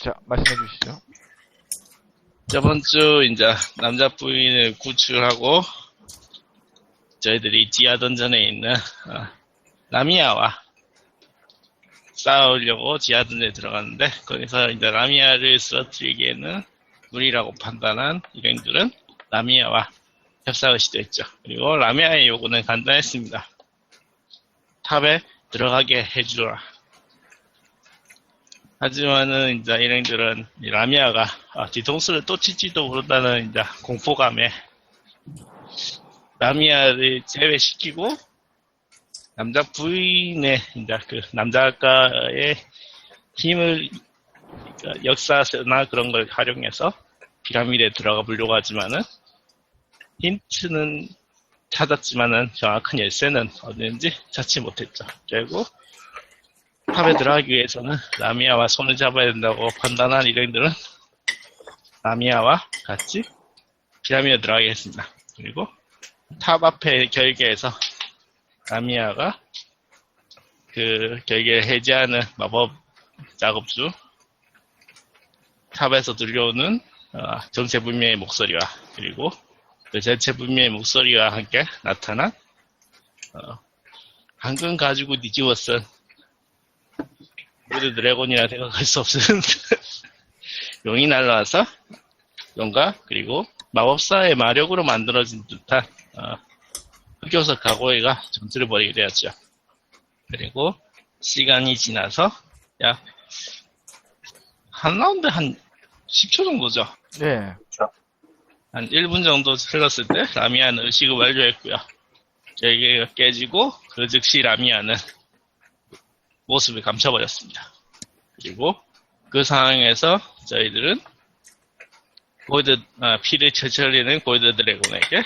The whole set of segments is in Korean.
자, 말씀해 주시죠. 저번 주 이제 남자 부인을 구출하고 저희들이 지하 던전에 있는 라미아와 싸우려고 지하 던전에 들어갔는데 거기서 이제 라미아를 쓰러뜨리기에는 무리라고 판단한 일행들은 라미아와 협상을 시도했죠. 그리고 라미아의 요구는 간단했습니다. 탑에 들어가게 해주라. 하지만은 이제 일행들은 라미아가 뒤통수를 또 칠지도 모른다는 이제 공포감에 라미아를 제외시키고 남자 부인의 이제 그 남자가의 힘을 그러니까 역사나 그런 걸 활용해서 피라미드에 들어가 보려고 하지만은 힌트는 찾았지만은 정확한 열쇠는 어딘지 찾지 못했죠. 결국 탑에 들어가기 위해서는 라미아와 손을 잡아야 된다고 판단한 일행들은 라미아와 같이 피라미드에 들어가게 했습니다. 그리고 탑 앞에 결계에서 라미아가 그 결계를 해제하는 마법 작업주 탑에서 들려오는 정체불명의 목소리와 그리고 그 정체불명의 목소리와 함께 나타난 방금 가지고 뒤집어 쓴 우리 드래곤이라 생각할 수 없는 용이 날라와서 용과 그리고 마법사의 마력으로 만들어진 듯한 흑요석 가고이가 전투를 벌이게 되었죠. 그리고 시간이 지나서 약 한 라운드 한 10초 정도죠. 네. 한 1분 정도 흘렀을 때 라미아는 의식을 완료했고요. 결계가 깨지고 그 즉시 라미아는 모습을 감춰버렸습니다. 그리고 그 상황에서 저희들은 피를 철철 흘리는 골드 드래곤에게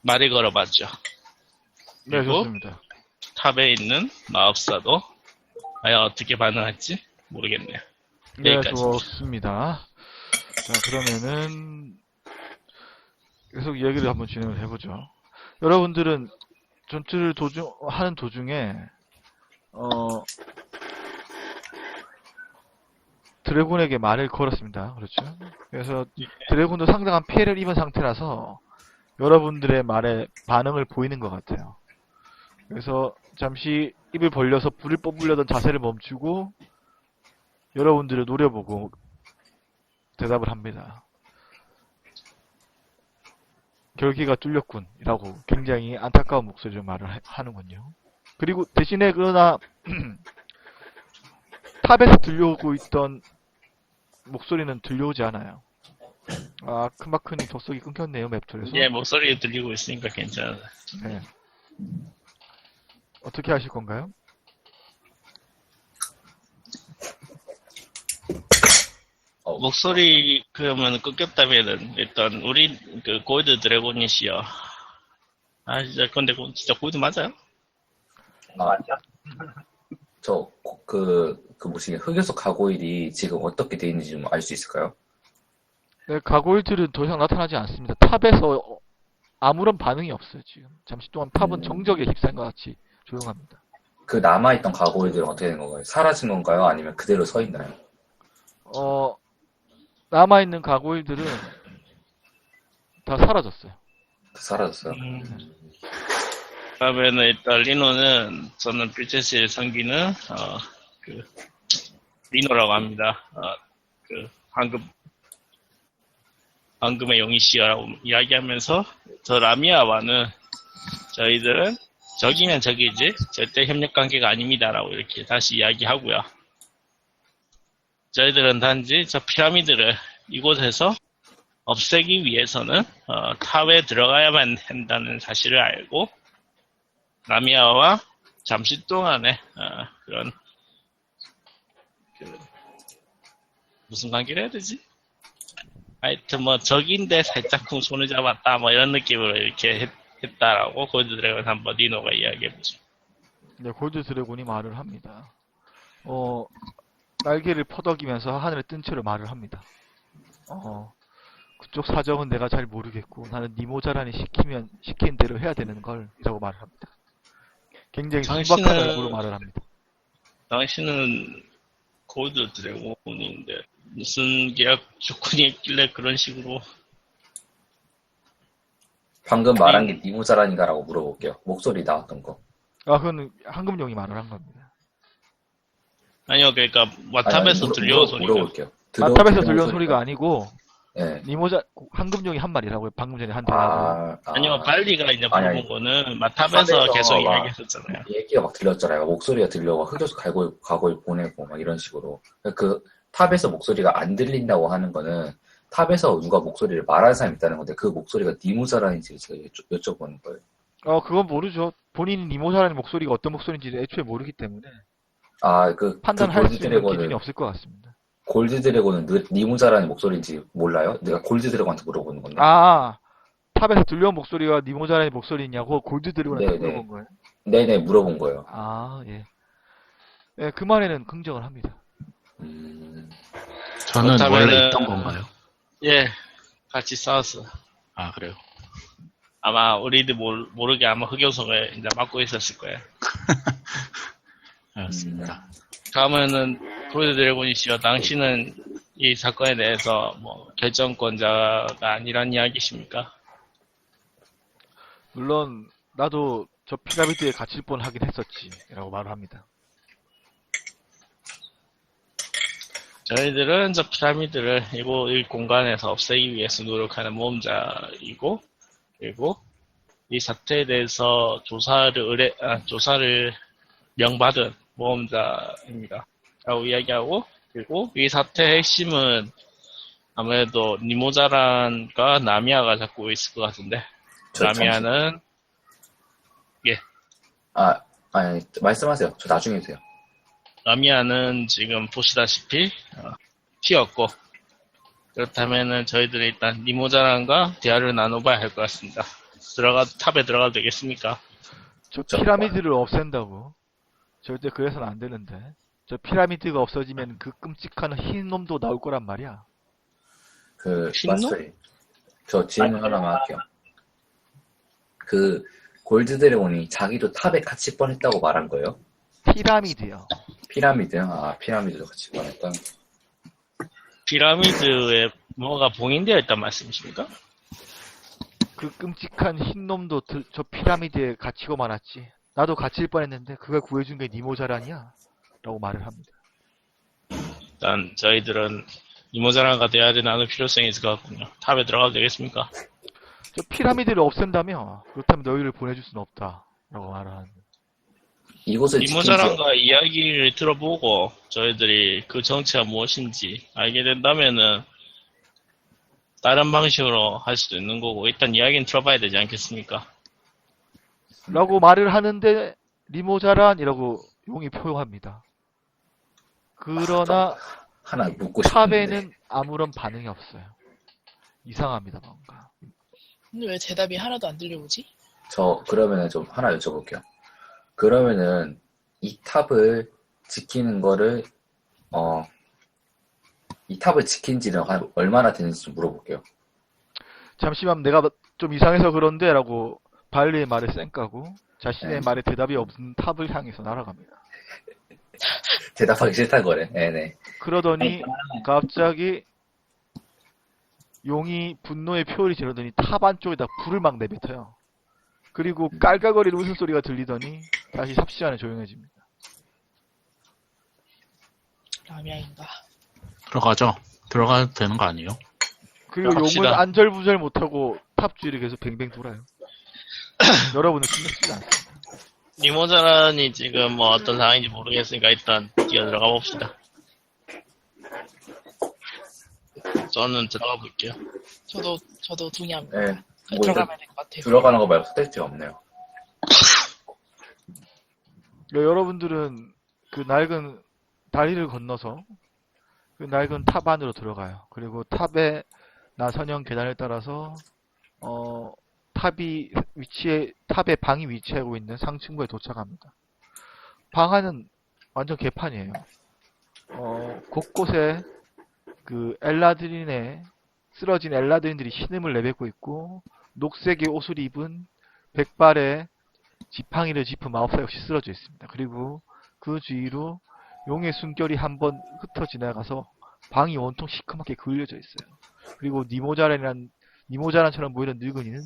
말을 걸어봤죠. 네, 좋습니다. 탑에 있는 마법사도 과연 어떻게 반응할지 모르겠네요. 네, 여기까지. 좋습니다. 자, 그러면은 계속 이야기를 한번 진행을 해보죠. 여러분들은 전투를 하는 도중에 드래곤에게 말을 걸었습니다. 그렇죠? 그래서 드래곤도 상당한 피해를 입은 상태라서 여러분들의 말에 반응을 보이는 것 같아요. 그래서 잠시 입을 벌려서 불을 뽑으려던 자세를 멈추고 여러분들을 노려보고 대답을 합니다. 결계가 뚫렸군 이라고 굉장히 안타까운 목소리로 말을 하는군요. 그리고 대신에 그러나 탑에서 들려오고 있던 목소리는 들려오지 않아요. 크마크님 접속이 끊겼네요, 맵툴에서. 예, 목소리 들리고 있으니까 괜찮아요. 네. 어떻게 하실 건가요? 목소리 그러면 끊겼다면은 일단 우리 그 골드 드래곤이시여. 진짜 근데 진짜 골드 맞아요? 맞아. 뭐지, 흑요석 가고일이 지금 어떻게 돼 있는지 좀 알 수 있을까요? 네, 가골들은 더 이상 나타나지 않습니다. 탑에서 아무런 반응이 없어요, 지금. 잠시 동안 탑은 정적에 휩싸인 것 같이 조용합니다. 그 남아있던 가고일들은 어떻게 된 건가요? 사라진 건가요? 아니면 그대로 서 있나요? 남아있는 가골들은 다 사라졌어요. 사라졌어요. 그러면은 일단 리노는 저는 프리체스를 섬기는 리노라고 합니다. 방금의 용이시여라고 이야기하면서 저 라미아와는 저희들은 적이면 적이지 절대 협력 관계가 아닙니다라고 이렇게 다시 이야기하고요. 저희들은 단지 저 피라미드를 이곳에서 없애기 위해서는 탑에 들어가야만 한다는 사실을 알고 라미아와 잠시 동안의 그런 무슨 관계를 해야 되지? 하여튼 뭐 적인데 살짝쿵 손을 잡았다 뭐 이런 느낌으로 이렇게 했다라고 골드 드래곤 한번 리노가 이야기해보죠. 네, 골드 드래곤이 말을 합니다. 날개를 퍼덕이면서 하늘에 뜬 채로 말을 합니다. 그쪽 사정은 내가 잘 모르겠고 나는 네 모자란이 시킨 대로 해야 되는 걸 이라고 말을 합니다. 굉장히 순박한 얼굴로 말을 합니다. 당신은 골드 드래곤인데 무슨 계약 조건이 있길래 그런 식으로. 방금 말한 게 니모자란인가라고 물어볼게요. 목소리 나왔던 거. 아, 그건 황금용이 말을 한 겁니다. 아니요, 그러니까 마탑에서 들려온 소리가. 물어볼게요. 마탑에서 들려온 소리가 아니고, 네. 황금용이 한 말이라고요. 방금 전에 한 대라고. 아니요, 발리가 이제 아니, 물어본 거는 마탑에서 탑에서 계속 막 이야기했었잖아요. 얘기가 막 들렸잖아요. 목소리가 들려고 흑요소 가고 보내고 막 이런 식으로. 그 탑에서 목소리가 안 들린다고 하는 거는 탑에서 누가 목소리를 말하는 사람이 있다는 건데 그 목소리가 니모자란인지 제가 여쭤보는 거예요. 그건 모르죠. 본인이 니모자라는 목소리가 어떤 목소리인지 애초에 모르기 때문에 판단할 수 있는 기준이 없을 것 같습니다. 골드 드래곤은 니모자라는 목소리인지 몰라요? 내가 골드 드래곤한테 물어보는 건데. 탑에서 들려온 목소리가 니모자라는 목소리냐고 골드 드래곤한테 물어본 거예요? 네네, 물어본 거예요. 예. 네, 그 말에는 긍정을 합니다. 저는 그렇다면은- 원래 있던 건가요? 예, 같이 싸웠어. 아, 그래요. 아마 우리도 모르게 아마 흑요석을 이제 맡고 있었을 거예요. 알았습니다. 다음에는 골드 드래곤이시여, 당신은 이 사건에 대해서 뭐 결정권자가 아니란 이야기십니까? 물론 나도 저 피라미드에 갇힐 뻔 하긴 했었지 라고 말을 합니다. 저희들은 저 피라미드를 이 공간에서 없애기 위해서 노력하는 모험자이고, 그리고 이 사태에 대해서 조사를 명받은 모험자입니다. 라고 이야기하고, 그리고 이 사태의 핵심은 아무래도 니모자란과 나미아가 잡고 있을 것 같은데, 나미아는 아니, 말씀하세요. 저 나중에 해도 돼요. 나미아는 지금 보시다시피 튀었고, 그렇다면은 저희들이 일단 니모자란과 대화를 나눠봐야 할 것 같습니다. 탑에 들어가도 되겠습니까? 저 피라미드를 없앤다고? 절대 그래서는 안 되는데. 저 피라미드가 없어지면 그 끔찍한 흰 놈도 나올 거란 말이야. 흰 놈? 마스터리. 저 질문 하나만 할게요. 그 골드 드래곤이 자기도 탑에 갇힐 뻔했다고 말한 거예요? 피라미드요. 피라미드요? 피라미드도 같이 뻔했다. 피라미드에 뭐가 봉인되어 있단 말씀이십니까? 그 끔찍한 흰 놈도 저 피라미드에 갇히고 말았지. 나도 갇힐 뻔했는데 그걸 구해준 게 니모자란이야. 라고 말을 합니다. 일단 저희들은 니모자란과 대화를 나눌 필요성이 있을 것 같군요. 탑에 들어가도 되겠습니까? 저 피라미드를 없앤다며? 그렇다면 너희를 보내줄 수는 없다. 라고 말을 하는. 이곳을 니모자란과 이야기를 들어보고 저희들이 그 정체가 무엇인지 알게 된다면은 다른 방식으로 할 수도 있는 거고, 일단 이야기는 들어봐야 되지 않겠습니까? 라고 말을 하는데 니모자란이라고 용이 표현합니다. 그러나 하나 묻고 싶은데 탑에는 아무런 반응이 없어요. 이상합니다, 뭔가. 근데 왜 대답이 하나도 안 들려오지? 저 그러면은 좀 하나 여쭤볼게요. 그러면은 이 탑을 지키는 거를 이 탑을 지킨 지는 얼마나 되는지 좀 물어볼게요. 잠시만 내가 좀 이상해서 그런데 라고 발리의 말에 쌩까고 자신의 네. 말에 대답이 없는 탑을 향해서 날아갑니다. 대답하기 싫다는 거래. 네네. 그러더니 갑자기 용이 분노의 표를 지르더니 탑 안쪽에다 불을 막 내뱉어요. 그리고 깔깔거리는 웃음소리가 들리더니 다시 삽시간에 조용해집니다. 라미아인가? 들어가죠. 들어가도 되는 거 아니에요? 그리고 갑시다. 용은 안절부절 못하고 탑 주위를 계속 뱅뱅 돌아요. 여러분은 신경 쓰지 않습니다. 니모자란이 지금 뭐 어떤 상황인지 모르겠으니까 일단 뛰어 들어가 봅시다. 저는 들어가 볼게요. 저도 동의합니다. 네. 뭐 들어가면 될 것 같아요. 들어가는 거 말고 스택이 없네요. 여러분들은 그 낡은 다리를 건너서 그 낡은 탑 안으로 들어가요. 그리고 탑의 나선형 계단을 따라서 탑의 방이 위치하고 있는 상층부에 도착합니다. 방 안은 완전 개판이에요. 곳곳에 그 쓰러진 엘라드린들이 신음을 내뱉고 있고, 녹색의 옷을 입은 백발의 지팡이를 짚은 마법사 역시 쓰러져 있습니다. 그리고 그 주위로 용의 숨결이 한번 흩어 지나가서 방이 온통 시커멓게 그을려져 있어요. 그리고 니모자란처럼 보이는 늙은이는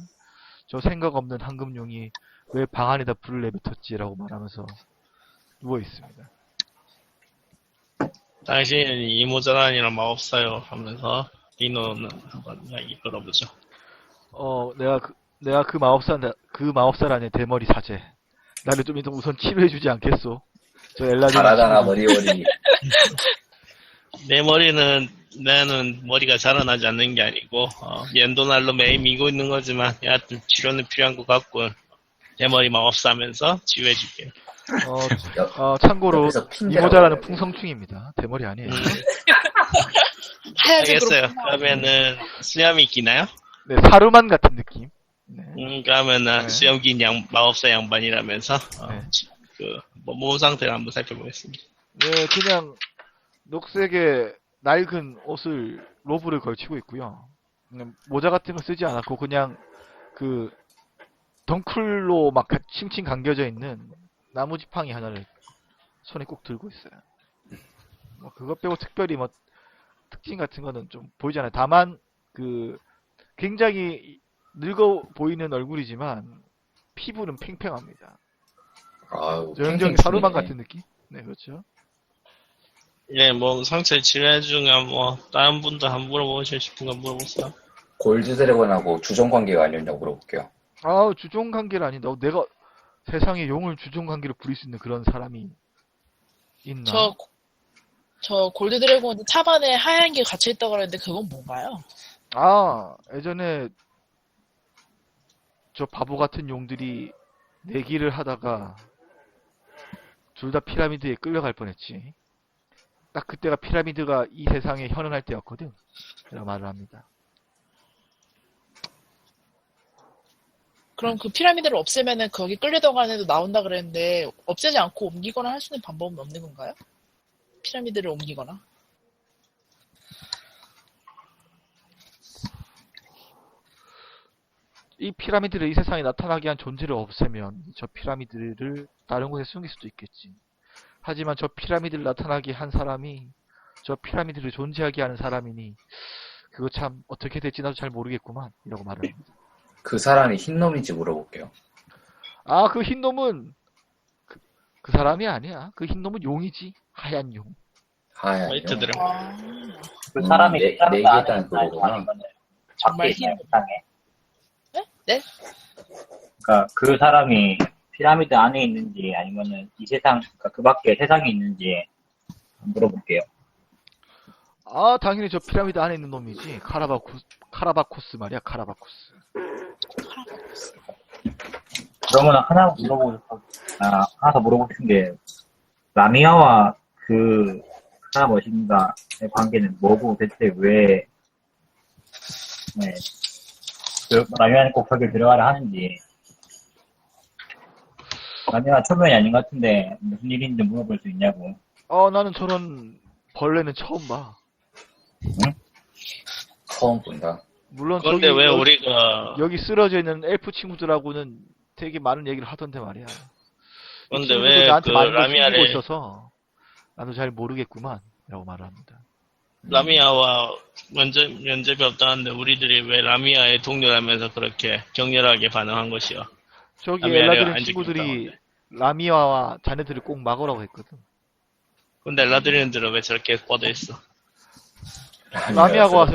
저 생각 없는 황금용이 왜 방 안에다 불을 내뱉었지라고 말하면서 누워 있습니다. 당신은 이모자란이란 마법사요 하면서 디노는 한번 이야기 걸어보죠. 내가 그 마법사라니 대머리 사제. 나를 좀 이따 우선 치료해주지 않겠소? 저 엘라딘 잘하잖아, 친구. 머리. 내 머리는 나는 머리가 자라나지 않는 게 아니고 연도날로 매일 미고 있는 거지만 여하튼 치료는 필요한 것 같군. 내 머리 마법사면서 치유해줄게. 참고로 옆에서 핑계라고 이모자라는 해야 돼. 풍성충입니다. 대머리 아니에요. 하얀색으로. 알겠어요. 그러면은 수염이 기나요? 네, 사루만 같은 느낌. 네. 그러면은 네. 수염 긴 마법사 양반이라면서 네. 몸 상태를 한번 살펴보겠습니다. 네, 그냥 녹색의 낡은 옷을 로브를 걸치고 있고요. 그냥 모자 같은 거 쓰지 않았고 그냥 그 덩쿨로 막 칭칭 감겨져 있는 나무 지팡이 하나를 손에 꼭 들고 있어요. 뭐 그것 빼고 특별히 뭐 특징 같은 거는 좀 보이지 않아요. 다만 그 굉장히 늙어 보이는 얼굴이지만 피부는 팽팽합니다. 아유, 전형적인 팽팽 사루만 중이네. 같은 느낌? 네, 그렇죠. 예, 뭐 상처 치료해 중에 뭐 다른 분도 한번 물어보시고 싶은 거 물어보세요. 골드 드래곤하고 주종 관계가 아니었냐고 물어볼게요. 주종 관계를 아니다. 내가 세상에 용을 주종 관계로 부릴 수 있는 그런 사람이 있나? 저 골드 드래곤 차반에 하얀 게 갇혀 있다고 그랬는데 그건 뭔가요? 예전에 저 바보 같은 용들이 내기를 하다가 둘 다 피라미드에 끌려갈 뻔했지. 딱 그때가 피라미드가 이 세상에 현존할 때였거든. 라고 말을 합니다. 그럼 그 피라미드를 없애면은 거기 끌려다가 애도 나온다 그랬는데 없애지 않고 옮기거나 할 수 있는 방법은 없는 건가요? 피라미드를 옮기거나? 이 피라미드를 이 세상에 나타나게 한 존재를 없애면 저 피라미드를 다른 곳에 숨길 수도 있겠지. 하지만 저 피라미드를 나타나게 한 사람이 저 피라미드를 존재하게 하는 사람이니 그거 참 어떻게 될지 나도 잘 모르겠구만 이라고 말을 합니다. 그 사람이 흰놈인지 물어볼게요. 그 흰놈은 그 사람이 아니야. 그 흰놈은 용이지. 하얀 용. 하얀 화이트 용. 드래곤. 아, 그 사람이 네 피라미드 개 안에 있다는 있나요? 그거구나. 아니면 정말 밖에 있나요, 흰- 세상에? 네? 그러니까 그 사람이 피라미드 안에 있는지 아니면은 이 세상, 그러니까 그 밖에 세상에 있는지 물어볼게요. 당연히 저 피라미드 안에 있는 놈이지. 카라바코스 말이야. 카라바코스. 그러면 하나 더 물어보고 싶은 게, 라미아와 그 하나 머신가의 관계는 뭐고 대체 왜, 라미아는 꼭 거길 들어가려 하는지. 라미아 초면이 아닌 것 같은데 무슨 일인지 물어볼 수 있냐고. 나는 저런 벌레는 처음 봐. 처음 본다. 물론 그런데 저기 왜 여기, 우리가 여기 쓰러져 있는 엘프 친구들하고는 되게 많은 얘기를 하던데 말이야. 이 그런데 친구들도 왜 나한테 그 많은 걸 숨기고 라미아를 있어서 나도 잘 모르겠구만 라고 말을 합니다. 라미아와 면접이 없다는데 우리들이 왜 라미아의 동료라면서 그렇게 격렬하게 반응한 것이요? 저기 라미아를 엘라드린 안 친구들이 지켰다고 라미아와 자네들을 꼭 막으라고 했거든. 근데 라드린들은 왜 저렇게 뻗어있어? 라미아가 와서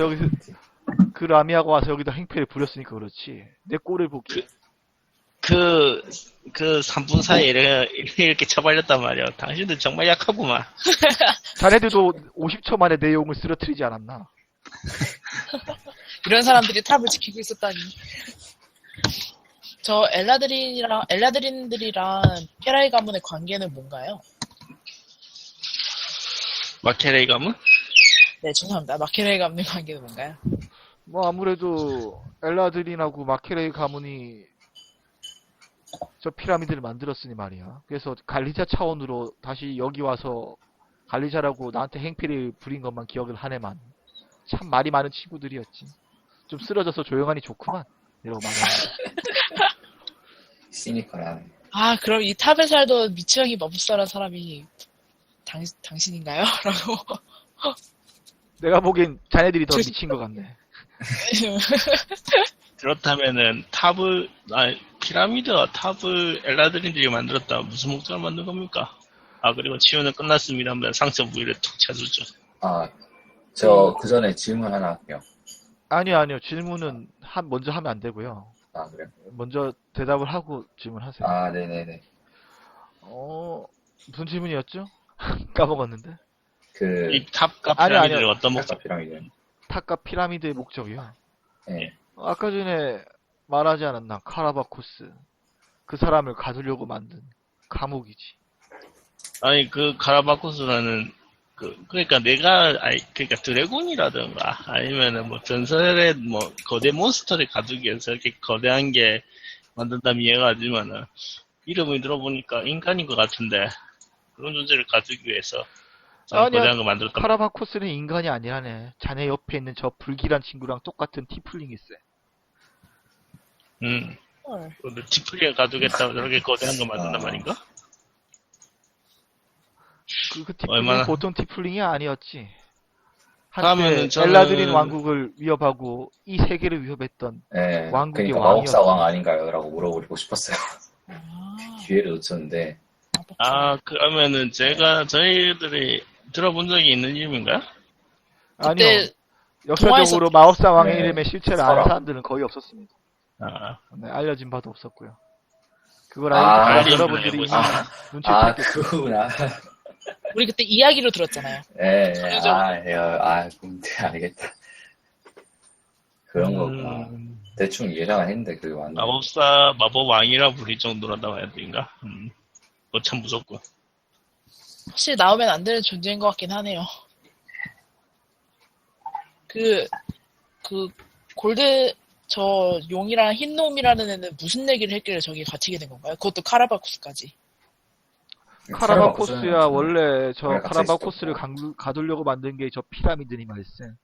여기다 행패를 부렸으니까 그렇지. 내 꼴을 보기. 그 3분 사이에 이렇게 쳐발렸단 말이야. 당신들 정말 약하구만. 자네들도 50초 만에 내 용을 쓰러뜨리지 않았나? 이런 사람들이 탑을 지키고 있었다니. 저 엘라드린들이랑 페라이 가문의 관계는 뭔가요? 마케레이 가문? 네, 죄송합니다. 마케라이 가문의 관계는 뭔가요? 뭐 아무래도 엘라드린하고 마케레이 가문이 저 피라미드를 만들었으니 말이야. 그래서 갈리자 차원으로 다시 여기 와서 갈리자라고 나한테 행패를 부린 것만 기억을 하네만. 참 말이 많은 친구들이었지. 좀 쓰러져서 조용하니 좋구만. 이러고 말합니다. 시니컬하네. 그럼 이 탑에 살던 미치광이 마법사라는 사람이 당신인가요? 라고. 내가 보기엔 자네들이 더 미친 것 같네. 그렇다면은 피라미드와 탑을 엘라드린들이 만들었다. 무슨 목적을 만든 겁니까? 아, 그리고 치유는 끝났습니다 하면 상처 부위를 툭 쳐주죠. 저 그 전에 질문 하나 할게요. 아니요. 질문은 먼저 하면 안 되고요. 그래요? 먼저 대답을 하고 질문하세요. 네네네. 무슨 질문이었죠? 까먹었는데. 이 탑과 아니요. 피라미드를 어떤 목적? 피라미드. 탑과 피라미드의 목적이요. 네. 아까 전에 말하지 않았나? 카라바코스. 그 사람을 가두려고 만든 감옥이지. 아니, 그 카라바코스라는 그러니까 그러니까 드래곤이라든가 아니면은 뭐 전설의 뭐 거대 몬스터를 가두기 위해서 이렇게 거대한 게 만든다면 이해가 하지만은 이름을 들어보니까 인간인 것 같은데 그런 존재를 가두기 위해서 아니야. 거대한 거 만들었다. 카라바코스는 인간이 아니라네. 자네 옆에 있는 저 불길한 친구랑 똑같은 티플링이 있어. 헐. 근데 티플리에 가두겠다고 저렇게 거대한 거 만든단 말인가? 그 티플링 얼마나- 보통 티플링이 아니었지. 그러면은 한때 저는- 엘라드린 왕국을 위협하고 이 세계를 위협했던 네. 왕국의 그러니까 왕이었지. 마법사 왕 아닌가요? 라고 물어보고 싶었어요. 아, 기회를 놓쳤는데. 그러면은 저희들이 들어본 적이 있는 이름인가요? 아니요. 그때 역사적으로 마법사 왕의 네. 이름의 실체를 아는 설아. 사람들은 거의 없었습니다. 네, 알려진 바도 없었고요. 그걸 알려진 여러분들이 이미 눈치챘겠죠. 그거구나. 우리 그때 이야기로 들었잖아요. 예, 전혀적으로. 근데 알겠다. 그런 거구나. 대충 예상은 했는데, 그게 맞네. 마법 왕이라 부릴 정도라고 해야 되는가? 그거 참 무섭고. 확실히 나오면 안 되는 존재인 것 같긴 하네요. 골드, 용이랑 흰놈이라는 애는 무슨 얘기를 했길래 저기 갇히게 된 건가요? 그것도 카라바쿠스까지. 카라바코스야 원래 저 원래 갇혀 카라바코스를 있었고. 가두려고 만든 게 저 피라미드니 말씀.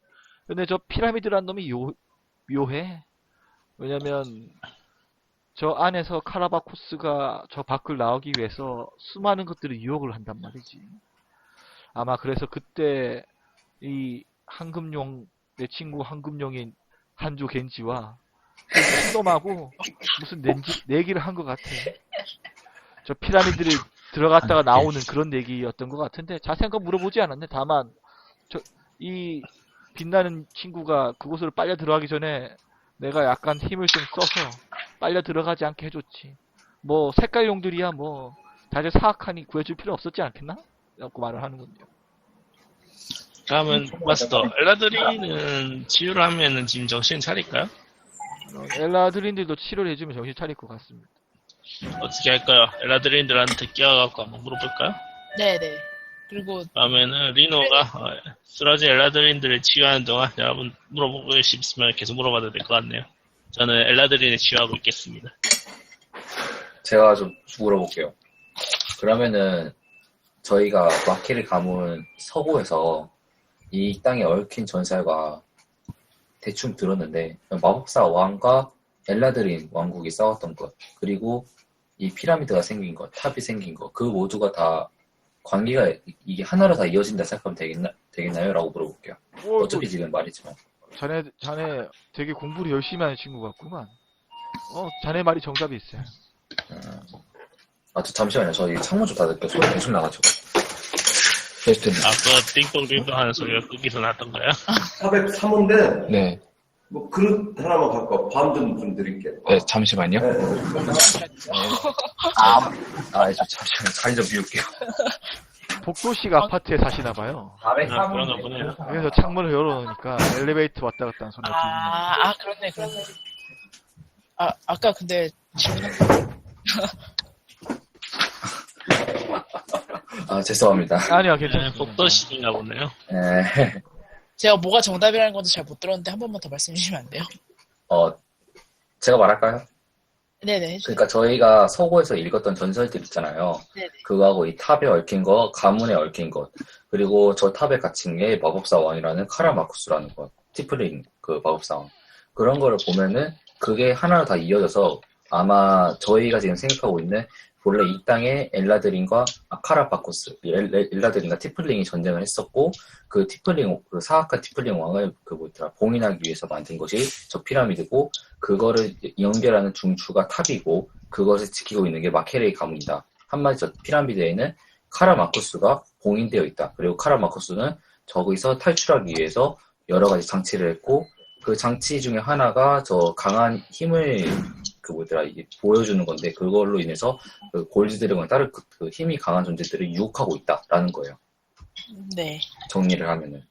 근데 저 피라미드란 놈이 묘해. 왜냐면 저 안에서 카라바코스가 저 밖을 나오기 위해서 수많은 것들을 유혹을 한단 말이지. 아마 그래서 그때 이 황금용 내 친구 황금용인 한조 겐지와 그 신놈하고 무슨 내기를 한 것 같아. 저 피라미드를 들어갔다가 나오는 그런 얘기였던 것 같은데 자세한 건 물어보지 않았네. 다만 이 빛나는 친구가 그곳으로 빨려 들어가기 전에 내가 약간 힘을 좀 써서 빨려 들어가지 않게 해줬지. 뭐 색깔용들이야 뭐 다들 사악하니 구해줄 필요 없었지 않겠나? 라고 말을 하는군요. 그러면 마스터 엘라드린은 치유를 하면은 지금 정신 차릴까요? 엘라드린들도 치료를 해주면 정신 차릴 것 같습니다. 어떻게 할까요? 엘라드린들한테 끼어갖고 한번 물어볼까요? 네네. 그리고 그러면은 리노가 쓰러진 엘라드린들을 치유하는 동안 여러분 물어보고 싶으면 계속 물어봐도 될 것 같네요. 저는 엘라드린을 치유하고 있겠습니다. 제가 좀 물어볼게요. 그러면은, 저희가 마키를 가문 서구에서 이 땅에 얽힌 전설과 대충 들었는데, 마법사 왕과 엘라드린 왕국이 싸웠던 것, 그리고 이 피라미드가 생긴 것, 탑이 생긴 것, 그 모두가 다 관계가 이게 하나로 다 이어진다 생각하면 되겠나요? 라고 물어볼게요. 어차피 지금 말이지만. 자네 되게 공부를 열심히 하는 친구 같구만. 자네 말이 정답이 있어요. 잠시만요. 저 이 창문 좀 닫을게요. 소리 계속 나가지고. 게스트님. 아까 띵뽕띵뽕 하는 소리가 거기서 났던 거야? 403호인데 네. 뭐 그릇 하나만 갖고 밤 좀 드릴게요. 네, 잠시만요. 네. 저 잠시만요. 자리 좀 비울게요. 복도식 아파트에 사시나봐요. 그런가 보네요. 그래서 창문을 열어놓으니까 엘리베이터 왔다 갔다 하는 소리가 들리는 그렇네. 아까 근데 질문한 죄송합니다. 아니요, 괜찮습니다. 복도식인가 보네요. 네. 제가 뭐가 정답이라는 건지 잘 못 들었는데 한 번만 더 말씀해 주시면 안 돼요? 제가 말할까요? 네네. 해주세요. 그러니까 저희가 서구에서 읽었던 전설들 있잖아요. 네네. 그거하고 이 탑에 얽힌 거, 가문에 얽힌 것, 그리고 저 탑에 갇힌 게 마법사 왕이라는 카라마쿠스라는 것, 티플링 그 마법사 왕. 그런 거를 보면은 그게 하나로 다 이어져서 아마 저희가 지금 생각하고 있는 본래 이 땅에 엘라드린과 카라바코스, 엘라드린과 티플링이 전쟁을 했었고, 그 티플링, 그 사악한 티플링 왕을 봉인하기 위해서 만든 것이 저 피라미드고, 그거를 연결하는 중추가 탑이고, 그것을 지키고 있는 게 마케레이 가문이다. 한마디 저 피라미드에는 카라마코스가 봉인되어 있다. 그리고 카라마코스는 저기서 탈출하기 위해서 여러 가지 장치를 했고, 그 장치 중에 하나가 저 강한 힘을 이게 보여주는 건데, 그걸로 인해서 그 골드 드래곤 다른 그 힘이 강한 존재들을 유혹하고 있다라는 거예요. 네. 정리를 하면은.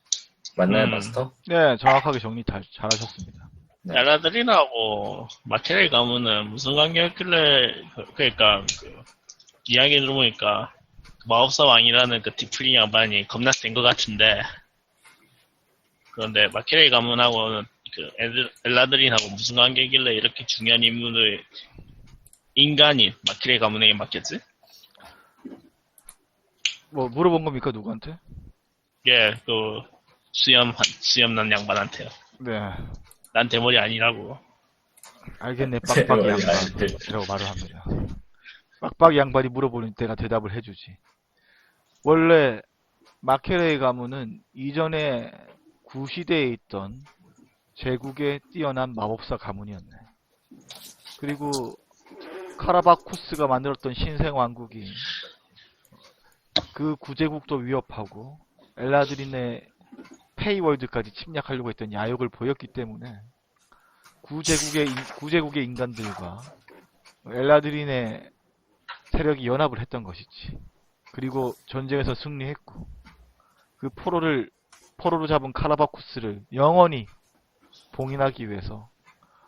맞나요, 마스터? 네, 정확하게 정리 잘하셨습니다. 네. 엘라드린하고 마케레이 가문은 무슨 관계였길래, 그러니까, 이야기 들어보니까, 마법사 왕이라는 그 디플링 양반이 겁나 센 것 같은데, 그런데 마케레이 가문하고는 그 엘라드린하고 무슨 관계길래 이렇게 중요한 임무를 인간인 마케레이 가문에게 맡겼지? 뭐 물어본 겁니까 누구한테? 예, 그 수염난 양반한테요. 네, 난 대머리 아니라고. 알겠네. 빡빡이 양반이라고 말을 합니다. 빡빡이 양반이 물어보는 때가 대답을 해주지. 원래 마케레이 가문은 이전에 구시대에 있던 제국의 뛰어난 마법사 가문이었네. 그리고 카라바쿠스가 만들었던 신생왕국이 그 구제국도 위협하고 엘라드린의 페이월드까지 침략하려고 했던 야욕을 보였기 때문에 구제국의 인간들과 엘라드린의 세력이 연합을 했던 것이지. 그리고 전쟁에서 승리했고 그 포로로 잡은 카라바쿠스를 영원히 봉인하기 위해서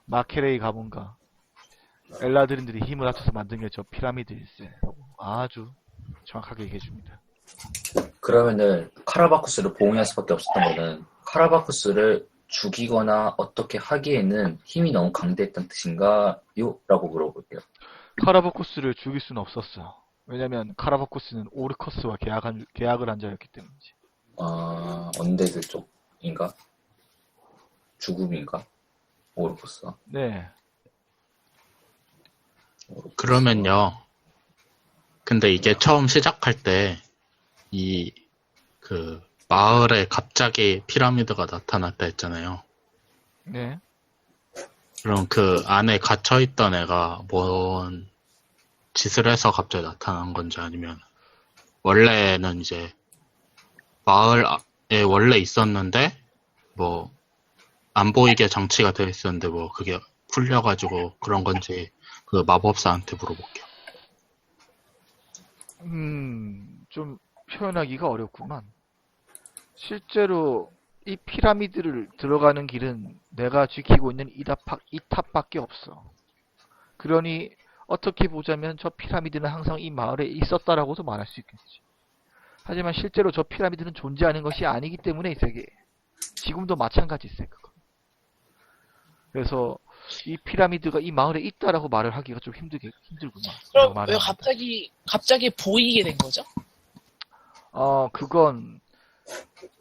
마케레이 가문과 엘라드린들이 힘을 합쳐서 만든 게 저 피라미드일세. 아주 정확하게 얘기해줍니다. 그러면은 카라바쿠스를 봉인할 수밖에 없었던 거는 카라바쿠스를 죽이거나 어떻게 하기에는 힘이 너무 강대했던 뜻인가요? 라고 물어볼게요. 카라바쿠스를 죽일 수는 없었어. 왜냐면 카라바쿠스는 오르커스와 계약을 한 자였기 때문이지. 언데드 쪽인가? 죽음인가? 오르코스가? 네. 그러면요. 근데 이게 처음 시작할 때, 마을에 갑자기 피라미드가 나타났다 했잖아요. 네. 그럼 그 안에 갇혀있던 애가 뭔 짓을 해서 갑자기 나타난 건지 아니면, 원래는 이제, 마을에 원래 있었는데, 안 보이게 장치가 되어 있었는데, 그게 풀려가지고 그런 건지, 그 마법사한테 물어볼게요. 좀 표현하기가 어렵구만. 실제로 이 피라미드를 들어가는 길은 내가 지키고 있는 이 탑밖에 없어. 그러니 어떻게 보자면 저 피라미드는 항상 이 마을에 있었다라고도 말할 수 있겠지. 하지만 실제로 저 피라미드는 존재하는 것이 아니기 때문에 이 세계에. 지금도 마찬가지세, 그거. 그래서 이 피라미드가 이 마을에 있다라고 말을 하기가 좀 힘들구나. 그럼 왜 갑자기 보이게 된 거죠? 그건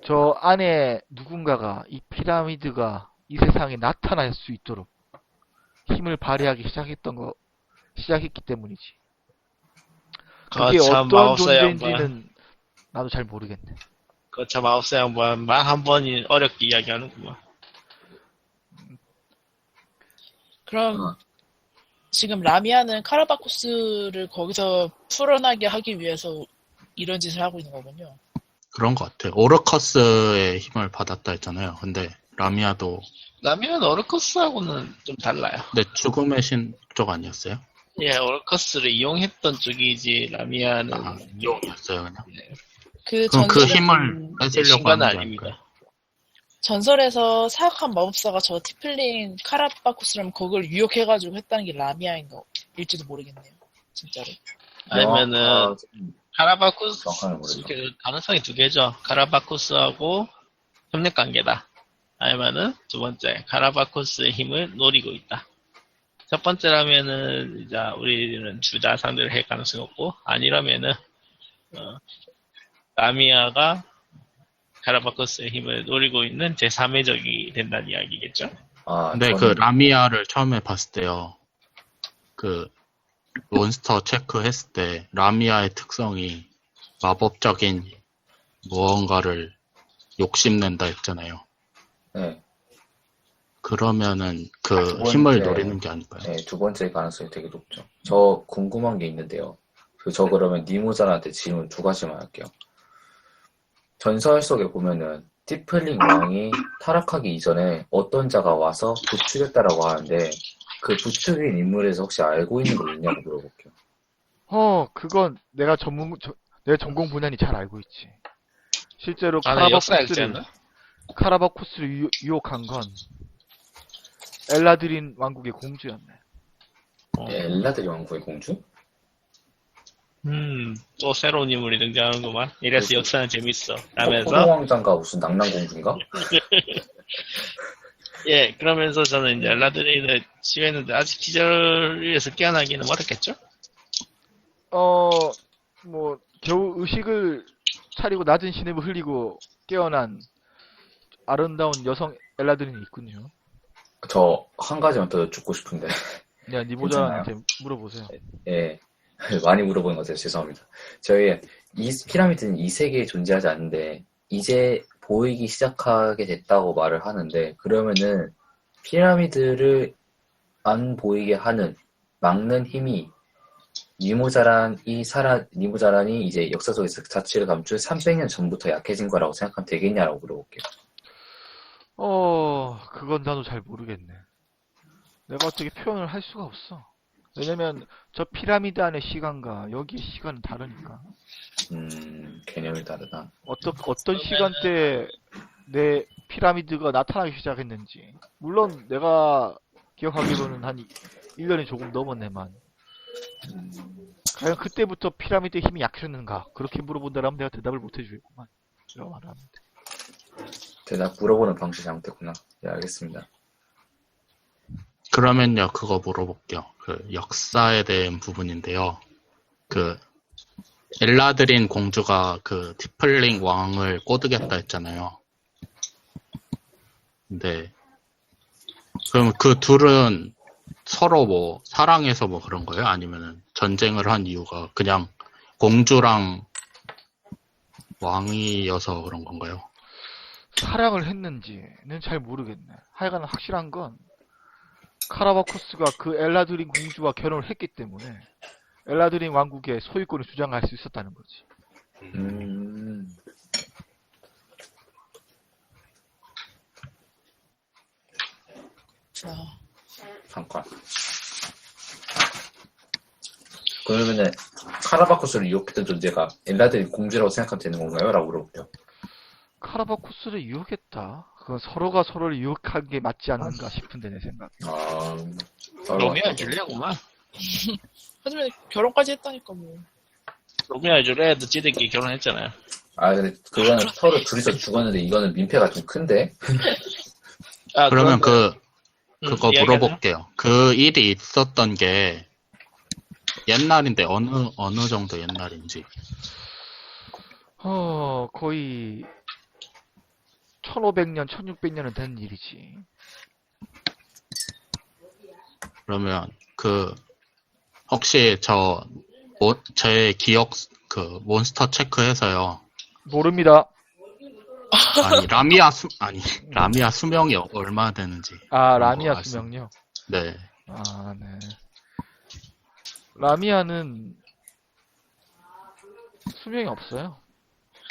저 안에 누군가가 이 피라미드가 이 세상에 나타날 수 있도록 힘을 발휘하기 시작했기 때문이지. 그게 거참 어떤 마법사 양반. 존재인지는 나도 잘 모르겠네. 거참 마법사 양반 말 한 번이 어렵게 이야기하는구만. 그럼 지금 라미아는 카라바쿠스를 거기서 풀어나게 하기 위해서 이런 짓을 하고 있는 거군요. 그런 것 같아요. 오르커스의 힘을 받았다 했잖아요. 근데 라미아도 라미아는 오르커스하고는 좀 달라요. 근데 죽음의 신 쪽 아니었어요? 예, 오르커스를 이용했던 쪽이지 라미아는 이용이었어요 그냥. 그 그럼 그 힘을 뺏으려고 신관은 하는 게 아닙니다. 아닐까요? 전설에서 사악한 마법사가 저 티플린 카라바쿠스라면 그걸 유혹해가지고 했다는 게 라미아일지도 모르겠네요. 진짜로. 아니면은 카라바쿠스 정확하게 모르죠. 가능성이 두 개죠. 카라바쿠스하고 협력 관계다. 아니면은 두 번째 카라바쿠스의 힘을 노리고 있다. 첫 번째라면은 이제 우리는 주자 상대를 할 가능성이 없고 아니라면은 라미아가 카라바쿠스의 힘을 노리고 있는 제3의 적이 된다는 이야기겠죠. 근데 그 라미아를 처음에 봤을 때요. 몬스터 체크했을 때 라미아의 특성이 마법적인 무언가를 욕심낸다 했잖아요. 네. 그러면은 그 두 번째. 힘을 노리는 게 아닐까요? 네, 두 번째 가능성이 되게 높죠. 저 궁금한 게 있는데요. 저 그러면 니모자한테 질문 두 가지만 할게요. 전설 속에 보면은 티플링 왕이 타락하기 이전에 어떤 자가 와서 부추겼다라고 하는데 그 부추긴 인물에서 혹시 알고 있는 거 있냐고 물어볼게요. 그건 내가 내 전공 분야니 잘 알고 있지. 실제로 나는 역사 액자였나? 카라바코스를 유혹한 건 엘라드린 왕국의 공주였네. 엘라드리 왕국의 공주? 또 새로운 인물이 등장하는구만. 이래서 그렇죠. 역사는 재밌어. 코코도 라면서, 왕자인가 무슨 낭랑공주인가? 예, 그러면서 저는 이제 엘라드린을 치유했는데, 아직 기절에서 깨어나기는 어렵겠죠? 겨우 의식을 차리고 낮은 신음을 흘리고 깨어난 아름다운 여성 엘라드린이 있군요. 저 한 가지만 더 여쭙고 싶은데. 야, 니보자한테 물어보세요. 예. 많이 물어보는 것 같아요. 죄송합니다. 저희 이 피라미드는 이 세계에 존재하지 않는데 이제 보이기 시작하게 됐다고 말을 하는데 그러면은 피라미드를 안 보이게 하는 막는 힘이 니모자란이 이제 역사 속에서 자취를 감출 300년 전부터 약해진 거라고 생각하면 되겠냐라고 물어볼게요. 그건 나도 잘 모르겠네. 내가 어떻게 표현을 할 수가 없어. 왜냐면 저 피라미드 안의 시간과 여기의 시간은 다르니까. 개념이 다르다. 어떤 시간대에 내 피라미드가 나타나기 시작했는지. 물론 내가 기억하기로는 한 1년이 조금 넘었네만. 과연 그때부터 피라미드의 힘이 약해졌는가? 그렇게 물어본다면 내가 대답을 못 해주겠구만. 이런 말을 합니다. 대답 물어보는 방식이 잘못됐구나. 네, 알겠습니다. 그러면요, 그거 물어볼게요. 그 역사에 대한 부분인데요. 그 엘라드린 공주가 그 티플링 왕을 꼬드겼다 했잖아요. 근데 그럼 그 둘은 서로 뭐 사랑해서 뭐 그런 거예요? 아니면은 전쟁을 한 이유가 그냥 공주랑 왕이어서 그런 건가요? 사랑을 했는지는 잘 모르겠네. 하여간 확실한 건 카라바코스가 그 엘라드린 공주와 결혼을 했기 때문에 엘라드린 왕국의 소유권을 주장할 수 있었다는 거지. 잠깐. 그러면은 카라바코스를 유혹했던 존재가 엘라드린 공주라고 생각하면 되는 건가요? 라고 물어볼게요. 카라바코스를 유혹했다. 그건 서로가 서로를 유혹한 게 맞지 않는가 싶은데 내 생각. 로미오 줄리아구만. 하지만 결혼까지 했다니까 뭐. 로미오 줄리아도 지들끼리 결혼했잖아요. 근데 그거는 서로 둘이서 죽었는데 이거는 민폐가 좀 큰데? 그러면 그거 이야기하세요. 물어볼게요. 그 일이 있었던 게 옛날인데 어느 정도 옛날인지. 거의 1500년, 1600년은 된 일이지. 그러면 혹시 제 기억 그 몬스터 체크해서요. 모릅니다. 라미아 수명이 얼마나 되는지. 라미아 수명요? 네. 네. 라미아는 수명이 없어요.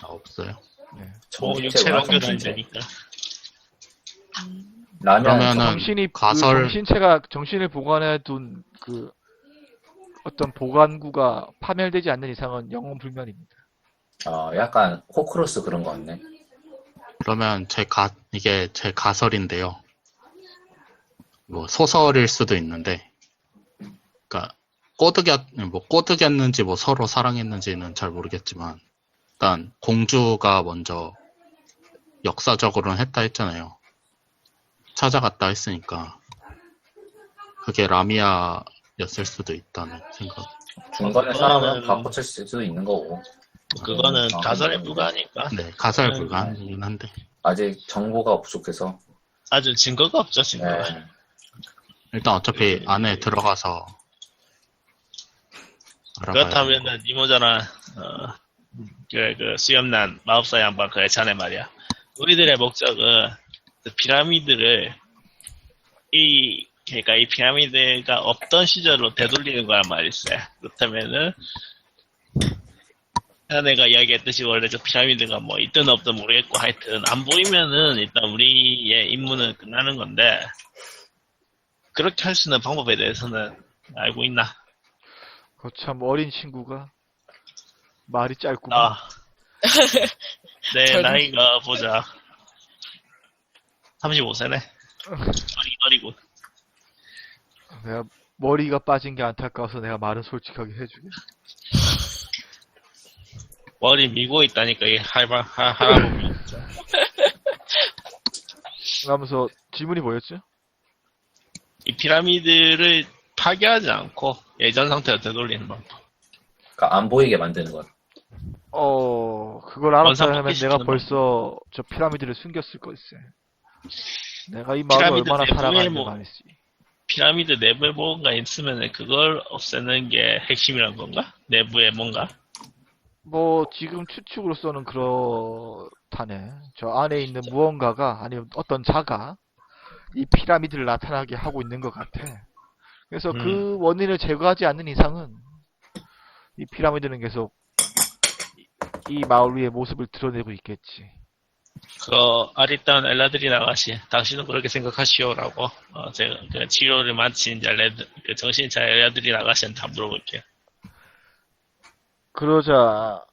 없어요. 네. 육체로 옮겨준다니까. 그러면은 정신을 보관해둔 그 어떤 보관구가 파멸되지 않는 이상은 영혼 불멸입니다. 약간 호크로스 그런 거 같네. 그러면 이게 제 가설인데요. 뭐 소설일 수도 있는데, 그러니까 꼬드겼는지 뭐 서로 사랑했는지는 잘 모르겠지만, 일단 공주가 먼저 역사적으로는 했다 했잖아요. 찾아갔다 했으니까 그게 라미아였을 수도 있다는 생각. 중간에 사람은 바꿔칠 수도 있는 거고. 그거는 가설에 불과하니까. 네, 가설 불가하긴 한데. 아직 정보가 부족해서. 아주 증거가 없죠, 증거가. 네. 일단 어차피 안에 들어가서 알아봐야 그렇다면은 니모자나 그 수염난 마법사 양반 그의 자네 말이야. 우리들의 목적은 그 피라미드를 그러니까 이 피라미드가 없던 시절로 되돌리는 거란 말일세. 그렇다면은 자네가 이야기했듯이 원래 저 피라미드가 뭐 있든 없든 모르겠고 하여튼 안 보이면은 일단 우리의 임무는 끝나는 건데 그렇게 할 수 있는 방법에 대해서는 알고 있나? 거참 어린 친구가 말이 짧구만. 아, 내 젊은- 나이가 보자. 35세네. 어리고. 내가 머리가 빠진 게 안타까워서 내가 말은 솔직하게 해주게. 머리 밀고 있다니까, 이 할아버지. 그러면서 질문이 뭐였죠? 이 피라미드를 파괴하지 않고 예전 상태로 되돌리는 방법. 그러니까 안 보이게 만드는 건. 그걸 원상 알았다면 복귀시키는 내가 거. 벌써 저 피라미드를 숨겼을 걸세. 내가 이 마을을 피라미드 얼마나 내부에 사랑하는지 뭐- 알지. 피라미드 내부에 뭔가 있으면 그걸 없애는 게 핵심이란 건가? 내부에 뭔가? 뭐 지금 추측으로서는 그렇다네. 저 안에 있는 무언가가 아니면 어떤 자가 이 피라미드를 나타나게 하고 있는 것 같아. 그래서 그 원인을 제거하지 않는 이상은 이 피라미드는 계속 이 마을 위의 모습을 드러내고 있겠지. 그 아리따운 엘라드린 아가씨, 당신은 그렇게 생각하시오라고 제가 그 치료를 마친 그 정신차 엘라드린 아가씨한테 한번 물어볼게요. 그러자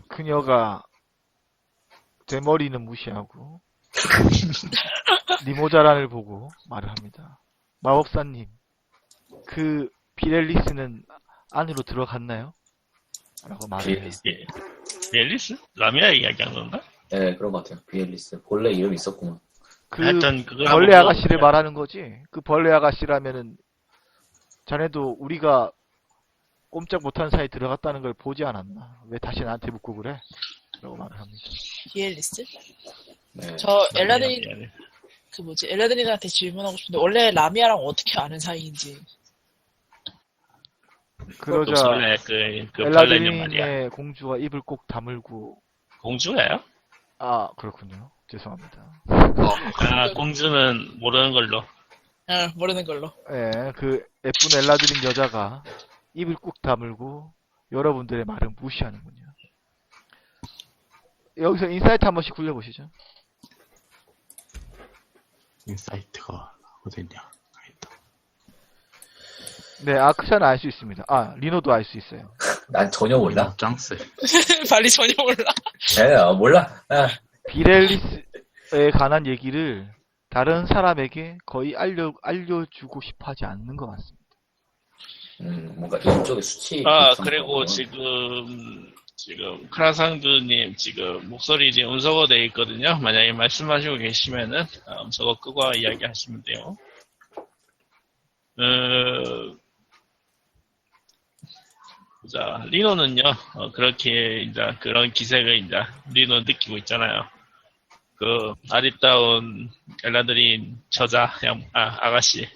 그녀가 대머리는 무시하고 니모자란을 보고 말을 합니다. 마법사님, 그 비렐리스는 안으로 들어갔나요? 라고 말을 해요. 비엘리스. 예. 앨리스? 라미아 이야기한 건가? 네, 그런 것 같아요. 비엘리스. 본래 이름이 있었구만. 그 하여튼 그걸 벌레 한번 아가씨를 물어볼게요. 말하는 거지. 그 벌레 아가씨라면은 자네도 우리가 꼼짝 못한 사이 들어갔다는 걸 보지 않았나? 왜 다시 나한테 묻고 그래? 라고 말을 합니다. 비엘리스? 네. 저 라미아, 엘라드린 미안해. 엘라드린한테 질문하고 싶은데 원래 라미아랑 어떻게 아는 사이인지. 그러자 원래 그 벌레는 말이야. 엘라드린의 공주가 입을 꼭 다물고 공주예요? 그렇군요. 죄송합니다. 아, 공주는 모르는 걸로. 모르는 걸로. 예, 그 예쁜 엘라드린 여자가 입을 꾹 다물고 여러분들의 말을 무시하는군요. 여기서 인사이트 한 번씩 굴려보시죠. 인사이트가 어딨냐. 있다. 네, 아크샤는 알 수 있습니다. 리노도 알 수 있어요. 난 전혀 몰라. 짱스. 빨리 전혀 몰라. 네, 몰라. 비렐리스에 관한 얘기를 다른 사람에게 거의 알려주고 싶어 하지 않는 것 같습니다. 뭔가 이쪽에 수치. 그리고 지금 크라상두님 지금 목소리 지금 음소거 돼 있거든요. 만약에 말씀하시고 계시면은 음소거 끄고 이야기하시면 돼요. 자, 리노는요, 그렇게 이제 그런 기색을 이제 리노 느끼고 있잖아요. 그 아리따운 엘라드린 아가씨.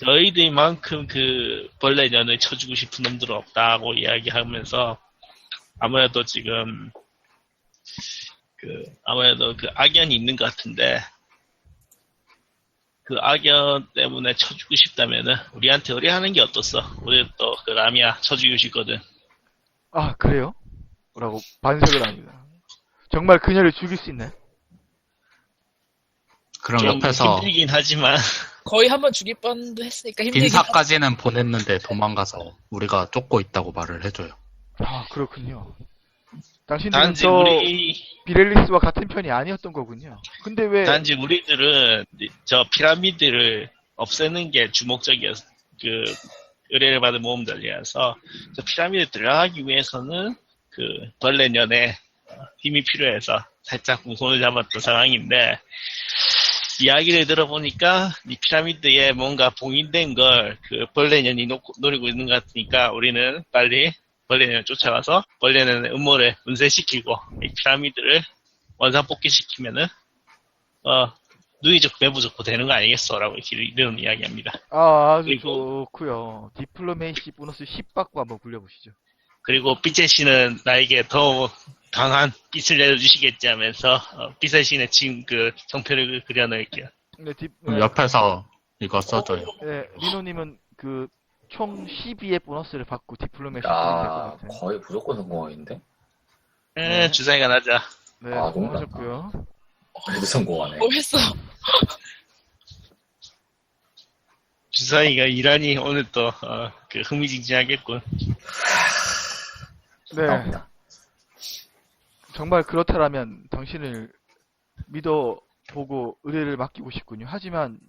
저희들만큼 그 벌레 년을 쳐주고 싶은 놈들은 없다고 이야기하면서 아무래도 지금 아무래도 그 악연이 있는 것 같은데 그 악연 때문에 쳐주고 싶다면은 우리한테 의뢰하는 게 어떻어? 우리 또 그 라미아 쳐주고 싶거든. 그래요? 라고 반색을 합니다. 정말 그녀를 죽일 수 있나요? 그럼 좀 옆에서 힘들긴 하지만 거의 한번 죽일 뻔도 했으니까 힘들긴 인사까지는 보냈는데 도망가서 우리가 쫓고 있다고 말을 해줘요. 그렇군요. 당신들은 단지 저 우리 비렐리스와 같은 편이 아니었던 거군요. 근데 왜 단지 우리들은 저 피라미드를 없애는 게 주목적이었어. 그 의뢰를 받은 모험자들이라서 저 피라미드 들어가기 위해서는 그 벌레년의 힘이 필요해서 살짝 우선을 잡았던 상황인데 이야기를 들어보니까 이 피라미드에 뭔가 봉인된 걸 그 벌레년이 노리고 있는 것 같으니까 우리는 빨리 벌레년을 쫓아가서 벌레년의 음모를 분쇄시키고 이 피라미드를 원상복귀시키면은 누이 좋고 내부 좋고 되는 거 아니겠어? 라고 이런 이야기합니다. 아주 그리고- 좋고요. 디플로메이시 보너스 10 받고 한번 굴려보시죠. 그리고 삐째 씨는 나에게 더 강한 빚을 내려주시겠지 하면서 삐째 씨는 지금 그 정표를 그려놓을게요. 네, 그럼 옆에서 이거 써줘요. 네, 리노님은 그 총 12의 보너스를 받고 디플로메이시 아, 굴리실 것 같아요. 거의 무조건 성공하겠는데? 네. 주사위가 나자. 네, 아, 너무 성공하셨고요. 그래도 성공하네. 뭐 했어? 주사위가 이란이 오늘 또 그 흥미진진하겠군. 네, 나옵니다. 정말 그렇다라면 당신을 믿어보고 의뢰를 맡기고 싶군요. 하지만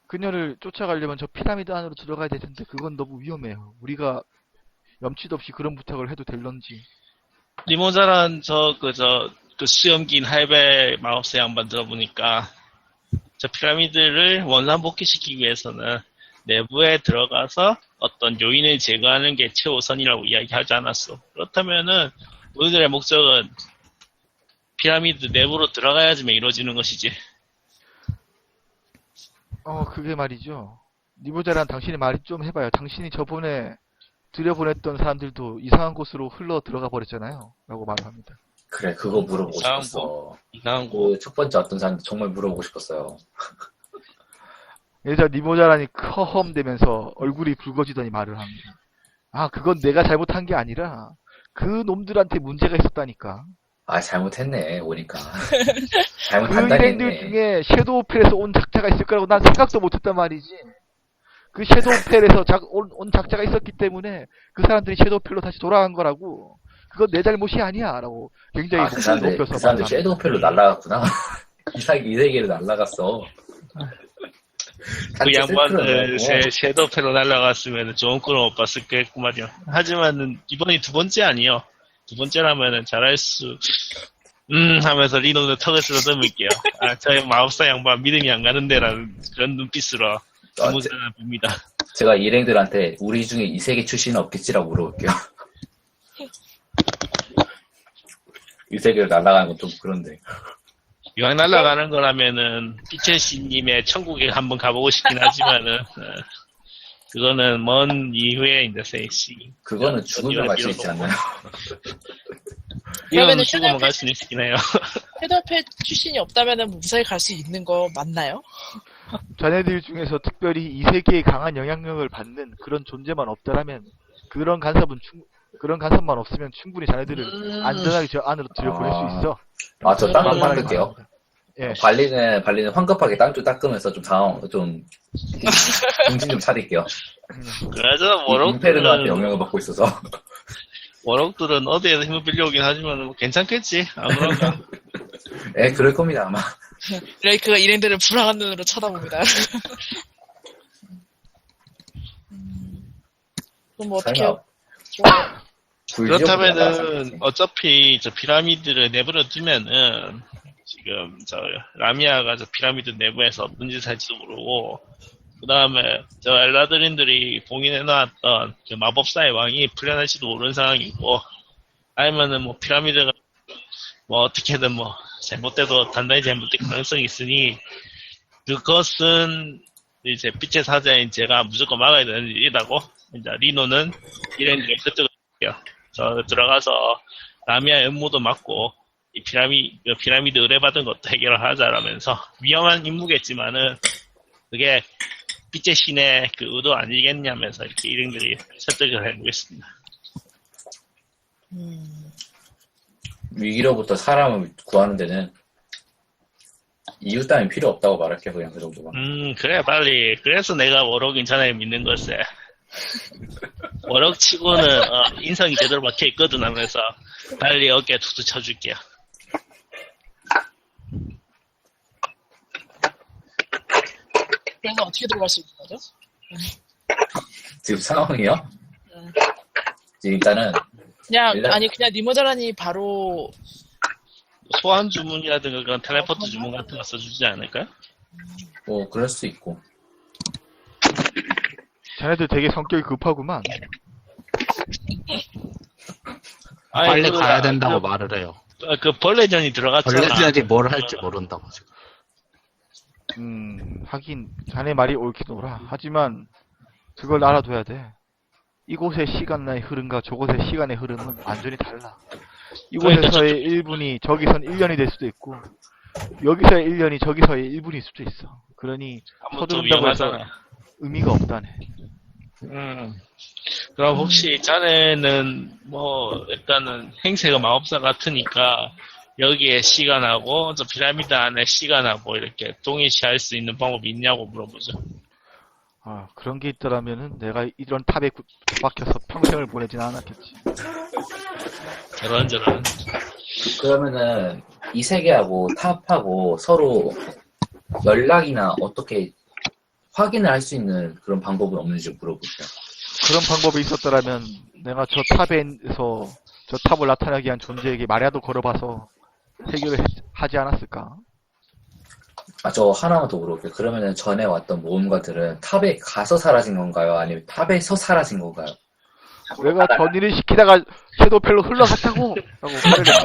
그녀를 쫓아가려면 저 피라미드 안으로 들어가야 될 텐데 그건 너무 위험해요. 우리가 염치도 없이 그런 부탁을 해도 될런지. 리모자란 그 수염긴 할배 마법사 양반 들어보니까 저 피라미드를 원상복귀시키기 위해서는 내부에 들어가서 어떤 요인을 제거하는 게 최우선이라고 이야기하지 않았어. 그렇다면은 우리들의 목적은 피라미드 내부로 들어가야지만 이루어지는 것이지. 그게 말이죠. 니보자란 당신이 말 좀 해봐요. 당신이 저번에 들여보냈던 사람들도 이상한 곳으로 흘러 들어가 버렸잖아요. 라고 말을 합니다. 그래, 그거 물어보고 이상한 싶었어. 이상한 거. 그 첫 번째 어떤 사람 정말 물어보고 싶었어요. 예전 니보자란이 커험대면서 얼굴이 붉어지더니 말을 합니다. 아, 그건 내가 잘못한 게 아니라 그 놈들한테 문제가 있었다니까. 아, 잘못했네, 오니까. 그 잘못한다니 일행들 했네. 중에 섀도우펠에서 온 작자가 있을 거라고 난 생각도 못했단 말이지. 그 섀도우펠에서 온 작자가 있었기 때문에 그 사람들이 섀도우펠로 다시 돌아간 거라고. 그건 내 잘못이 아니야. 라고 굉장히 아, 그 목소리 사람들, 높여서 그 사람들 말을 합니다. 섀도우펠로 날아갔구나. 이 세계로 날아갔어. 그 양반들 셀프로 섀도우패로 날아갔으면 좋은 꼴을 못 봤을 거겠고 말이야. 하지만은 이번이 두 번째 아니요. 두 번째라면은 잘할 수 하면서 리노는 턱을 쓸어듬을게요. 아, 저희 마법사 양반 믿음이 안 가는데라는 그런 눈빛으로 주무사를 봅니다. 제가 일행들한테 우리 중에 이 세계 출신은 없겠지라고 물어볼게요. 이 세계로 날아가는 건 좀 그런데. 이왕 날아가는 거라면은 피첼씨님의 천국에 한번 가보고 싶긴 하지만은 그거는 먼 이후에 이제 세시. 그거는 죽으면 갈 수 있지 않나요? 이건 그러면은 죽으면 갈 수는 있긴 해요. 헤더패 출신이 없다면은 무사히 갈 수 있는 거 맞나요? 자네들 중에서 특별히 이 세계에 강한 영향력을 받는 그런 존재만 없다라면 그런 간섭만 없으면 충분히 자네들을 안전하게 저 안으로 들여보낼 아. 수 있어. 아, 저 땅 좀 만만하게 닦을게요. 말합니다. 예. 발리는 황급하게 땅 좀 닦으면서 좀 정신 좀 차릴게요. 그래서 임페르노한테 영향을 받고 있어서. 워럭들은 어디에서 힘을 빌려오긴 하지만 뭐 괜찮겠지. 아무런가. 예, 그럴 겁니다, 아마. 레이크가 일행들을 불안한 눈으로 쳐다봅니다. 그럼 뭐 어떻게 해요? 좋아요. 그렇다면은 어차피 저 피라미드를 내버려 두면은 지금 저 라미아가 저 피라미드 내부에서 어떤 짓을 할지도 모르고 그 다음에 저 엘라드린들이 봉인해놨던 그 마법사의 왕이 풀려날지도 모르는 상황이고 아니면은 뭐 피라미드가 뭐 어떻게든 뭐 잘못돼도 단단히 잘못될 가능성이 있으니 그것은 이제 빛의 사자인 제가 무조건 막아야 되는 일이라고 이제 리노는 일행들의 설득을 할게요. 저 들어가서 라미아의 음모도 막고 이 피라미드 의뢰받은 것도 해결을 하자라면서 위험한 임무겠지만은 그게 빛의 신의 그 의도 아니겠냐면서 이렇게 일행들이 설득을 해보겠습니다. 위기로부터 사람을 구하는 데는 이유 따윈 필요 없다고 말할게요, 그냥 그 정도만. 그래 빨리. 그래서 내가 워럭인 자네를 믿는 걸세. 워럭 치고는 인성이 제대로 박혀있거든 하면서 빨리 어깨에 툭툭 쳐줄게요. 그래서 어떻게 들어갈 수 있는 거죠? 지금 상황이요? 지금 일단은, 그냥 일단- 아니 그냥 니모자라니 바로 소환 주문이라든가 그런 텔레포트 주문 같은 거 써주지 않을까요? 뭐, 그럴 수 있고. 자네들 되게 성격이 급하구만. 빨리 그, 가야 된다고 말을 해요. 그 벌레전이 들어갔잖아. 벌레들이 뭘 할지 모른다고 지금. 하긴 자네 말이 옳기도라. 하지만 그걸 알아둬야 돼. 이곳의 시간의 흐름과 저곳의 시간의 흐름은 완전히 달라. 이곳에서의 1분이 저기선 1년이 될 수도 있고 여기서의 1년이 저기서의 1분일 수도 있어. 그러니 아무것도 서두른다고 해서 위험하잖아. 의미가 없다네. 그럼 혹시 자네는 뭐 일단은 행세가 마법사 같으니까 여기에 시간하고 저 피라미드 안에 시간하고 이렇게 동일시할 수 있는 방법이 있냐고 물어보죠. 아, 그런 게 있더라면은 내가 이런 탑에 박혀서 평생을 보내진 않았겠지. 저런. 그러면은 이 세계하고 탑하고 서로 연락이나 어떻게 확인을 할 수 있는 그런 방법은 없는지 물어볼게요. 그런 방법이 있었더라면 내가 저 탑에서 저 탑을 나타나게 한 존재에게 말이라도 걸어봐서 해결을 하지 않았을까? 아, 저 하나만 더 물어볼게요. 그러면은 전에 왔던 모험가들은 탑에 가서 사라진 건가요? 아니면 탑에서 사라진 건가요? 내가 전일을 시키다가 섀도우펠로 흘러갔다고! 라고 화를 냈어.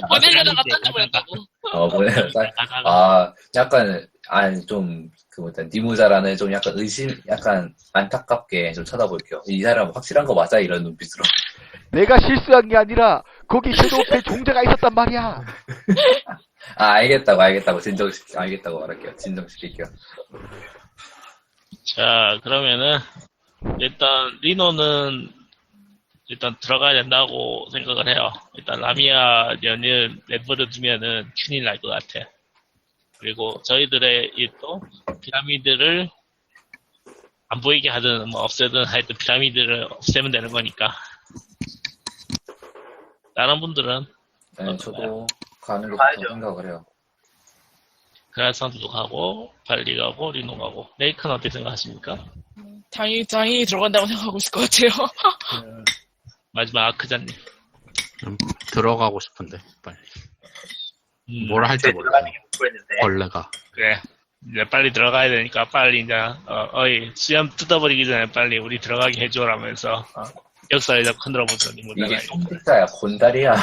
보내려다가 딴데 보냈다고. 약간, 니모자라는 좀 약간 약간 안타깝게 좀 쳐다볼게요. 이 사람 확실한 거 맞아? 이런 눈빛으로. 내가 실수한 게 아니라 거기 섀도우펠 종자가 있었단 말이야. 알겠다고. 알겠다고 말할게요. 진정시킬게요. 자, 그러면은 일단 리노는 일단 들어가야 된다고 생각을 해요. 일단 라미아 연을 내버려 두면은 큰일 날 것 같아. 그리고 저희들의 일도 피라미드를 안 보이게 하든 뭐 없애든 하여튼 피라미드를 없애면 되는 거니까. 다른 분들은 네, 저도 가는 게 가야죠. 좋다고 생각을 해요. 그라산도 가고 발리 가고 리노 가고 레이크는 어떻게 생각하십니까? 당연히 들어간다고 생각하고 있을 것 같아요. 마지막 아크자님. 들어가고 싶은데 빨리. 음, 뭘 할지 몰라. 들어가는 게 목표였는데. 벌레가. 그래. 이제 빨리 들어가야 되니까 빨리 이제 어이 수염 뜯어버리기 전에 빨리 우리 들어가게 해줘라면서 역사를 좀 흔들어보죠. 이게 성직자야, 곤달이야.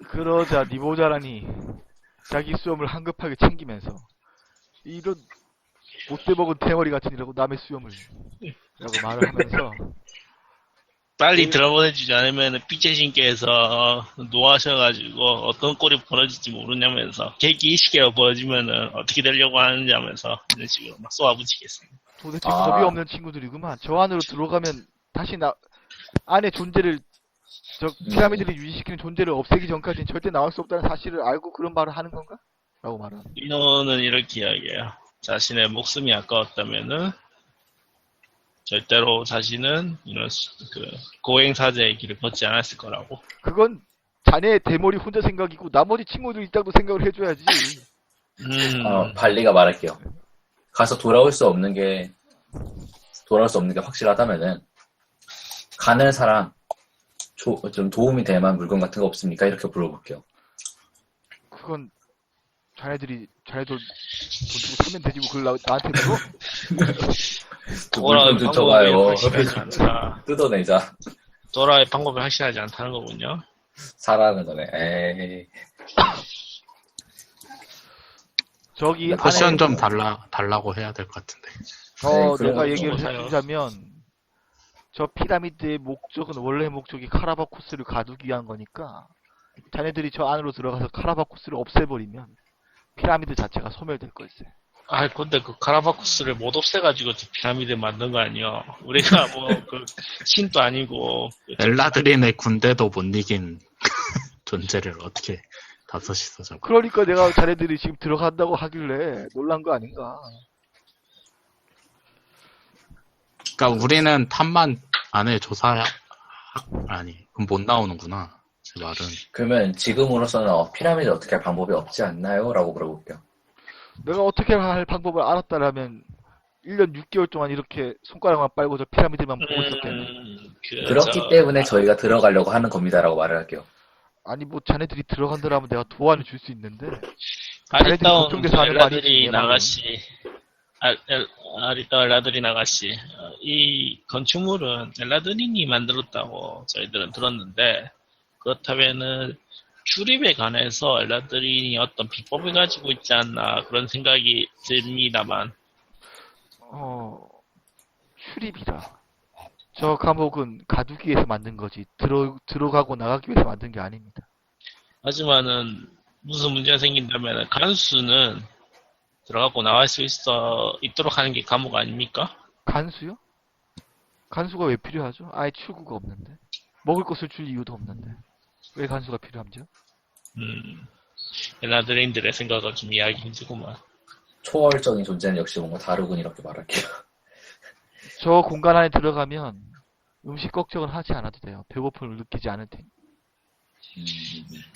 그러자 니모자라니 자기 수염을 한급하게 챙기면서 이런 못돼 먹은 대머리 같은 이라고 남의 수염을 라고 말을 하면서 빨리 들어보내주지 않으면 삐째신께서 노하셔가지고 어떤 꼴이 벌어질지 모르냐면서 계기이시계가 벌어지면은 어떻게 되려고 하는지 하면서 이런 식으로 막 쏘아붙이겠습니다. 도대체 겁이 없는 친구들이구만. 저 안으로 들어가면 다시 안의 존재를 저 피라미드를 유지시키는 존재를 없애기 전까지는 절대 나올 수 없다는 사실을 알고 그런 말을 하는 건가? 라고 말하는. 리노는 이렇게 이야기해요. 자신의 목숨이 아까웠다면은 절대로 자신은 이런 고행사제의 길을 걷지 않았을 거라고. 그건 자네의 대머리 혼자 생각이고 나머지 친구들 있다고 생각을 해줘야지. 발리가 말할게요. 가서 돌아올 수 없는 게 확실하다면은 가는 사람 좀 도움이 될 만한 물건 같은 거 없습니까? 이렇게 물어볼게요. 그건 자네도 돈 주고 사면 되지 뭐 그걸 나한테 물어? 돌아올 물건 좀 방법이 줘봐요. 확실하지 않다. 뜯어내자. 돌아올 방법이 확실하지 않다는 거군요. 사라는 거네. 에이. 저기 쿠션 안에 좀 달라고 해야 될 것 같은데. 내가 그래요. 얘기를 해보세요. 해주자면 저 피라미드의 목적은 원래 목적이 카라바코스를 가두기 위한 거니까 자네들이 저 안으로 들어가서 카라바코스를 없애버리면 피라미드 자체가 소멸될 걸세. 아, 근데 그 카라바쿠스를 못 없애가지고 저 피라미드 만든 거 아니요? 우리가 뭐 그 신도 아니고 엘라드린의 군대도 못 이긴 존재를 어떻게 다섯이서 잡아. 그러니까 내가 자네들이 지금 들어간다고 하길래 놀란 거 아닌가. 그러니까 우리는 탑만 안에 그럼 못 나오는구나. 제 말은. 그러면 지금으로서는 피라미드 어떻게 할 방법이 없지 않나요? 라고 물어볼게요. 내가 어떻게 할 방법을 알았다라면 1년 6개월 동안 이렇게 손가락만 빨고 저 피라미드만 보고 있었겠네. 그렇기 때문에 저희가 들어가려고 하는 겁니다라고 말을 할게요. 아니 뭐 자네들이 들어간다라면 내가 도안을 줄 수 있는데 아리따운 걱정돼서 하는 거 아니지, 엘라드린 내 말은. 아가씨, 아리따운 엘라드린 아가씨, 이 건축물은 엘라드린이 만들었다고 저희들은 들었는데 그렇다면은 출입에 관해서 엘라드린이 어떤 비법을 가지고 있지 않나 그런 생각이 듭니다만. 출입이라. 저 감옥은 가두기 위해서 만든 거지. 들어가고 나가기 위해서 만든 게 아닙니다. 하지만은 무슨 문제가 생긴다면 간수는 들어가고 나갈 수 있도록 하는 게 감옥 아닙니까? 간수요? 간수가 왜 필요하죠? 아예 출구가 없는데. 먹을 것을 줄 이유도 없는데. 왜 간수가 필요함죠? 엘라드린들의 생각을 좀 이해하기 힘들구만. 초월적인 존재는 역시 뭔가 다르군 이렇게 말할게요. 저 공간 안에 들어가면 음식 걱정은 하지 않아도 돼요. 배고픔을 느끼지 않을 테니.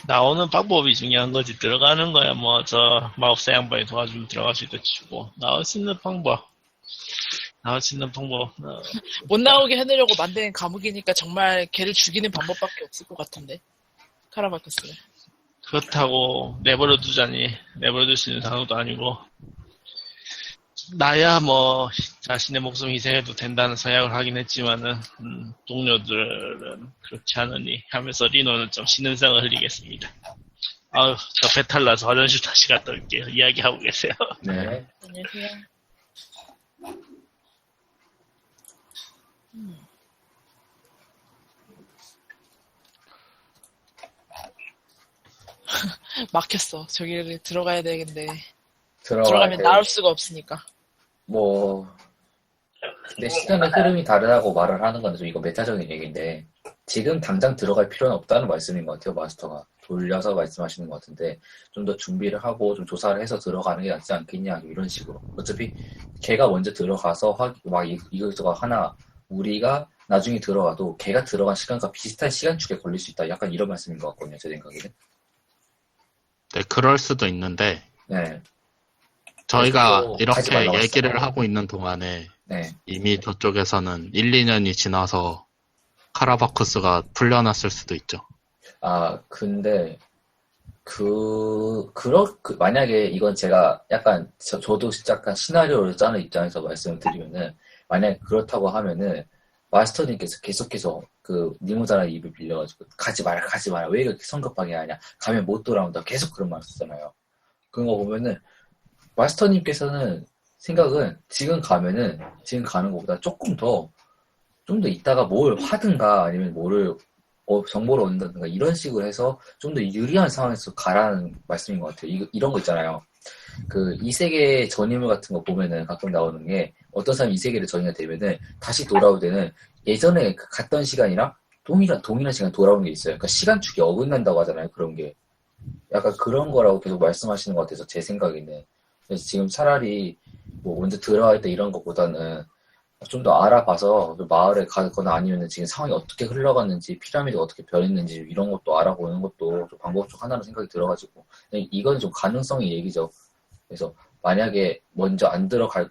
나오는 방법이 중요한 거지. 들어가는 거야 뭐 저 마법사 양반이 도와주면 들어갈 수 있다 치고 나올 수 있는 방법 못 나오게 해내려고 만든 감옥이니까 정말 걔를 죽이는 방법밖에 없을 것 같은데. 카라바크스를. 그렇다고 내버려 두자니 내버려 둘 수 있는 상황도 아니고 나야 뭐 자신의 목숨 희생해도 된다는 서약을 하긴 했지만은 동료들은 그렇지 않으니 하면서 리노는 좀 신음성을 흘리겠습니다. 아유 저 배탈 나서 화장실 다시 갔다 올게요. 이야기하고 계세요. 네. 안녕하세요. 막혔어. 저기를 들어가야 되겠는데 들어가면 돼. 나올 수가 없으니까. 뭐 근데 시간의 흐름이 다르다고 말을 하는 건데 좀 이거 메타적인 얘기인데 지금 당장 들어갈 필요는 없다는 말씀인 것 같아요. 마스터가 돌려서 말씀하시는 것 같은데 좀 더 준비를 하고 좀 조사를 해서 들어가는 게 낫지 않겠냐 이런 식으로. 어차피 걔가 먼저 들어가서 막 이것저것 하나 우리가 나중에 들어가도 걔가 들어간 시간과 비슷한 시간축에 걸릴 수 있다. 약간 이런 말씀인 것 같거든요. 제 생각에는. 네, 그럴 수도 있는데 네. 저희가 또 가지 이렇게 말라고 얘기를 했어요. 하고 있는 동안에 네. 이미 저쪽에서는 1, 2년이 지나서 카라바쿠스가 풀려났을 수도 있죠. 근데 만약에 이건 제가 약간 저도 약간 시나리오를 짜는 입장에서 말씀을 드리면은 만약에 그렇다고 하면은 마스터님께서 계속해서 그 니모자라의 입을 빌려가지고 가지 마라 왜 이렇게 성급하게 하냐 가면 못 돌아온다 계속 그런 말 쓰잖아요. 그런 거 보면은 마스터님께서는 생각은 지금 가는 것보다 좀 더 있다가 뭘 하든가 아니면 뭐를 정보를 얻는다든가 이런 식으로 해서 좀 더 유리한 상황에서 가라는 말씀인 것 같아요. 이런 거 있잖아요. 그 이 세계 전이물 같은 거 보면은 가끔 나오는 게 어떤 사람이 이 세계를 전이가 되면은 다시 돌아올 때는 예전에 갔던 시간이랑 동일한 시간 돌아오는 게 있어요. 그러니까 시간축이 어긋난다고 하잖아요. 그런 게 약간 그런 거라고 계속 말씀하시는 것 같아서 제 생각에는 그래서 지금 차라리 뭐 먼저 들어갈 때 이런 것보다는 좀 더 알아봐서 마을에 가거나 아니면 지금 상황이 어떻게 흘러갔는지 피라미드가 어떻게 변했는지 이런 것도 알아보는 것도 좀 방법 중 하나로 생각이 들어가지고 이건 좀 가능성의 얘기죠. 그래서 만약에 먼저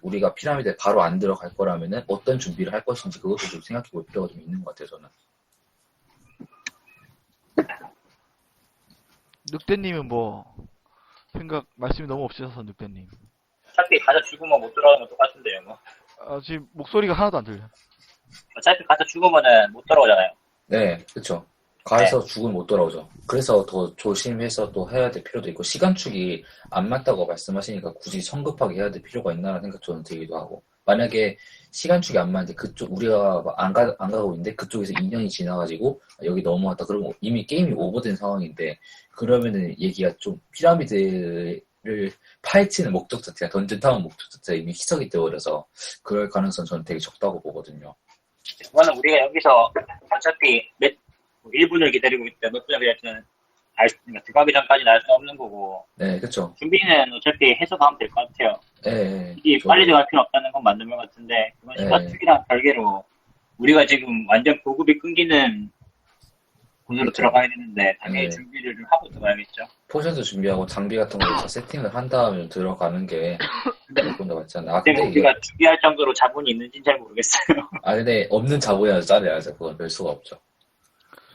우리가 피라미드에 바로 안 들어갈 거라면은 어떤 준비를 할 것인지 그것도 좀 생각해 볼 필요가 좀 있는 것 같아요. 저는. 늑대님은 뭐 말씀이 너무 없으셔서 늑대님. 어차피 가서 죽으면 못 돌아오는 건 똑같은데요, 뭐. 지금 목소리가 하나도 안 들려. 어차피 가서 죽으면은 못 돌아오잖아요. 네, 그렇죠. 가서 죽으면 못 돌아오죠. 그래서 더 조심해서 또 해야 될 필요도 있고 시간축이 안 맞다고 말씀하시니까 굳이 성급하게 해야 될 필요가 있나라는 생각 저는 들기도 하고 만약에 시간축이 안 맞는데 우리가 안 가고 있는데 그쪽에서 2년이 지나가지고 여기 넘어왔다 그러면 이미 게임이 오버된 상황인데 그러면은 얘기가 좀 피라미드를 파헤치는 목적 자체가 던전타운 목적 자체가 이미 희석이 되어버려서 그럴 가능성 저는 되게 적다고 보거든요. 그거는 우리가 여기서 어차피 1분을 기다리고 있다, 몇 분을 기다리면 들어가기 전까지는 알 수 없는 거고. 네, 그렇죠. 준비는 어차피 해서 가면 될 것 같아요. 네, 이게 빨리 들어갈 필요 없다는 건 맞는 것 같은데, 그건 시간축이랑 별개로 우리가 지금 완전 보급이 끊기는 곳으로 그렇죠. 들어가야 되는데, 당연히 네. 준비를 좀 하고 들어가야겠죠. 포션도 준비하고 장비 같은 거 다 세팅을 한 다음에 들어가는 게 조금 더 맞지 않나. 근데 근데 우리가 준비할 정도로 자본이 있는지는 잘 모르겠어요. 근데 없는 자본이라도 짜내야죠. 그건 별 수가 없죠.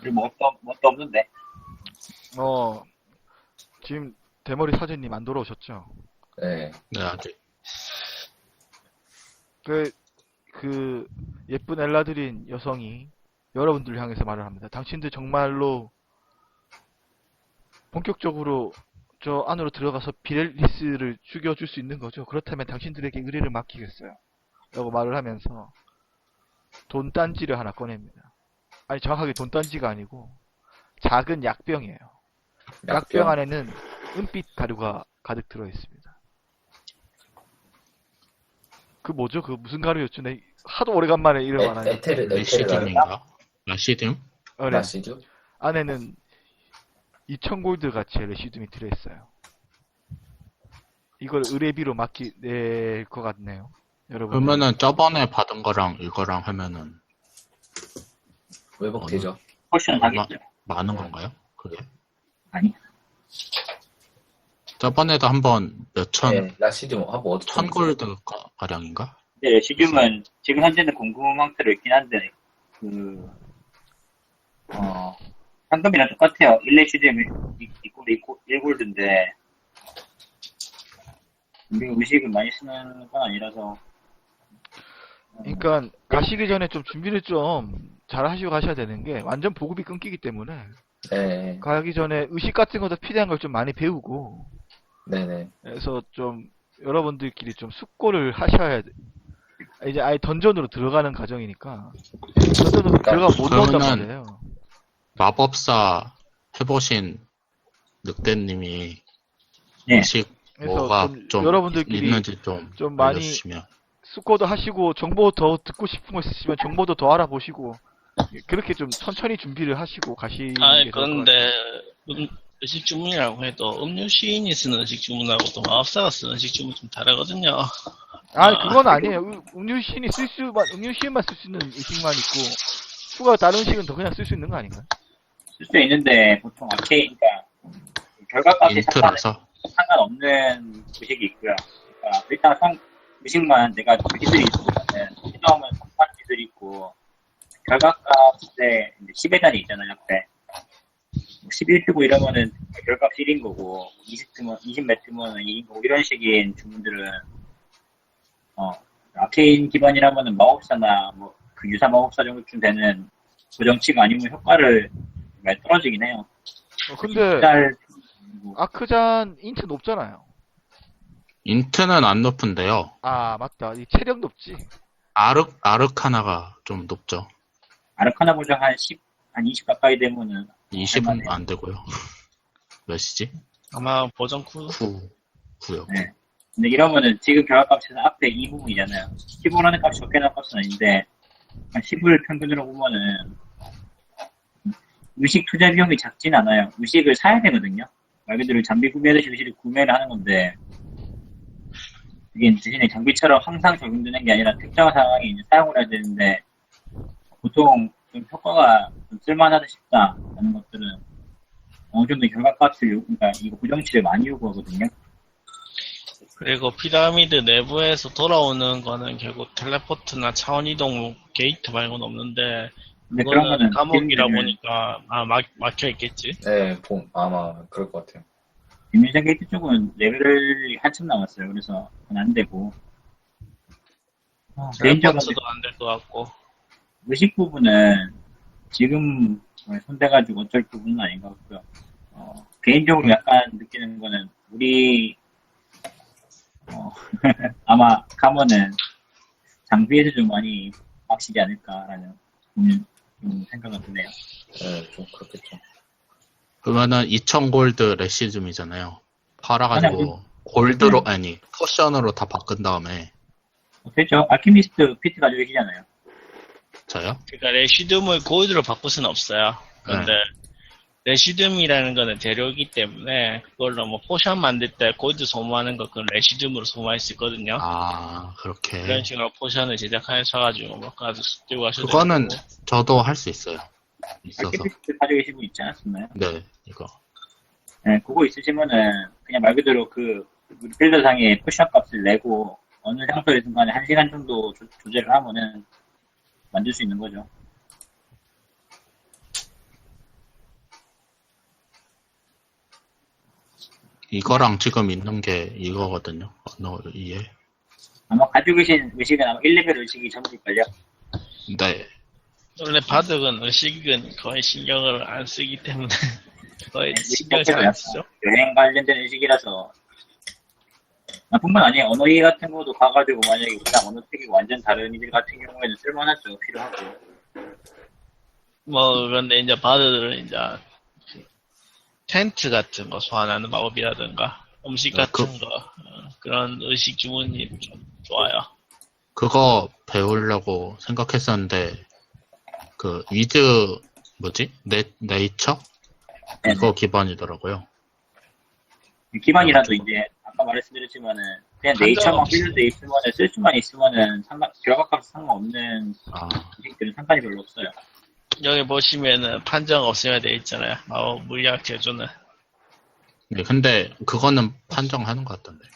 우리 뭣도 없는데. 지금 대머리 사제님 안 돌아오셨죠? 네. 네, 아직. 그 예쁜 엘라드린 여성이 여러분들을 향해서 말을 합니다. 당신들 정말로 본격적으로 저 안으로 들어가서 비렐리스를 죽여줄 수 있는 거죠. 그렇다면 당신들에게 의뢰를 맡기겠어요. 라고 말을 하면서 돈 딴지를 하나 꺼냅니다. 아니, 정확하게 돈 딴지가 아니고 작은 약병이에요. 약병 안에는 은빛 가루가 가득 들어있습니다. 그 뭐죠? 그 무슨 가루였죠? 내 하도 오래간만에 이름 안 하니까. 에테르 레시듐인가? 라시듐? 네. 라시드? 안에는 2000골드 가치의 레시듐이 들어있어요. 이걸 의뢰비로 낼 것 같네요. 여러분. 그러면은 저번에 받은 거랑 이거랑 하면은 회복되죠. 포션 하겠죠. 많은 건가요? 그게? 아니. 저번에도 한번 몇천, 네, 라시드 하고 어디 1000골드 가량인가? 근데 레시듐은 지금 현재는 공급 상태로 있긴 한데, 황금이랑 똑같아요. 1레시듐 있고 1골드인데, 우리가 의식을 많이 쓰는 건 아니라서, 그러니까 가시기 전에 좀 준비를 좀 잘 하시고 가셔야 되는 게 완전 보급이 끊기기 때문에 네, 가기 전에 의식 같은 것도 필요한 걸 좀 많이 배우고 네네. 그래서 좀 여러분들끼리 좀 숙고를 하셔야 돼. 이제 아예 던전으로 들어가는 과정이니까 던전으로 들어가 못 넣는단 그러면은 말이에요. 마법사 해보신 늑대님이 네. 음식 그래서 뭐가 좀 여러분들끼리 있는지 좀 좀 많이 알려주시면. 숙고도 하시고 정보 더 듣고 싶은 거 있으시면 정보도 더 알아보시고 그렇게 좀 천천히 준비를 하시고 가시는 게 좋을 것 그런데, 같아요. 의식 주문이라고 해도 음료 시인이 쓰는 의식 주문하고 또 마법사가 쓰는 의식 주문 좀 다르거든요. 그건 아니에요. 음료시인이 음료시인만 쓸 수 있는 의식만 있고 추가 다른 의식은 더 그냥 쓸 수 있는 거 아닌가요? 쓸 수 있는데, 보통 그러니까, 결과값이 인트라서 상관없는 의식이 있고요. 그러니까, 일단 의식만 내가 기술이 있으면은, 필요하면 상관 기술이 있고, 결과값에 10의 단위 있잖아요, 옆에. 11 뜨고 이러면은 결과값 1인 거고, 20몇 뜨면은 2인 거고, 이런 식인 주문들은, 아케인 기반이라면은 마법사나, 그 유사 마법사 정도쯤 되는 고정치가 아니면 효과를 많이 떨어지긴 해요. 근데 짤, 아크잔 인트 높잖아요. 인트는 안 높은데요. 아 맞다. 이 체력 높지. 아르카나가 좀 높죠. 아르카나 보정 한 20 가까이 되면은 20은 할만해요. 안 되고요. 몇이지? 아마 보정 쿨 9요. 네. 근데 이러면은 지금 결과값에서 앞에 이 부분이잖아요. 15라는 값이 적게 나올 값은 아닌데 한 10을 평균으로 보면은 의식 투자 비용이 작진 않아요. 의식을 사야 되거든요. 말 그대로 장비 구매하듯이 의식을 구매를 하는 건데 이게 대신에 장비처럼 항상 적용되는 게 아니라 특정한 상황에 이제 사용을 해야 되는데 보통 좀 효과가 좀 쓸만하다 싶다라는 것들은 어느 정도 결과값을 그러니까 이거 고정치를 많이 요구하거든요. 그리고 피라미드 내부에서 돌아오는 거는 결국 텔레포트나 차원 이동 게이트 말고는 없는데 근데 그런 그거는 거는 감옥이라 비밀- 보니까 막혀 있겠지. 네, 아마 그럴 것 같아요. 비밀장 게이트 쪽은 레벨이 한참 남았어요. 그래서 그건 안 되고 개인적으로 텔레포트도 안 될 것 같고. 의식 부분은 지금 손대가지고 어쩔 부분은 아닌 것 같고요. 개인적으로 약간 느끼는 거는 우리 아마 가면은 장비에서 좀 많이 빡시지 않을까라는 좀 생각은 드네요. 네, 좀 그렇겠죠. 그러면은 2000골드 레시즘이잖아요. 팔아가지고 골드로 아니 포션으로 다 바꾼 다음에 됐죠? 알키미스트 피트 가지고 계시잖아요. 저요? 그러니까 레시듐을 골드로 바꿀 수는 없어요. 근데 레시듐이라는 거는 재료이기 때문에 그걸로 뭐 포션 만들 때 골드 소모하는 거 그건 레시듐으로 소모할 수 있거든요. 아 그렇게. 이런 식으로 포션을 제작하셔가지고 뭐 가서 들고 가셔도 그거는 되고. 저도 할 수 있어요. 있어서. 알키미스트 가지고 계신 분 있지 않았었나요? 네 이거. 네, 그거 있으시면은 그냥 말 그대로 그 빌더상에 포션 값을 내고 어느 장소에든 간에 1시간 정도 조제를 하면은 만들 수 있는 거죠. 이거랑 지금 있는 게 이거거든요. 이해. 아마 가지고 계신 의식은 아마 1레벨 의식이 전부일걸요. 네. 원래 바둑은 의식은 거의 신경을 안 쓰기 때문에 거의 신경 잘 안 쓰죠. 여행 관련된 의식이라서. 뿐만 아니라 언어기 같은 것도 가가지고 만약에 우리랑 언어택이 완전 다른 이들 같은 경우에는 쓸만하죠. 필요하고. 뭐, 그런데 이제 바드들은 이제 텐트 같은 거 소환하는 방법이라든가 음식 같은 거 그런 의식 주문이 좀 좋아요. 그거 배우려고 생각했었는데, 그, 위드, 뭐지? 네이처? 이거 기반이더라고요. 기반이라도 이제 아까 말씀드렸지만은 그냥 네이처만 필요돼 있으면은 쓸 수만 있으면은 결과값 상관없는 아, 음식들은 상관이 별로 없어요. 여기 보시면은 판정 없으면 돼 있잖아요. 물약 제조는. 네, 근데 그거는 판정하는 것 같던데.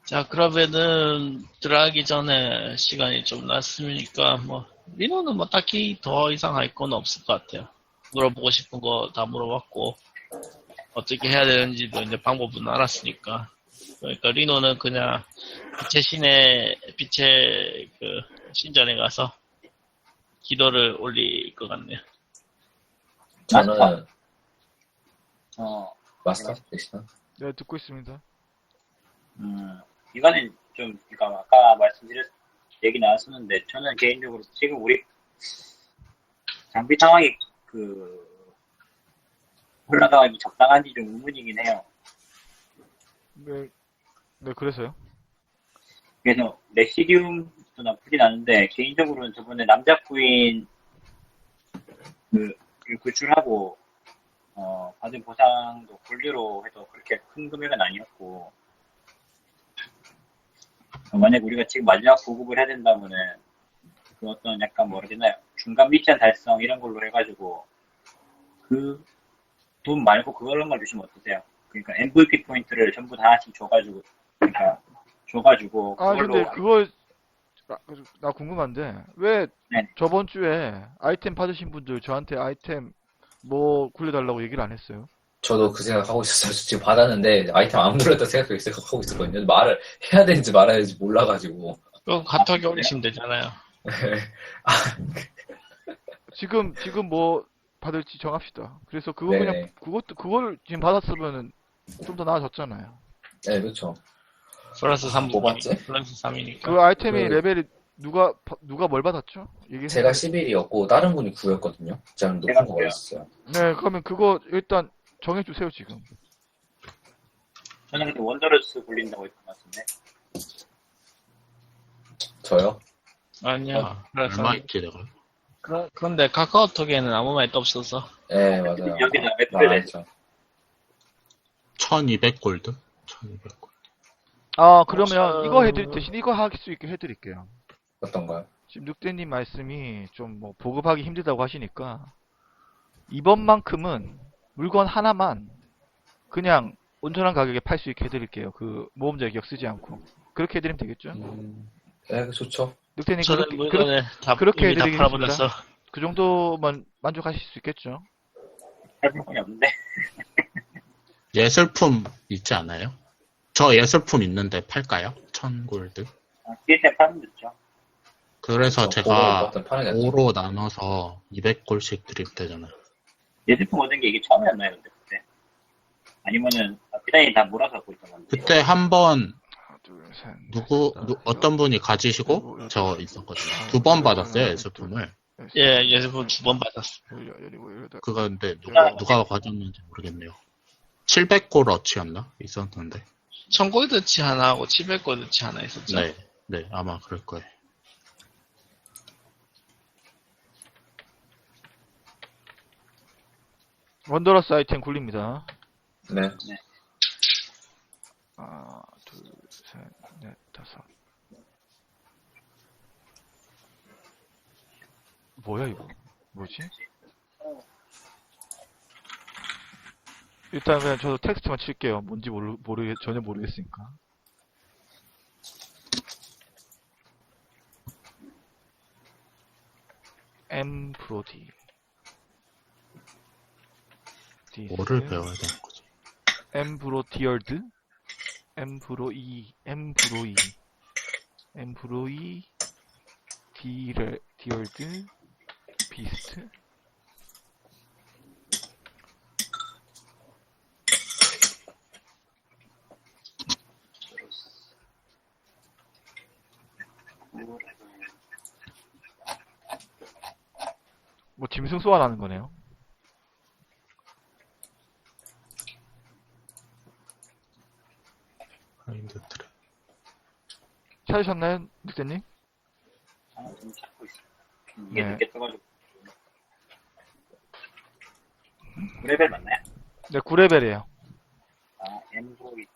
자, 그러면은 들어가기 전에 시간이 좀 났으니까 뭐 민호는 뭐 딱히 더 이상 할 건 없을 것 같아요. 물어보고 싶은 거 다 물어봤고 어떻게 해야 되는지도 이제 방법은 알았으니까. 그러니까 리노는 그냥 빛의 그 신전에 가서 기도를 올릴 것 같네요. 저는 어, 마스터 되시나? 네, 듣고 있습니다. 이거는 좀, 그러니까 아까 얘기 나왔었는데, 저는 개인적으로 지금 우리 장비 상황이 올라가기 적당한지 좀 의문이긴 해요. 네, 네, 그래서요. 그래서 레시디움도 나쁘진 않은데, 개인적으로는 저번에 남자 부인 구출하고, 받은 보상도 권리로 해도 그렇게 큰 금액은 아니었고, 만약 우리가 지금 마지막 보급을 해야 된다면은, 그 어떤 약간 뭐라 해야 되나요? 중간 미션 달성 이런 걸로 해가지고, 그 돈 말고 그런 걸 주시면 어떠세요? 그러니까 MVP 포인트를 전부 다 하나씩 줘가지고, 아, 그걸로. 근데 그거, 나 궁금한데, 왜 네. 저번 주에 아이템 받으신 분들 저한테 아이템 뭐 굴려달라고 얘기를 안 했어요? 저도 그 생각하고 있었어요. 지금 받았는데 아이템 안 눌렀다 생각하고 있었거든요. 말을 해야 되는지 말아야 되는지 몰라가지고. 그럼 카톡에 올리시면 되잖아요. 지금 뭐 받을지 정합시다. 그래서 그거 네네. 그냥, 그걸 지금 받았으면은 좀 더 나아졌잖아요. 네, 그렇죠. 플러스 3, 뭐 받지? 플러스 3이니까. 그 아이템이 그- 레벨이 누가 뭘 받았죠? 제가 11이었고 다른 분이 9였거든요. 제가 높은 제가 거 구요. 받았어요. 네, 그러면 그거 일단 정해주세요, 지금. 저는 그때 원더러스 굴린다고 했던 것 같은데. 저요? 아니야. 그래서 얼마 있지, 내가? 그런데 카카오톡에는 아무 말도 없어서. 네, 맞아요. 여기다 아, 웹플에 말했죠. 1200골드? 1200골드. 아, 그러면 이거 대신 이거 할 수 있게 해드릴게요. 어떤가요? 지금 늑대님 말씀이 좀 뭐 보급하기 힘들다고 하시니까 이번만큼은 물건 하나만 그냥 온전한 가격에 팔 수 있게 해드릴게요. 그 모험자 기억 쓰지 않고 그렇게 해드리면 되겠죠? 네, 좋죠. 늑대님 저는 물건을 다 그렇게 이미 다 해드리겠습니다. 팔아버려서. 그 정도만 만족하실 수 있겠죠? 할 부분이 없는데. 예술품 있지 않아요? 저 예술품 있는데 팔까요? 1000골드? 뛸 때 파는 좋죠. 그래서 그렇죠. 제가 그거 파는 게 낫죠. 5로 나눠서 200골씩 드리면 되잖아요. 예술품 얻은 게 이게 처음이었나요, 근데 그때? 아니면은 피다니 다 몰아서 갖고 있던 건데. 그때 한번 하나, 둘, 셋, 넷, 어떤 분이 가지시고 저 있었거든요. 2번 받았어요, 예술품을. 예, 예술품 2번 받았어. 그거 근데 누가 가졌는지 모르겠네요. 700골 어치였나? 있었는데. 1000골드치 하나 하고 700골드치 하나 있었죠. 네, 아마 그럴 거예요. 원더러스 아이템 굴립니다. 네. 하나, 둘, 셋, 넷, 다섯. 뭐야 이거? 뭐지? 일단 그냥 저도 텍스트만 칠게요. 뭔지 전혀 모르겠으니까. M 프로 D. 뭐를 배워야 되는 거지? M 프로 디얼드. M 프로 E. M 프로 E. M 프로 E. 디얼드. 비스트. 짐승 소환하는 거네요. 마인드 트랩. 찾으셨나요, 늑대님? 좀 찾고 있어. 이게 네. 늦게 떠가지고. 9레벨 맞나요? 네, 9레벨이에요. 아, 엠보이트.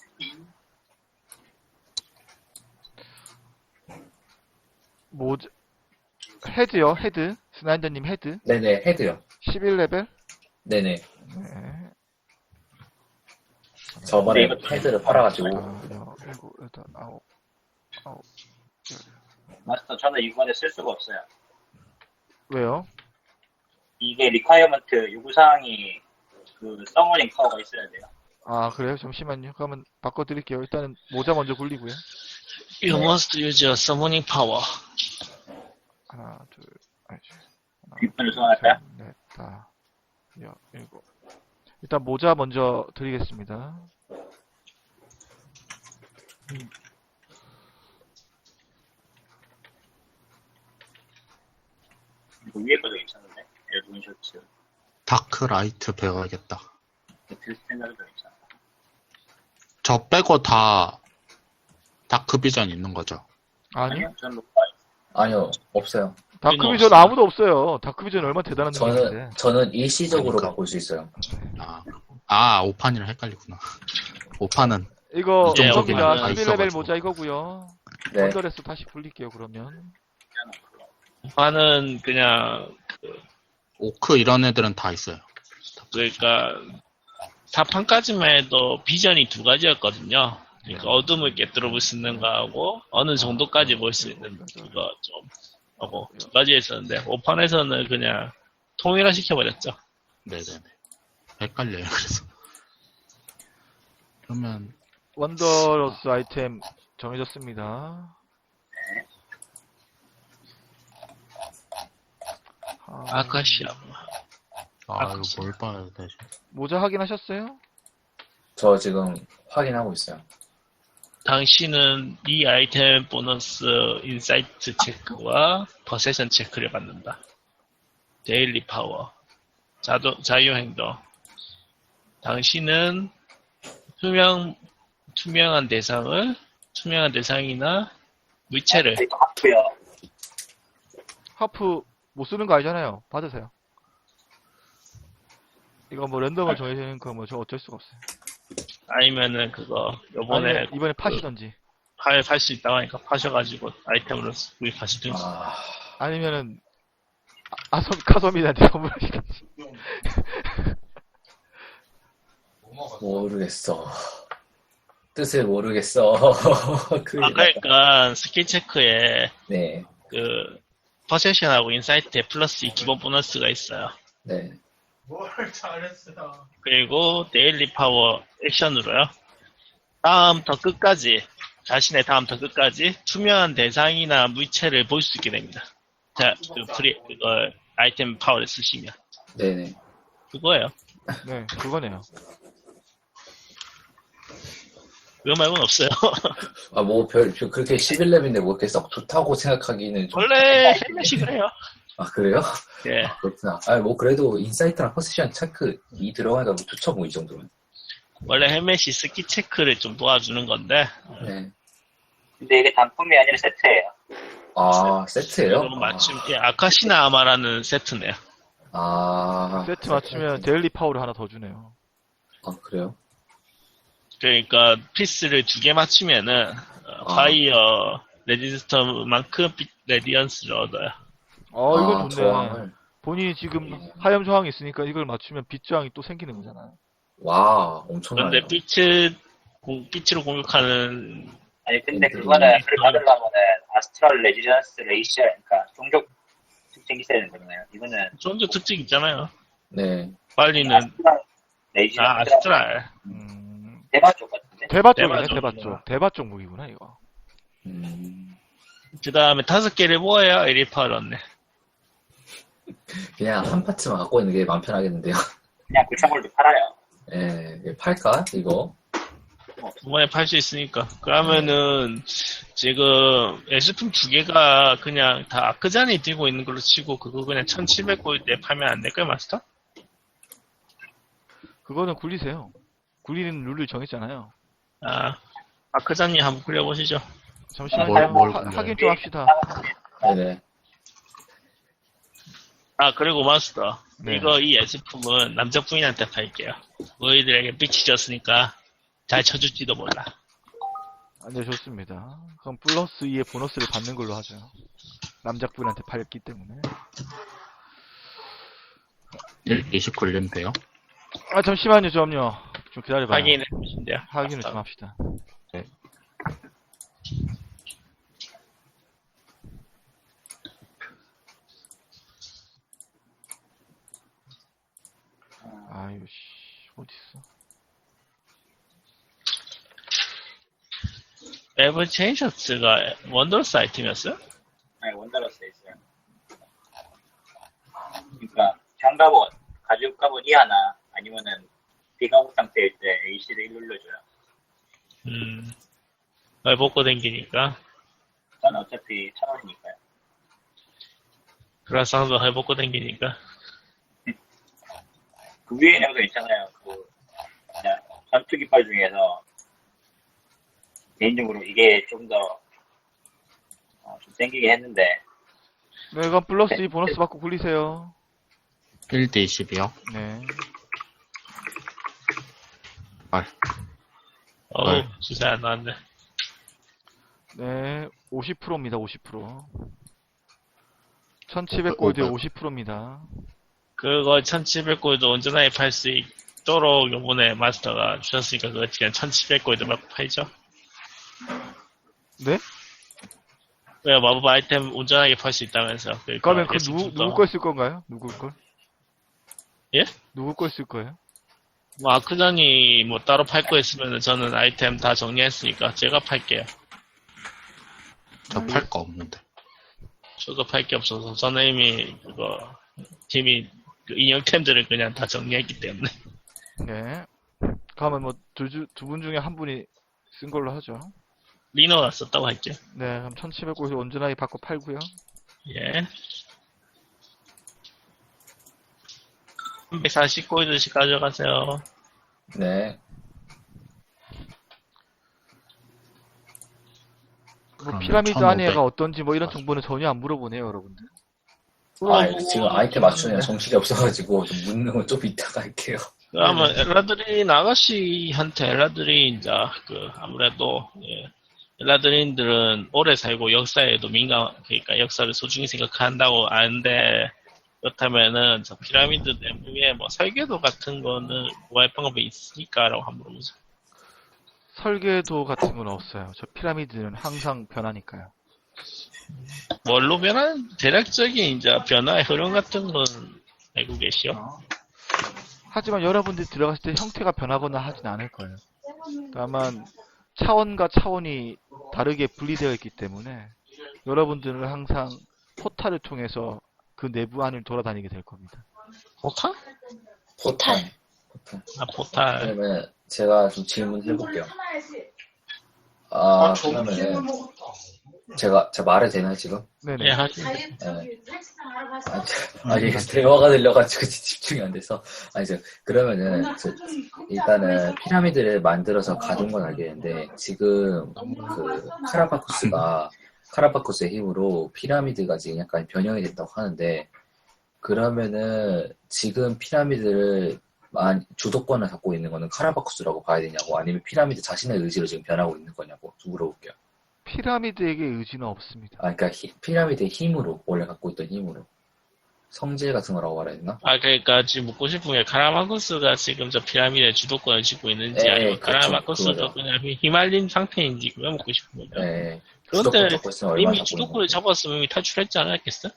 모자, 헤드요, 헤드. 스나이더님 헤드. 네네, 헤드요. 11레벨. 네네. 네. 저번에 네, 이거 헤드를 팔아가지고. 7, 8, 9. 마스터, 저는 이번에 쓸 수가 없어요. 왜요? 이게 리콰이어먼트 요구사항이 그 서머닝 파워가 있어야 돼요. 아, 그래요? 잠시만요. 그러면 바꿔드릴게요. 일단은 모자 먼저 굴리고요. You must use a summoning power. 하나, 둘, 아니지. 하나, 뒷번을 둘, 소환할까요? 셋, 넷, 다, 여섯, 일곱. 일단 모자 먼저 드리겠습니다. 이거 위에 거도 괜찮은데? 엘본 셔츠. 다크 라이트 배워야겠다. 배틀 스탠다드도 괜찮아. 저 빼고 다 다크 비전 있는 거죠? 아니요? 저는 녹화 아니요, 없어요. 다크비전 아무도 없어요. 다크비전 얼마나 대단한 능력인데. 저는 일시적으로 그러니까. 바꿀 수 있어요. 아, 5판이랑 헷갈리구나. 5판은 이거 네, 우선입니다. 오판은 11레벨 있어가지고. 모자 이거고요. 네. 언더레스 다시 굴릴게요, 그러면. 오판은 그냥 오크 이런 애들은 다 있어요. 그러니까 4판까지만 해도 비전이 두 가지였거든요. 그러니까 어둠을 깨뜨려 볼 수 있는 거하고 어느 정도까지 볼 수 있는 그거 좀 하고 두 가지 있었는데 5판에서는 그냥 통일화 시켜버렸죠. 네네네. 헷갈려요, 그래서. 그러면, 원더러스 아이템 정해졌습니다. 아카시아. 이거 뭘 봐야 되지? 모자 확인하셨어요? 저 지금 확인하고 있어요. 당신은 이 아이템 보너스 인사이트 체크와 퍼세션 체크를 받는다. 데일리 파워, 자유행동. 당신은 투명한 대상이나 물체를 이거 하프요. 하프 못 쓰는 거 아니잖아요. 받으세요. 이거 뭐 랜덤을 정해지는 거 뭐 저 어쩔 수가 없어요. 아니면은 그거 요번에 아니면 이번에 파시던지 팔 수 있다고 하니까 파셔가지고 아이템으로 구입하시든지. 아니면은 카소미한테 선물하시든지. 모르겠어. 뜻을 모르겠어. 큰일 났다. 그러니까 스킬 체크에 네. 그 퍼세션하고 인사이트에 플러스 2 기본 보너스가 있어요. 네. 그리고 데일리 파워 액션으로요. 다음부터 끝까지 자신의 다음부터 끝까지 투명한 대상이나 물체를 볼 수 있게 됩니다. 자, 그걸 아이템 파워를 쓰시면 네네. 그거예요. 네, 그거네요. 그거 말고는 없어요. 그렇게 11렙인데 뭐 이렇게 썩 좋다고 생각하기는 좀. 원래 헬멧이 그래요. 아, 그래요? 예. 그렇구나. 뭐 그래도 인사이트랑 퍼시션 체크 이 들어가니까 뭐 좋죠, 뭐 이 정도면. 원래 헬멧이 스킬 체크를 좀 도와주는 건데 네. 근데 이게 단품이 아니라 세트예요. 아, 세트예요? 그거 맞춤 아카시나 아마라는 세트네요. 세트 맞추면 데일리 파워를 하나 더 주네요. 아, 그래요? 그러니까 피스를 2개 맞추면은 파이어 레지스턴만큼 레디언스를 얻어요. 이건 좋네. 저항을. 본인이 지금 하염 저항이 있으니까 이걸 맞추면 빛 저항이 또 생기는 거잖아요. 와, 엄청나네요. 그런데 빛으로 공격하는 아니 근데 그거는 그걸 받으려면은 아스트랄 레지던스 레이시아 그러니까 종족 특징이 있어야 되는 거잖아요. 이거는 종족 특징 있잖아요. 네. 빨리는 아스트랄 레지던스 아스트랄. 대바 쪽 같은데. 대바 쪽이네, 대바 대바 쪽이구나. 쪽. 대바 쪽 무기구나, 이거. 그 다음에 5개를 모아야 1파 얻네. 그냥 한 파츠만 갖고 있는 게 마음 편하겠는데요. 그냥 구청골도 팔아요. 예, 팔까? 이거? 상관없어. 두 번에 팔 수 있으니까. 그러면은 지금 예술품 두 개가 그냥 다 아크잔이 들고 있는 걸로 치고 그거 그냥 1700골드에 팔면 안 될까요, 마스터? 그거는 굴리세요. 굴리는 룰을 정했잖아요. 아, 아크잔이 한번 굴려보시죠. 잠시만요. 뭘 확인 좀 합시다. 네네. 아, 그리고 마스터. 네. 이 예술품은 남자 부인한테 팔게요. 너희들에게 빛이 졌으니까 잘 쳐줄지도 몰라. 네, 좋습니다. 그럼 플러스 2의 보너스를 받는 걸로 하죠. 남작분한테 팔기 때문에. 20 굴리면 돼요? 아, 잠시만요, 좀요. 좀 기다려봐요. 확인해 보신대요. 확인을 좀 합시다. 네. 아유, 씨, 어딨어. 에버 체인셔츠가 원더러스 아이템이었어요? 아니, 원더러스 있어요. 그러니까 장갑옷, 가죽 갑옷 이 하나 아니면은 비갑옷 상태일 때 AC를 1 눌러줘요. 날 벗고 댕기니까. 저는 어차피 1000원이니까요. 그라상도 날 벗고 댕기니까. 그 위에 있는 거 있잖아요. 그냥 전투 깃발 중에서 개인적으로 이게 좀 더 좀 땡기게 했는데 네, 그럼 플러스 2 보너스 받고 굴리세요. 1대 20이요? 네. 어우, 주사 안 나왔네. 네, 50%입니다, 50%. 1700골드에 50%입니다. 그거 1700골드 온전하게 팔 수 있도록 요번에 마스터가 주셨으니까 그거 그냥 1700골드 받고 팔죠. 네? 왜 마법 아이템 온전하게 팔 수 있다면서. 그러면 그 누구 걸 쓸 건가요? 누구 걸? 예? 누구 걸 쓸 거예요? 뭐 아크전이 뭐 따로 팔 거 있으면 저는 아이템 다 정리했으니까 제가 팔게요. 저 팔 거 없는데. 저도 팔 게 없어서 저는 이미 그거 팀이 그 인형템들을 그냥 다 정리했기 때문에. 네. 그러면 뭐 두 분 중에 한 분이 쓴 걸로 하죠. 리노가 썼다고 할게요. 네, 그럼 1700골드 온전하게 받고 팔고요. 예. 340골드씩 가져가세요. 네. 뭐 그러면 피라미드 1500. 안에가 어떤지 뭐 이런 정보는 전혀 안 물어보네요, 여러분들. 지금 아이템 맞추느라 정신이 없어가지고 좀 묻는 건 좀 이따가 할게요. 그러면 엘라드린 아가씨한테 엘라드린 아무래도 엘라드린들은 오래 살고 역사에도 그러니까 역사를 소중히 생각한다고 아는데 그렇다면은 저 피라미드 내부에 뭐 설계도 같은 거는 구할 방법이 있으니까라고 한번 물어보자. 설계도 같은 건 없어요. 저 피라미드는 항상 변하니까요. 뭘로 대략적인 이제 변화의 흐름 같은 건 알고 계시오? 하지만 여러분들이 들어갔을 때 형태가 변하거나 하진 않을 거예요. 다만 차원과 차원이 다르게 분리되어 있기 때문에 여러분들은 항상 포탈을 통해서 그 내부 안을 돌아다니게 될 겁니다. 포탈? 포탈. 아, 포탈. 그러면 제가 좀 질문을 해볼게요. 그러면은 제가 말해도 되나요 지금? 네네. 예, 하시. 아니 대화가 들려가지고 집중이 안 돼서 그러면은 일단은 피라미드를 만들어서 가둔 건 알겠는데 지금 그 카라파쿠스의 힘으로 피라미드가 지금 약간 변형이 됐다고 하는데 그러면은 지금 피라미드를 주도권을 갖고 있는 거는 카라파쿠스라고 봐야 되냐고 아니면 피라미드 자신의 의지로 지금 변하고 있는 거냐고 물어볼게요. 피라미드에게 의지는 없습니다. 그러니까 피라미드의 힘으로 원래 갖고 있던 힘으로 성질 같은 거라고 말해야 되나? 그러니까 지금 묻고 싶은 게 카라마쿠스가 지금 저 피라미드의 주도권을 쥐고 있는지 아니면 그렇죠. 카라마쿠스도 그거죠. 그냥 휘말린 상태인지 그거 묻고 싶은 거죠. 네. 그런데 주도권 잡고 있으면 얼마나 이미 잡고 주도권을 있는 잡았으면 이미 탈출했지 않았겠어?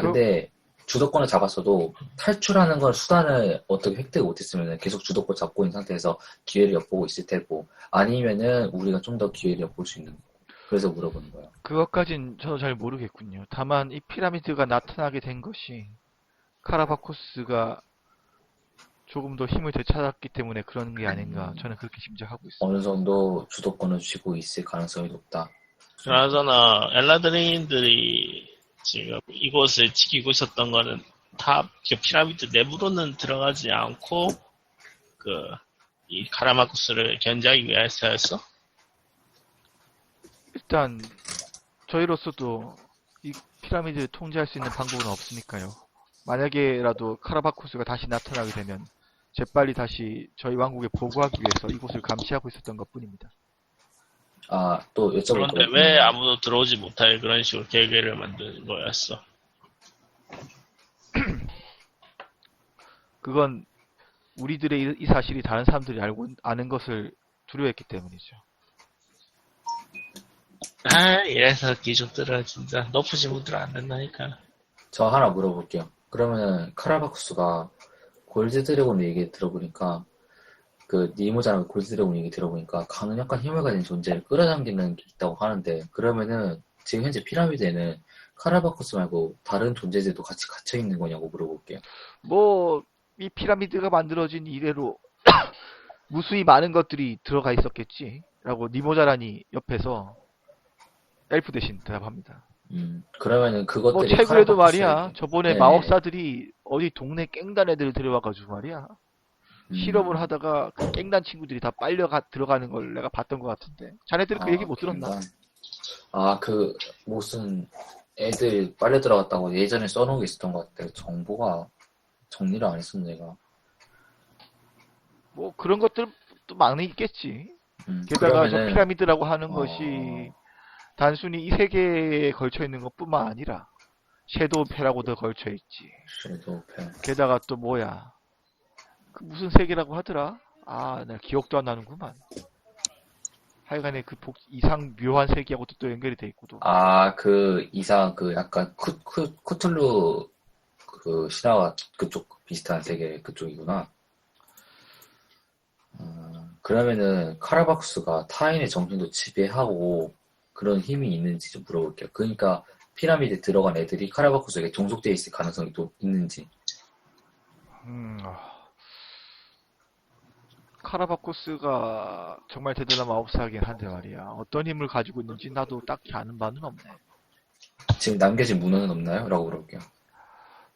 근데 주도권을 잡았어도 탈출하는 건 수단을 어떻게 획득을 못했으면 계속 주도권 잡고 있는 상태에서 기회를 엿보고 있을 테고 아니면은 우리가 좀 더 기회를 엿볼 수 있는 거. 그래서 물어보는 거예요. 그것까진 저도 잘 모르겠군요. 다만 이 피라미드가 나타나게 된 것이 카라바코스가 조금 더 힘을 되찾았기 때문에 그런 게 아닌가 저는 그렇게 짐작하고 있습니다. 어느 정도 주도권을 쥐고 있을 가능성이 높다. 그나저나 엘라드린들이 지금 이곳을 지키고 있었던 거는 탑 피라미드 내부로는 들어가지 않고 이 카라마쿠스를 견제하기 위해서였어? 일단 저희로서도 이 피라미드를 통제할 수 있는 방법은 없으니까요. 만약에라도 카라바쿠스가 다시 나타나게 되면 재빨리 다시 저희 왕국에 보고하기 위해서 이곳을 감시하고 있었던 것뿐입니다. 아, 또 여쭤볼 그런데 거 왜 아무도 들어오지 못할 그런 식으로 계획을 만든 거였어? 그건 우리들의 이 사실이 다른 사람들이 아는 것을 두려워했기 때문이죠. 아, 이래서 귀족들은 진짜 높은 지문들 안 된다니까. 저 하나 물어볼게요. 그러면은 카라바쿠스가 골드 드래곤 얘기 들어보니까 그 니모자랑 골드 드래곤 얘기 들어보니까 강력한 힘을 가진 존재를 끌어당기는 게 있다고 하는데 그러면은 지금 현재 피라미드에는 카라바쿠스 말고 다른 존재들도 같이 갇혀 있는 거냐고 물어볼게요. 뭐 이 피라미드가 만들어진 이래로 무수히 많은 것들이 들어가 있었겠지 라고 니모자라니 옆에서 엘프 대신 대답합니다. 그러면은 뭐 그것들이 최근에도 카라바쿠스에게 말이야 저번에 네. 마법사들이 어디 동네 깽단 애들 데려와가지고 말이야 실험을 하다가 그 깽단 친구들이 다 빨려 들어가는 걸 내가 봤던 것 같은데 자네들은 그 얘기 못 들었나? 갱단. 아, 그 무슨 애들 빨려 들어갔다고 예전에 써놓은 게 있었던 것 같아요. 정보가 정리를 안 했었네, 내가. 뭐 그런 것들 또 많이 있겠지. 게다가 저 그러면은 피라미드라고 하는 것이 단순히 이 세계에 걸쳐 있는 것뿐만 아니라 섀도우패라고도 걸쳐 있지. 섀도우패. 게다가 또 뭐야? 그 무슨 세계라고 하더라? 아, 내가 기억도 안 나는구만. 하여간에 그 이상 묘한 세계하고도 또 연결이 돼 있고도. 아, 그 이상 그 약간 쿠툴루 그 신화와 그쪽 비슷한 세계 그쪽이구나. 그러면은 카라바쿠스가 타인의 정신도 지배하고 그런 힘이 있는지 좀 물어볼게요. 그러니까 피라미드에 들어간 애들이 카라바쿠스에게 종속되어 있을 가능성이 또 있는지. 카라바쿠스가 정말 대단한 마법사긴 한데 말이야. 어떤 힘을 가지고 있는지 나도 딱히 아는 바는 없네. 지금 남겨진 문헌은 없나요? 라고 물어볼게요.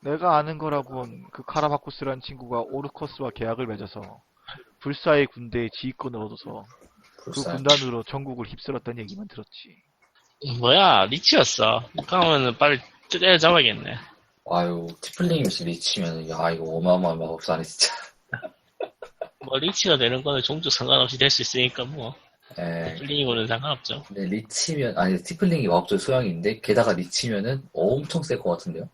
내가 아는 거라곤 그 카라바쿠스라는 친구가 오르커스와 계약을 맺어서 불사의 군대의 지휘권을 얻어서 그 불사. 군단으로 전국을 휩쓸었다는 얘기만 들었지. 뭐야, 리치였어. 그러면은 빨리 때려잡아야겠네. 아유, 티플링이면서 리치면 야 이거 어마어마한 마법사네 진짜. 뭐 리치가 되는 거는 종족 상관없이 될 수 있으니까 뭐 에. 플링이고는 상관없죠. 근데 리치면 아니 티플링이 마법적 소양인데 게다가 리치면은 엄청 셀 것 같은데요?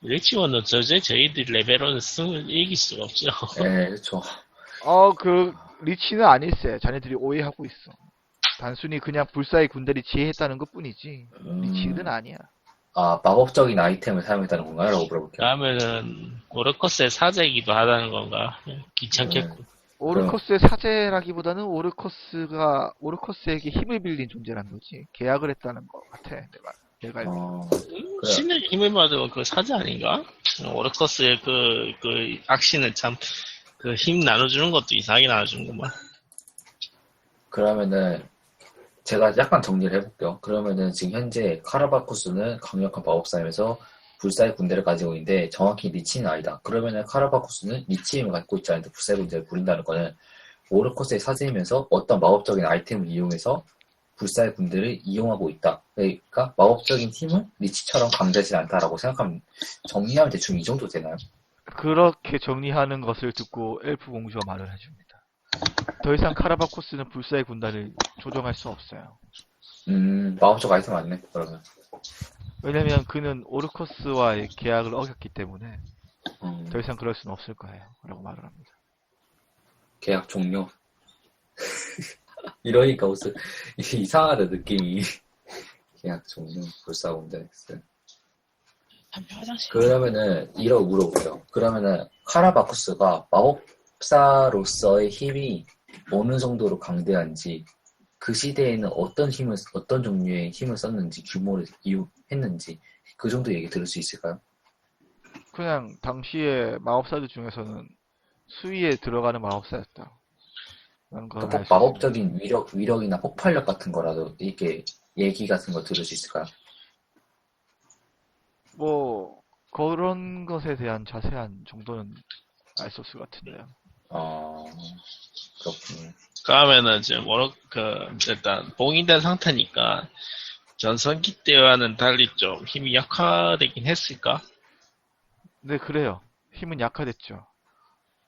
리치원은 저희들 레벨은 이길 수가 없죠. 예, 그렇죠. 그 리치는 아닐세. 자네들이 오해하고 있어. 단순히 그냥 불사의 군대를 지휘했다는 것뿐이지. 리치는 아니야. 아, 마법적인 아이템을 사용했다는 건가요? 라고 물어볼게요. 그러면은 오르커스의 사제이기도 하다는 건가? 귀찮겠고. 오르커스의 사제라기보다는 오르커스에게 힘을 빌린 존재란 거지. 계약을 했다는 것 같아. 내가 알기로. 그래. 신의 힘을 받으면 그 사제 아닌가? 오르커스의 그 악신은 참 그 힘 나눠주는 것도 이상하게 나눠주는구만. 그러면은 제가 약간 정리를 해볼게요. 그러면은 지금 현재 카라바쿠스는 강력한 마법사이면서 불사의 군대를 가지고 있는데 정확히 리치는 아니다. 그러면은 카라바쿠스는 리치 힘을 갖고 있지 않은데 불사의 군대를 부린다는 거는 오르코스의 사제이면서 어떤 마법적인 아이템을 이용해서 불사의 군대를 이용하고 있다. 그러니까 마법적인 힘은 리치처럼 강하지 않다라고 생각하면 정리하면 대충 이 정도 되나요? 그렇게 정리하는 것을 듣고 엘프 공주가 말을 해줍니다. 더 이상 카라바쿠스는 불사의 군단을 조종할 수 없어요. 마법적 아이템 맞네, 그러면. 왜냐면 그는 오르커스와의 계약을 어겼기 때문에 더 이상 그럴 수는 없을 거예요. 라고 말을 합니다. 계약 종료. 이러니까 무슨 이상하다 느낌이. 계약 종료. 불사군대. 담배 화장실. 그러면은 이러고 물어볼게요. 그러면은 카라바쿠스가 마법사로서의 힘이 어느 정도로 강대한지 그 시대에는 어떤 종류의 힘을 썼는지 규모를 이용했는지 그 정도 얘기 들을 수 있을까요? 그냥 당시에 마법사들 중에서는 수위에 들어가는 마법사였다. 라는 걸 그러니까 알 수 있습니다. 마법적인 위력이나 폭발력 같은 거라도 이렇게 얘기 같은 거 들을 수 있을까요? 뭐 그런 것에 대한 자세한 정도는 알 수 없을 것 같은데요. 그렇군요. 그러면은 이제 일단 봉인된 상태니까 전성기 때와는 달리 좀 힘이 약화되긴 했을까? 네, 그래요. 힘은 약화됐죠.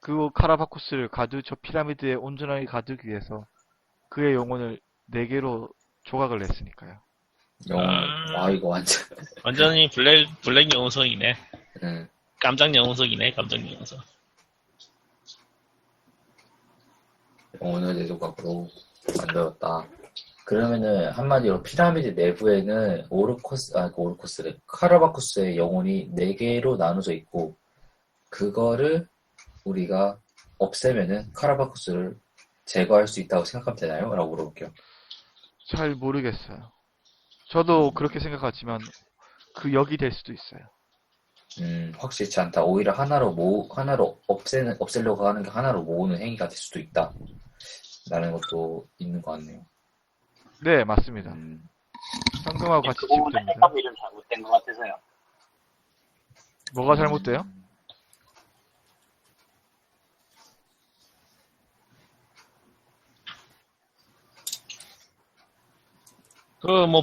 그 카라바쿠스를 저 피라미드에 온전하게 가두기 위해서 그의 영혼을 4개로 조각을 냈으니까요. 와, 이거 완전히 블랙 영웅성이네. 음, 깜짝 영웅성이네, 깜짝 영웅성. 영혼을 내 조각으로 만들었다. 그러면은 한마디로 피라미드 내부에는 오르코스래. 카라바쿠스의 영혼이 4개로 나눠져 있고, 그거를 우리가 없애면은 카라바쿠스를 제거할 수 있다고 생각하면 되나요? 라고 물어볼게요. 잘 모르겠어요. 저도 그렇게 생각하지만 그 역이 될 수도 있어요. 확실치 않다. 오히려 하나로 없애려고 하는 게 하나로 모으는 행위가 될 수도 있다. 라는 것도 있는 것 같네요. 네, 맞습니다. 현금하고 같이 그 부분은 지급됩니다. 해석이 좀 잘못된 것 같아서요. 뭐가 잘못돼요?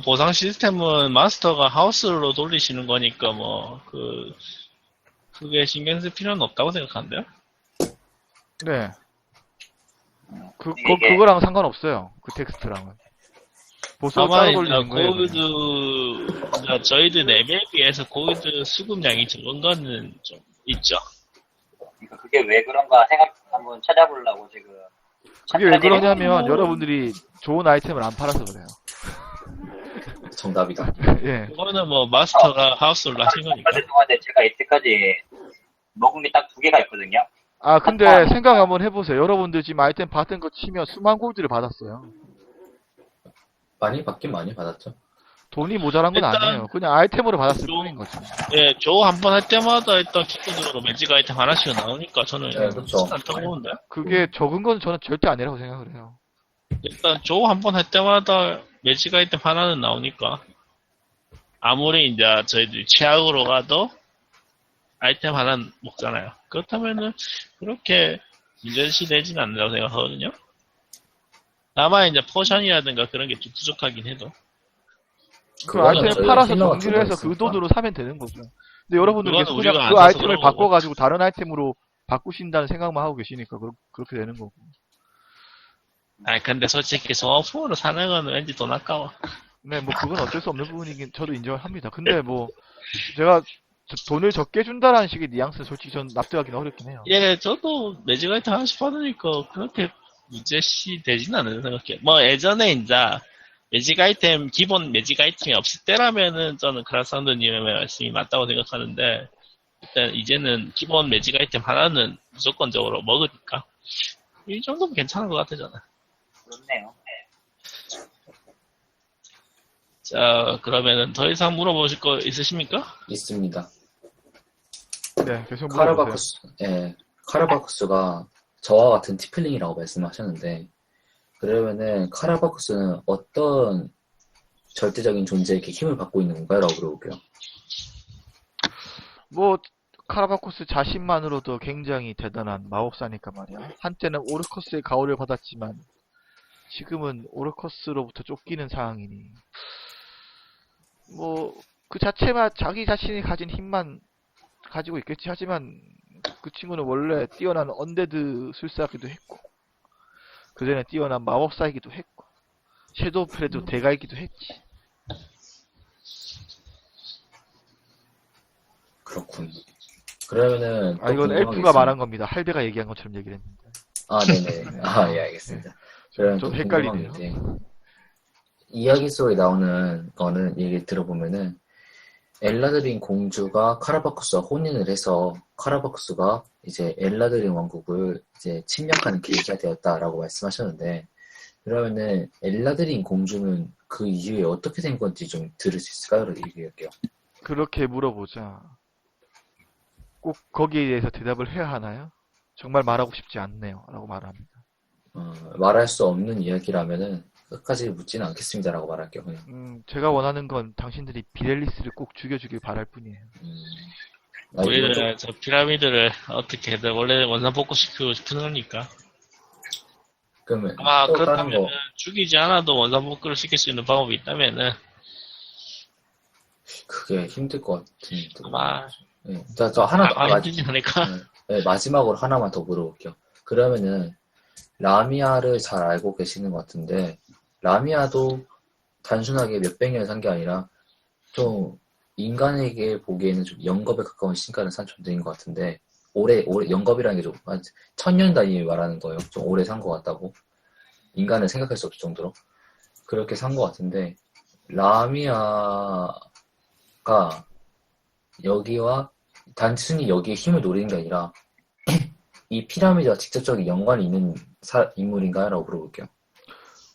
보상 시스템은 마스터가 하우스로 돌리시는 거니까 그게 신경 쓸 필요는 없다고 생각하는데요? 네. 이게- 그거랑 상관없어요. 그 텍스트랑은. 보스로 다만 따로 이제 돌리는 거예요. 그냥. 이제 저희들 레벨에 비해서 고이드 수급량이 적은 거는 좀 있죠. 그러니까 그게 왜 그런가 한번 찾아보려고 지금. 그게 왜 찾아내고 그러냐면 있는 여러분들이 좋은 아이템을 안 팔아서 그래요. 정답이다. 예. 그거는 마스터가 하우스로 하신 거니까. 몇 년 동안에 제가 이때까지 먹은 게 딱 2개가 있거든요. 아, 근데 생각 한번 해보세요. 여러분들 지금 아이템 받은 거 치면 수만 골드를 받았어요. 많이 받긴 많이 받았죠. 돈이 모자란 건 일단- 아니에요. 그냥 아이템으로 받았을 좀- 뿐인 거죠. 예, 조 한 번 할 때마다 일단 기본적으로 매직 아이템 하나씩 나오니까 저는 네, 그쵸. 않다고 보는데. 그게 적은 건 저는 절대 아니라고 생각을 해요. 일단 조 한 번 할 때마다 매직 아이템 하나는 나오니까 아무리 이제 저희들이 최악으로 가도 아이템 하나는 먹잖아요. 그렇다면은 그렇게 문제시 되지는 않는다고 생각하거든요. 다만 이제 포션이라든가 그런 게 좀 부족하긴 해도 그 그거는 아이템을 저희 팔아서 힐러가 정리를 해서 그 들어있으니까. 돈으로 사면 되는 거죠. 근데 여러분들은 그거는 계속 우리가 그냥 안 그 사서 아이템을 그런 거고. 바꿔가지고 다른 아이템으로 바꾸신다는 생각만 하고 계시니까 그렇게 되는 거고. 근데 솔직히 소모품으로 사는 거는 왠지 돈 아까워. 네, 뭐 그건 어쩔 수 없는 부분이긴 저도 인정을 합니다. 근데 뭐 제가 돈을 적게 준다라는 식의 뉘앙스는 솔직히 전 납득하기는 어렵긴 해요. 예, 저도 매직 아이템 하나씩 받으니까 그렇게 문제시 되진 않는 생각해요. 예전에 이제 기본 매직 아이템이 없을 때라면은 저는 크라사운드님의 말씀이 맞다고 생각하는데, 일단 이제는 기본 매직 아이템 하나는 무조건적으로 먹으니까 이 정도면 괜찮은 것 같아 저는. 그렇네요. 자, 그러면은 더 이상 물어보실 거 있으십니까? 있습니다. 네, 계속 물어보세요. 카라바쿠스가 저와 같은 티플링이라고 말씀하셨는데, 그러면은 카라바쿠스는 어떤 절대적인 존재에게 힘을 받고 있는 건가요? 라고 물어볼게요. 뭐 카라바쿠스 자신만으로도 굉장히 대단한 마법사니까 말이야. 한때는 오르커스의 가호를 받았지만 지금은 오르커스로부터 쫓기는 상황이니 뭐 그 자체만 자기 자신이 가진 힘만 가지고 있겠지. 하지만 그 친구는 원래 뛰어난 언데드 술사이기도 했고 그전에 뛰어난 마법사이기도 했고 섀도우 프레도 대가이기도 했지. 그렇군. 그러면은 또 이건 궁금한 게 엘프가 있습니다. 말한 겁니다. 할배가 얘기한 것처럼 얘기를 했는데. 네네. 예, 알겠습니다. 그러면 좀 또 헷갈리네요. 궁금한 게 이야기 속에 나오는 거는 얘기 들어보면은 엘라드린 공주가 카라바쿠스와 혼인을 해서 카라바쿠스가 이제 엘라드린 왕국을 이제 침략하는 계기가 되었다라고 말씀하셨는데, 그러면은 엘라드린 공주는 그 이후에 어떻게 된 건지 좀 들을 수 있을까요? 그렇게 얘기할게요. 그렇게 물어보자. 꼭 거기에 대해서 대답을 해야 하나요? 정말 말하고 싶지 않네요. 라고 말합니다. 말할 수 없는 이야기라면은 끝까지 묻지는 않겠습니다라고 말할게요. 그냥. 제가 원하는 건 당신들이 비렐리스를 꼭 죽여주길 바랄 뿐이에요. 아, 이건 좀- 우리는 저 피라미드를 어떻게든 원래 원산복구시키고 싶은 거니까. 그러면 아마 또 다른 그렇다면 거 죽이지 않아도 원산복구를 시킬 수 있는 방법이 있다면은 그게 힘들 것 같은데. 아마 네. 저 하나 더 아마 힘들지 않을까. 네, 마지막으로 하나만 더 물어볼게요. 그러면은 라미아를 잘 알고 계시는 것 같은데 라미아도 단순하게 몇백 년 산 게 아니라 좀 인간에게 보기에는 좀 영겁에 가까운 신가를 산 존재인 것 같은데 오래 영겁이라는 게 좀 한 1000년 단위 말하는 거예요. 좀 오래 산 것 같다고 인간을 생각할 수 없을 정도로 그렇게 산 것 같은데 라미아가 여기와 단순히 여기에 힘을 노리는 게 아니라 이 피라미드와 직접적인 연관이 있는 인물인가요? 라고 물어볼게요.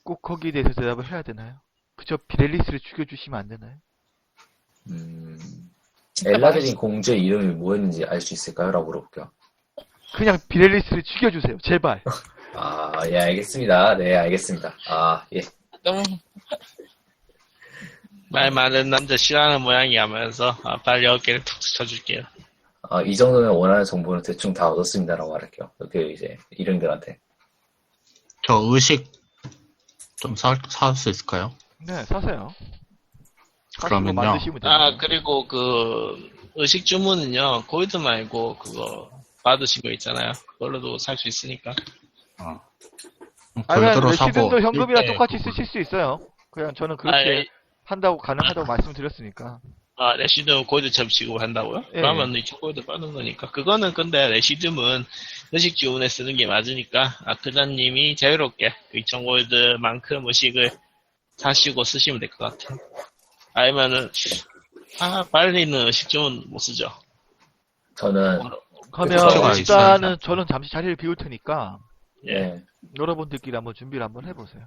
꼭 거기에 대해서 대답을 해야 되나요? 그저 비렐리스를 죽여주시면 안 되나요? 엘라드린 공주의 이름이 뭐였는지 알 수 있을까요? 라고 물어볼게요. 그냥 비렐리스를 죽여주세요. 제발. 아, 예, 알겠습니다. 네, 알겠습니다. 아, 예. 너무 말 많은 남자 싫어하는 모양이하면서 빨리 어깨를 툭 쳐줄게요. 아, 이 정도면 원하는 정보는 대충 다 얻었습니다라고 말할게요. 그 이제 이름들한테. 저 의식 좀 살 수 있을까요? 네, 사세요. 그러면요. 만드시면 돼요. 아, 그리고 그 의식 주문은요, 골드 말고 그거 받으신 거 있잖아요. 그걸로도 살 수 있으니까. 그냥 골드로 사고 레시든도 현금이랑 일대 똑같이 그거. 쓰실 수 있어요. 그냥 저는 그렇게 한다고 가능하다고 말씀드렸으니까. 아, 레시듬 골드 접치고 한다고요? 예. 그러면 2천 골드 받는 거니까. 그거는 근데 레시듬은 의식 주문에 쓰는 게 맞으니까, 아크자님이 자유롭게 그 2천 골드만큼 의식을 사시고 쓰시면 될 것 같아요. 아니면은, 빨리는 의식 주문 못 쓰죠. 저는 그러면 그쵸, 일단은 저는 잠시 자리를 비울 테니까 예. 예, 여러분들끼리 한번 준비를 한번 해보세요.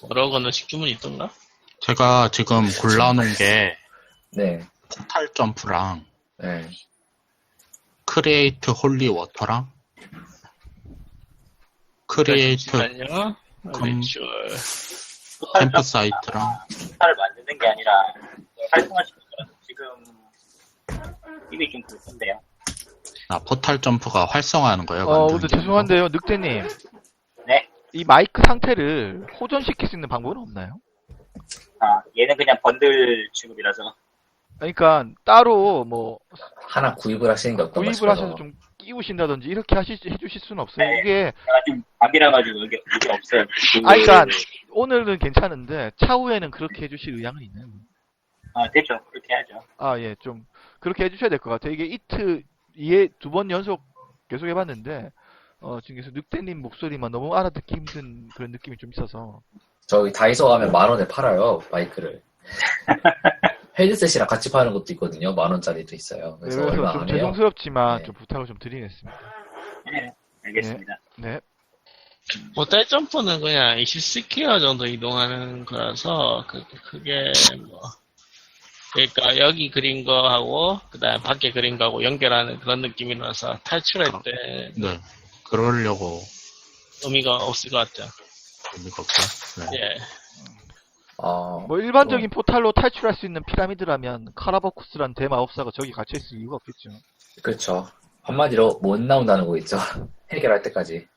그러고는 의식 주문이 있던가? 제가 지금 골라놓은 게 네, 포탈 점프랑 네. 크리에이트 홀리 워터랑 크리에이트 잠시만요. 그럼- 리추얼. 캠프 사이트랑 포탈을 만드는 게 아니라 활성화시키는 거라서 지금 이미 좀 그렇던데요. 포탈 점프가 활성화하는 거예요. 근데 만드는 게 죄송한데요, 늑대님. 네. 이 마이크 상태를 호전시킬 수 있는 방법은 없나요? 얘는 그냥 번들 취급이라서. 그러니까 따로 뭐 하나 구입을 하시는 게 어떤가 구입을 싶어서. 하셔서 좀 끼우신다든지 이렇게 해주실 수는 없어요. 네. 이게 제가 좀 밤이라 가지고 이게 없어요. 그러니까 오늘은 괜찮은데 차후에는 그렇게 해주실 의향은 있나요? 됐죠. 그렇게 해야죠. 예, 좀 그렇게 해주셔야 될 것 같아요. 이게 이에 2번 연속 계속 해봤는데 지금 계속 늑대님 목소리만 너무 알아듣기 힘든 그런 느낌이 좀 있어서 저기 다이소 가면 10,000원에 팔아요, 마이크를. 헤드셋이랑 같이 파는 것도 있거든요. 10,000원짜리도 있어요. 그래서 그래서 얼마 좀 안 해요. 죄송스럽지만 네. 좀 부탁을 좀 드리겠습니다. 네. 알겠습니다. 네. 모탈 점프는 그냥 20스퀘어 정도 이동하는 거라서, 그게 뭐, 그러니까 여기 그린 거하고, 그 다음에 밖에 그린 거하고 연결하는 그런 느낌이라서 탈출할 때 네. 그러려고 의미가 없을 것 같아요. 의미가 없어요. 네. 예. 뭐 일반적인 포탈로 탈출할 수 있는 피라미드라면 카라버쿠스란 대마법사가 저기 갇혀있을 이유가 없겠죠. 그렇죠. 한마디로 못 나온다는 거겠죠. 해결할 때까지.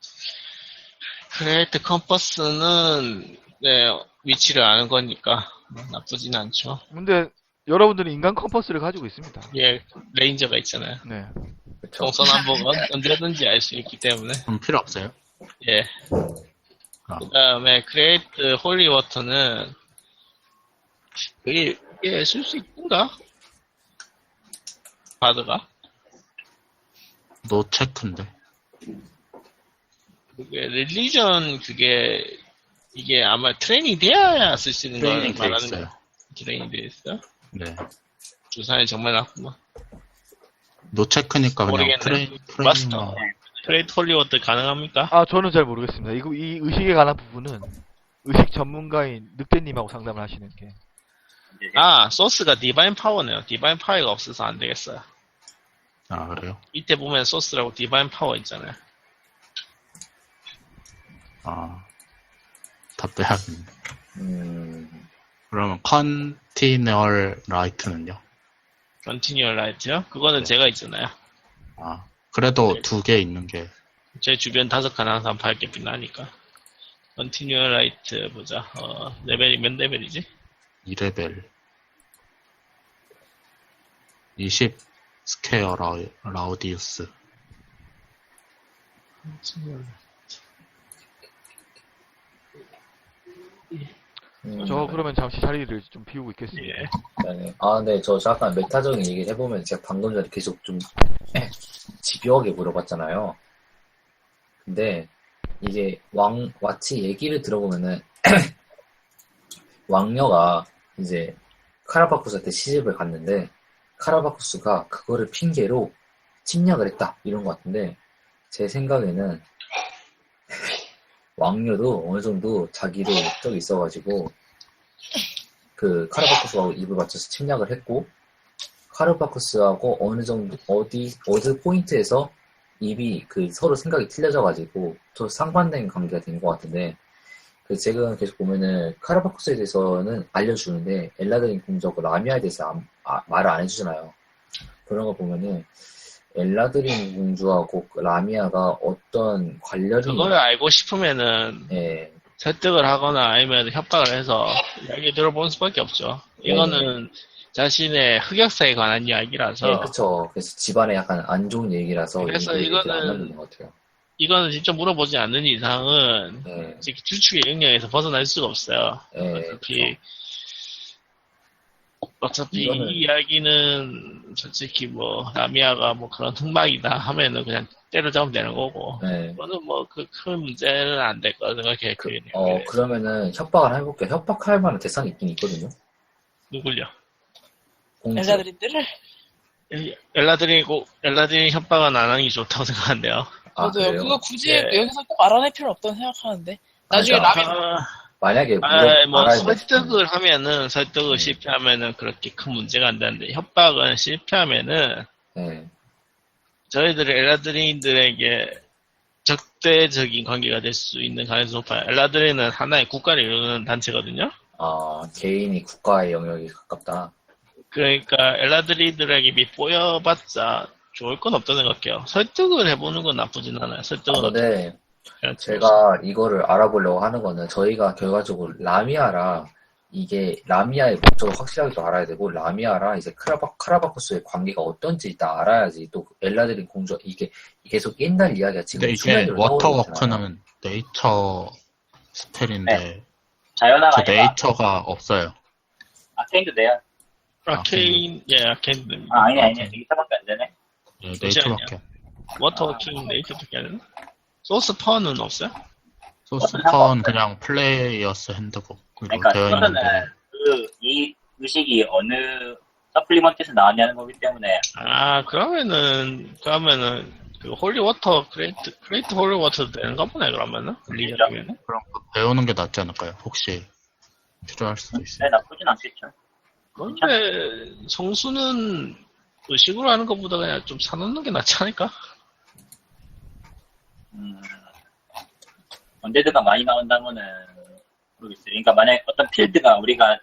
크레이트 컴퍼스는, 네, 위치를 아는 거니까 나쁘진 않죠. 근데 여러분들은 인간 컴퍼스를 가지고 있습니다. 예, 레인저가 있잖아요. 네. 그렇죠. 동서남북은 언제든지 알 수 있기 때문에. 그럼 필요 없어요. 예. 그 다음에 크레이트 홀리워터는 그게 쓸 수 있던가? 바드가? 노 체크인데. 그게 릴리전 이게 아마 트레이닝 돼야 쓸 수 있는 걸 트레이닝 돼 말하는 있어요. 거야. 트레이닝 돼 있어? 네. 주사위 정말 나쁘구만. 노 체크니까 그냥 모르겠네. 트레이닝 마스터. 크레이트 홀리워터 가능합니까? 저는 잘 모르겠습니다. 이 의식에 관한 부분은 의식 전문가인 늑대님하고 상담을 하시는 게. 소스가 디바인 파워네요. 디바인 파워가 없어서 안 되겠어요. 아, 그래요? 밑에 보면 소스라고 디바인 파워 있잖아요. 아, 다 빼야겠네. 그러면 컨티뉴얼 라이트는요? 컨티뉴얼 라이트요? 그거는 네. 제가 있잖아요. 아, 그래도 네. 2개 있는 게 제 주변 5칸 항상 밝게 빛나니까. 컨티뉴얼 라이트 보자. 레벨이 몇 레벨이지? 2레벨 20 스퀘어 라우디우스. 저 그러면 잠시 자리를 좀 비우고 있겠습니다. 예. 네. 네, 저 잠깐 메타적인 얘기를 해보면 제가 방금 전에 계속 좀 집요하게 물어봤잖아요. 근데 이게 와치 얘기를 들어보면은 왕녀가 이제 카라바쿠스한테 시집을 갔는데 카라바쿠스가 그거를 핑계로 침략을 했다 이런 것 같은데 제 생각에는 왕녀도 어느 정도 자기도 목적이 있어가지고 그 카라바쿠스하고 입을 맞춰서 침략을 했고 카라바쿠스하고 어느 정도 어디 포인트에서 입이 서로 생각이 틀려져가지고 또 상반된 관계가 된 것 같은데 제가 계속 보면은 카라바쿠스에 대해서는 알려주는데 엘라드린 공주하고 라미아에 대해서 말을 안 해주잖아요. 그런 거 보면은 엘라드린 공주하고 라미아가 어떤 관련이 그거를 알고 싶으면은 예, 설득을 하거나 아니면 협박을 해서 이야기 들어보는 수밖에 없죠. 이거는 자신의 흑역사에 관한 이야기라서 예, 그쵸. 그래서 집안에 약간 안 좋은 얘기라서 그래서 얘기를 안 이거는 만드는 것 같아요. 이거는 직접 물어보지 않는 이상은 예, 추측의 영역에서 벗어날 수가 없어요. 예, 어차피 이거는- 이 이야기는 솔직히 라미아가 그런 흑막이다 하면은 그냥 때려잡으면 되는 거고 예. 이거는 큰 문제는 안 될 거라 생각해요. 그 내용에. 그러면은 협박을 해볼게요. 협박할 만한 대상이 있긴 있거든요. 누굴요? 공주. 엘라드린들을? 엘라드린 협박은 안 하는 게 좋다고 생각한대요. 저도요. 그래요? 그거 굳이 예. 여기서 꼭 알아낼 필요는 없다고 생각하는데. 나중에 맞아. 라면 만약에 알아야 돼. 설득을 실패하면은 그렇게 큰 문제가 안 되는데, 협박은 실패하면은, 예. 저희들이 엘라드린들에게 적대적인 관계가 될 수 있는 가능성이 높아요. 엘라드린은 하나의 국가를 이루는 단체거든요? 개인이 국가의 영역이 가깝다. 그러니까 엘라드린들에게 뽀여봤자 좋을 건 없다고 생각해요. 설득을 해보는 건 나쁘진 않아요. 설득은 근데 어떻게 제가 이거를 알아보려고 하는 거는 저희가 결과적으로 라미아랑 이게 라미아의 목적을 확실하게 또 알아야 되고 라미아랑 이제 카라바쿠스의 관계가 어떤지 일단 알아야지 또 엘라드린 공주 이게 계속 옛날 이야기가 지금 근데 이게 수면으로 떠오르고 있잖아요. 워터워크는 네이처 스펠인데 자연화가 저 아니라 네이처가 없어요. 아케인도 돼요. 아케인, 아케인. 아니네. 이사밖에 안 되네. 예, 네이처밖에. 워터워킹 네이처밖에 안 되나? 소스펀은 없어요? 소스펀 그냥 플레이어스 핸드북 그러니까 되어 소스는 있는데 이 의식이 어느 서플리먼트에서 나왔냐는 거기 때문에 그러면은 그 홀리워터 크레이트 홀리워터도 되는가 보네. 그러면은 리자면은. 그럼 배우는 게 낫지 않을까요? 혹시 필요할 수도 있어요. 네, 나쁘진 않겠죠. 근데 성수는 의식으로 하는 것보다 그냥 좀 사놓는 게 낫지 않을까? 언데드가 많이 나온다면은 모르겠어요. 그러니까 만약에 어떤 필드가 우리가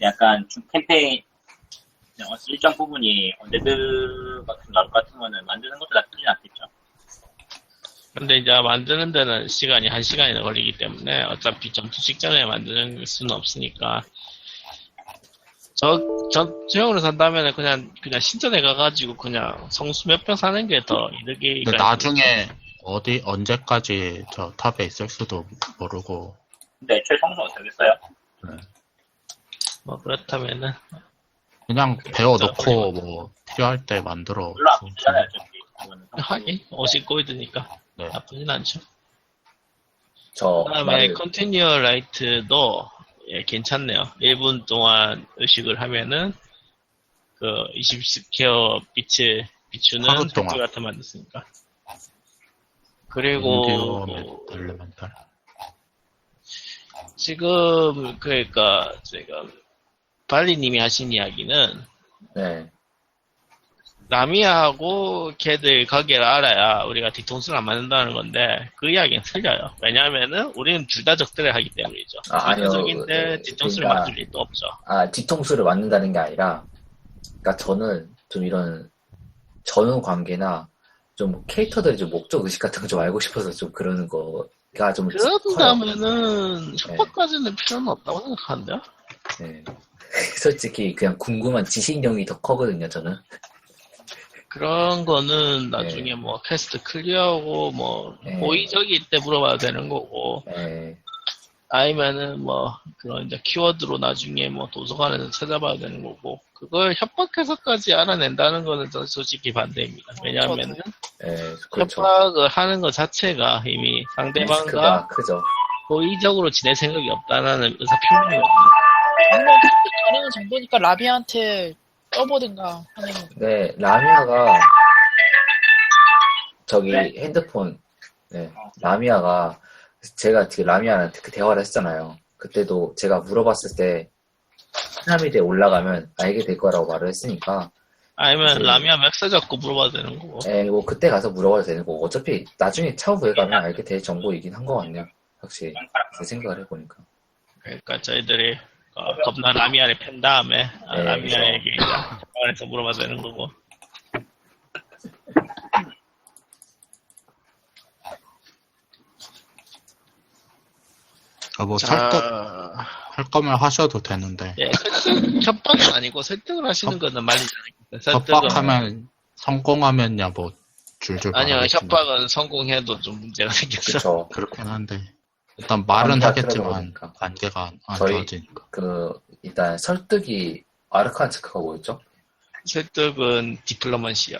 약간 좀 캠페인 일정 부분이 언데드 같은 나올 것 같으면은 만드는 것도 나쁘진 않겠죠. 근데 이제 만드는 데는 시간이 1시간이나 걸리기 때문에 어차피 전투 직전에 만드는 수는 없으니까 저형으로 산다면 그냥 신전에 가가지고 그냥 성수 몇 평 사는 게 더 이득이. 근데 나중에 언제까지 저 탑에 있을 수도 모르고. 근데 애초에 성수 어떻겠어요? 그렇다면은 그냥 배워놓고 필요할 때 만들어. 별로 안 비싸잖아요, 어차피. 하긴 50골드니까 네. 나쁘진 않죠. 저 그다음에 컨티뉴얼 라이트도 괜찮네요. 1분 동안 의식을 하면은 20스퀘어 빛을 비추는 하루 동안. 색깔 같은 만들었으니까. 그리고 엘레멘탈. 지금 그러니까 제가 발리님이 하신 이야기는 네. 라미아하고 걔들 가게를 알아야 우리가 뒤통수를 안 맞는다는 건데 그 이야기는 틀려요. 왜냐하면은 우리는 둘 다 적들을 하기 때문이죠. 아니요. 적인데 뒤통수를 그러니까, 맞을 일도 없죠. 뒤통수를 맞는다는 게 아니라, 그러니까 저는 좀 이런 전후 관계나 좀 캐릭터들의 좀 목적 의식 같은 거 좀 알고 싶어서 좀 그러는 거가 좀 커요. 그런다면은 협박까지는 필요는 없다고 생각하는데요. 네. 솔직히 그냥 궁금한 지식력이 더 커거든요, 저는. 그런 거는 나중에 네. 뭐 퀘스트 클리어하고 뭐 네. 호의적일 때 물어봐도 되는 거고 네. 아니면은 뭐 그런 이제 키워드로 나중에 뭐 도서관에서 찾아봐야 되는 거고 그걸 협박해서까지 알아낸다는 거는 저는 솔직히 반대입니다. 왜냐하면은 네, 그렇죠. 협박을 하는 것 자체가 이미 상대방과 리스크가 크죠. 호의적으로 지낼 생각이 없다는 의사 표명이거든요. 아니면 그렇게 가능한 정도니까 라비한테 떠보든가 하는 거. 네, 라미아가 저기 핸드폰, 네, 라미아가 제가 그 라미아한테 그 대화를 했잖아요. 그때도 제가 물어봤을 때 피라미드에 올라가면 알게 될 거라고 말을 했으니까, 아니면 네. 라미아 맥스 잡고 물어봐도 되는 거고. 뭐 그때 가서 물어봐도 되는 거고 어차피 나중에 차후에 가면 알게 될 정보이긴 한 것 같네요. 확실히 그 생각을 해보니까. 그러니까 저희들이 겁나 라미아를 팬 다음에 네, 라미아에게 이제 협박해서 물어봐도 되는 거고. 뭐 자, 설득할 거면 하셔도 되는데 예, 협박은 아니고 설득을 하시는 거는 말이지 않겠어요. 설득은 협박하면 성공하면야 뭐 줄줄 아니요, 말하겠지만 협박은 성공해도 좀 문제가 생겼어. 그쵸. 그렇긴 한데 일단 말은 관계가 하겠지만 틀어져버리니까. 관계가 안 저희- 좋아지니까. 일단 설득이 아르칸 체크가 뭐였죠? 설득은 디플로마시야.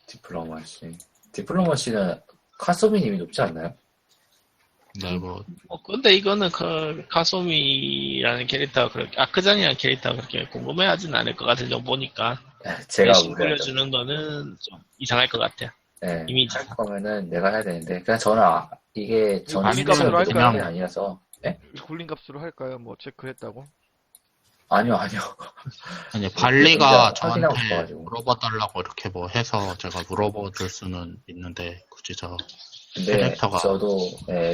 디플로마시. 디플로마시는 카소미님이 높지 않나요? 네, 뭐 근데 이거는 그 카소미라는 캐릭터가 그렇게 아크잔이라는 캐릭터가 그렇게 궁금해하진 않을 것 같은 정 보니까 제가 대신 우려하죠. 불려주는 거는 좀 이상할 것 같아요. 네, 이미 할 거면은 내가 해야 되는데 그냥 저는 이게 저는 아닌 스펙을 값으로 높은 할까요? 게 아니라서. 네? 굴린 값으로 할까요? 뭐 체크했다고? 아니요. 아니 진짜 발리가 확인하고 저한테 싶어가지고. 물어봐달라고 이렇게 뭐 해서 제가 물어봐줄 수는 있는데 굳이 저 근데 캐릭터가 저도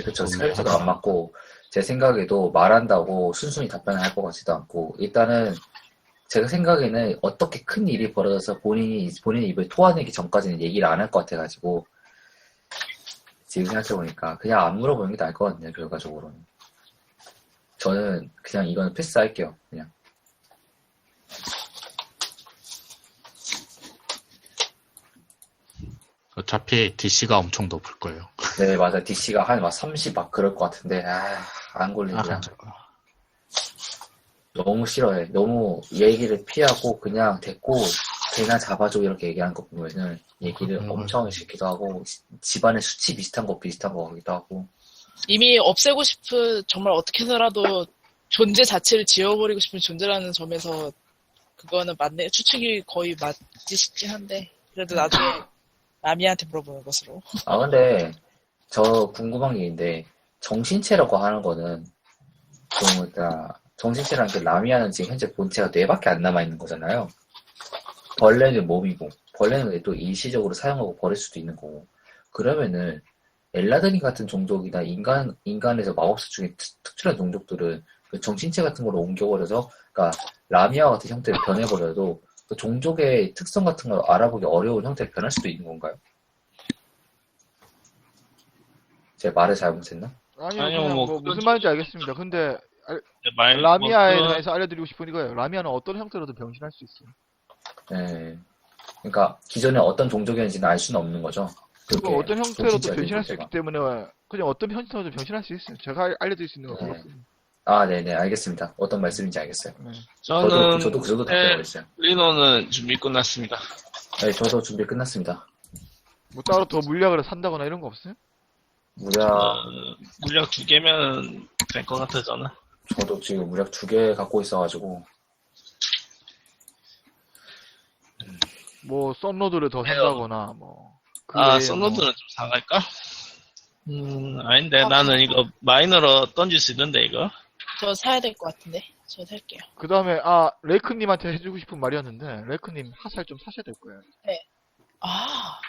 그쵸. 너무 캐릭터가 안 맞고 제 생각에도 말한다고 순순히 답변을 할 것 같지도 않고 일단은 제가 생각에는 어떻게 큰 일이 벌어져서 본인의 입을 토해내기 전까지는 얘기를 안 할 것 같아가지고 지금 생각해보니까 그냥 안 물어보는 게 나을 것 같네요. 결과적으로는 저는 그냥 이거는 패스할게요. 그냥. 어차피 DC가 엄청 높을 거예요. 네, 맞아. DC가 한 30 막 그럴 것 같은데, 안 걸리냐. 너무 싫어해. 너무 얘기를 피하고 그냥 됐고, 걔나 잡아줘 이렇게 얘기하는 거 보면은 얘기를 엄청 시키기도 하고, 집안의 수치 비슷한 거 같기도 하고. 이미 없애고 싶은 정말 어떻게 해서라도 존재 자체를 지워버리고 싶은 존재라는 점에서 그거는 맞네. 추측이 거의 맞지 싶긴 한데 그래도 나중에 라미한테 물어보는 것으로. 근데 저 궁금한 게 있는데, 정신체라고 하는 거는 좀 일단 정신체라는 게 라미아는 지금 현재 본체가 뇌밖에 안 남아있는 거잖아요. 벌레는 몸이고, 벌레는 또 일시적으로 사용하고 버릴 수도 있는 거고. 그러면은 엘라드니 같은 종족이나 인간에서 마법사 중에 특출한 종족들은 그 정신체 같은 걸로 옮겨버려서, 그러니까 라미아 같은 형태를 변해버려도 그 종족의 특성 같은 걸 알아보기 어려운 형태로 변할 수도 있는 건가요? 제 말을 잘못했나? 아니요, 아니요, 그냥 뭐 뭐 그건 무슨 말인지 알겠습니다. 근데 말, 라미아에 뭐, 대해서 알려드리고 싶은 이거예요. 라미아는 어떤 형태로도 변신할 수 있어요. 네. 그러니까 기존에 어떤 종족이었는지는 알 수는 없는 거죠. 그리고 그렇게 어떤 형태로도 정신체가 변신할 수 된 있기 상태가. 때문에 그냥 어떤 형태로도 변신할 수 있어요. 제가 알려드릴 수 있는 건 네. 그렇습니다. 네네, 알겠습니다. 어떤 말씀인지 알겠어요. 네. 저는 저도 그 정도 답변하겠어요. 리노는 준비 끝났습니다. 네, 저도 준비 끝났습니다. 뭐 따로 더 물약을 산다거나 이런 거 없어요? 무약, 물량 2개면 될 것 같아 저는. 저도 지금 무약 2개 갖고 있어가지고, 뭐 썬로드를 더 산다거나 뭐. 그 외에 뭐 썬로드는 좀 사갈까? 아닌데 나는 이거 마이너로 던질 수 있는데 이거. 저 사야 될 것 같은데. 저 살게요. 그 다음에 레이크님한테 해주고 싶은 말이었는데 레이크님 화살 좀 사셔야 될 거예요. 네. 아,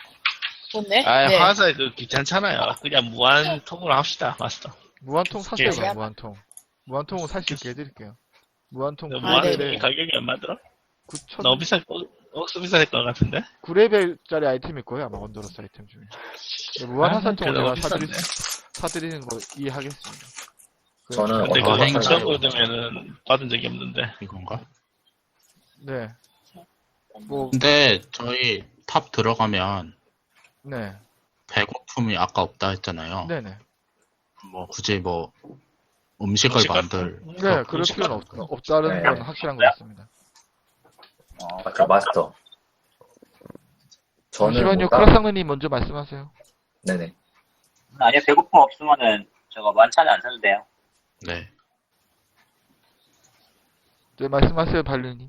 좋네. 아, 네. 화살 그 귀찮잖아요. 그냥 무한통으로 합시다, 마스터. 무한통 사세요, 예. 그럼 무한통. 무한통은 살 수 있게 해드릴게요. 무한통 네. 무한통이 가격이 얼마 들어? 9천, 너무 억수 비쌀 것 같은데? 9레벨짜리 아이템일 거예요, 아마 원더러스 아이템 중에. 무한 화살통을 너무 제가 비싼데. 사드리는 거 이해하겠습니다. 저는 근데 어, 그거 행사. 처음 받으면은 받은 적이 없는데. 이건가? 네. 뭐, 근데 저희 탑 들어가면 네. 배고픔이 아까 없다 했잖아요. 네네. 뭐 굳이 뭐 음식을 음식 만들 네, 그럴 음식 필요는 없다는 네. 건 확실한 것 같습니다. 맞죠, 마스터. 저는 잠시만요, 뭐 따로- 크라상느님 먼저 말씀하세요. 네네. 아니요, 배고픔 없으면은 저거 만찬 안 사도 돼요. 네. 네, 말씀하세요, 발르님.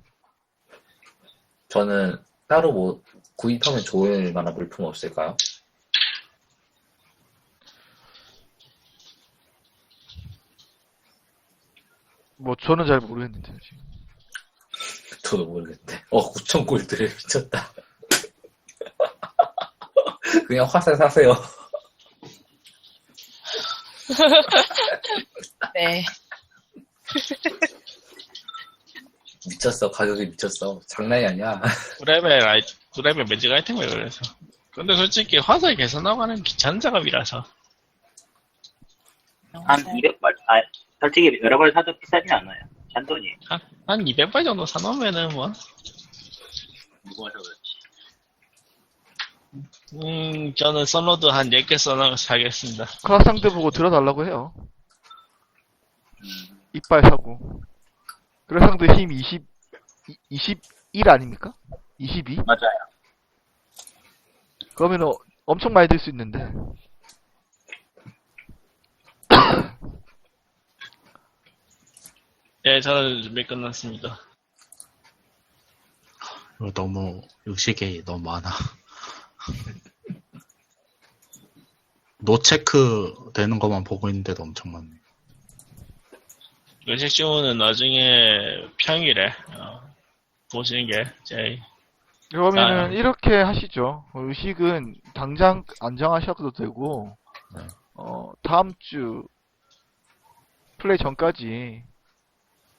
저는 따로 뭐 구입하면 좋을 만한 물품 없을까요? 뭐, 저는 잘 모르겠는데, 지금. 저도 모르겠는데. 9천 골드를 미쳤다. 그냥 화살 사세요. 네. 미쳤어. 가격이 미쳤어. 장난이 아니야. 9레벨 매직 아이템을 그래서. 근데 솔직히 화살 개선하고 하는 귀찮은 작업이라서. 한 200발, 솔직히 여러 발 사도 비싸진 않아요. 잔돈이. 한 200발 정도 사놓으면은 뭐. 무거워서 그렇지. 저는 썬로드 한 10개 사겠습니다. 크라상들 보고 들어달라고 해요. 이빨 사고. 크라상들 힘 21 아닙니까? 22? 맞아요. 그러면 엄청 많이 들 수 있는데. 네, 저는 준비 끝났습니다. 이거 너무 의식이 너무 많아. 노체크 되는 것만 보고 있는데도 엄청 많네. 의식 주문은 나중에 평일에 보시는 게 제일. 그러면은 이렇게 하시죠. 의식은 당장 안 정하셔도 되고, 네. 다음 주 플레이 전까지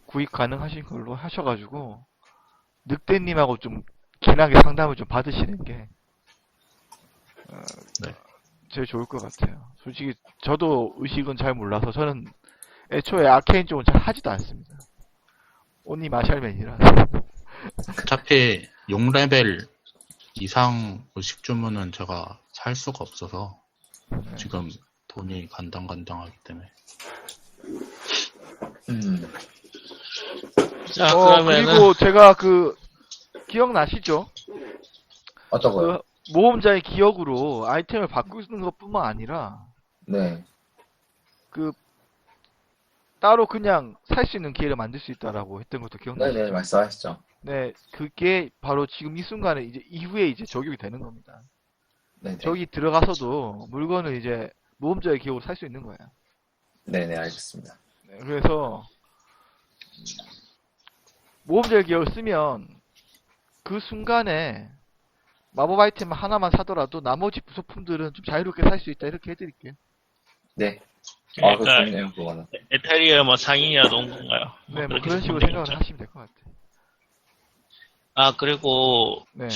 구입 가능하신 걸로 하셔가지고, 늑대님하고 좀 긴하게 상담을 좀 받으시는 게, 네. 제일 좋을 것 같아요. 솔직히 저도 의식은 잘 몰라서 저는 애초에 아케인 쪽은 잘 하지도 않습니다. 온리 마샬맨이라. 어차피 6레벨 이상 의식 주문은 제가 살 수가 없어서 네. 지금 돈이 간당간당하기 때문에. 자, 그러면은. 그리고 제가 기억나시죠? 어떤 거요? 모험자의 기억으로 아이템을 바꾸는 것뿐만 아니라, 네. 따로 그냥 살 수 있는 기회를 만들 수 있다라고 했던 것도 기억나시죠? 네네, 말씀하시죠. 네, 그게 바로 지금 이 순간에 이후에 이제 적용이 되는 겁니다. 네네. 저기 들어가서도 물건을 이제 모험자의 기억으로 살 수 있는 거예요. 네네, 알겠습니다. 네, 그래서 모험자의 기억을 쓰면 그 순간에 마법 아이템 하나만 사더라도 나머지 부속품들은 좀 자유롭게 살 수 있다 이렇게 해드릴게요. 네. 그거 그러니까 좋네요, 그거는. 에테리얼 뭐 상인이라도 온 건가요? 네, 뭐 그렇게 그런 식으로 생각하면 생각을 되겠죠. 하시면 될 것 같아요. 그리고 네,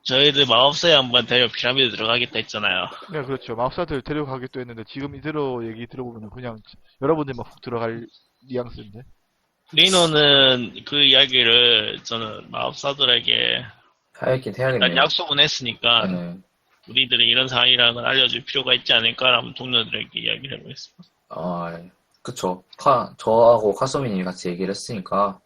저희들 마법사에 한번 데려 피라미드 들어가겠다 했잖아요. 네 그렇죠. 마법사들 데려가기도 했는데 지금 이대로 얘기 들어보면 그냥 여러분들만 훅 들어갈 뉘앙스인데. 리노는 그 이야기를 저는 마법사들에게 하였긴 일단 해야겠네요. 약속은 했으니까 네. 우리들이 이런 상황이라는 걸 알려줄 필요가 있지 않을까라는 동료들에게 이야기를 해보겠습니다. 그쵸. 저하고 카소민이 같이 얘기를 했으니까,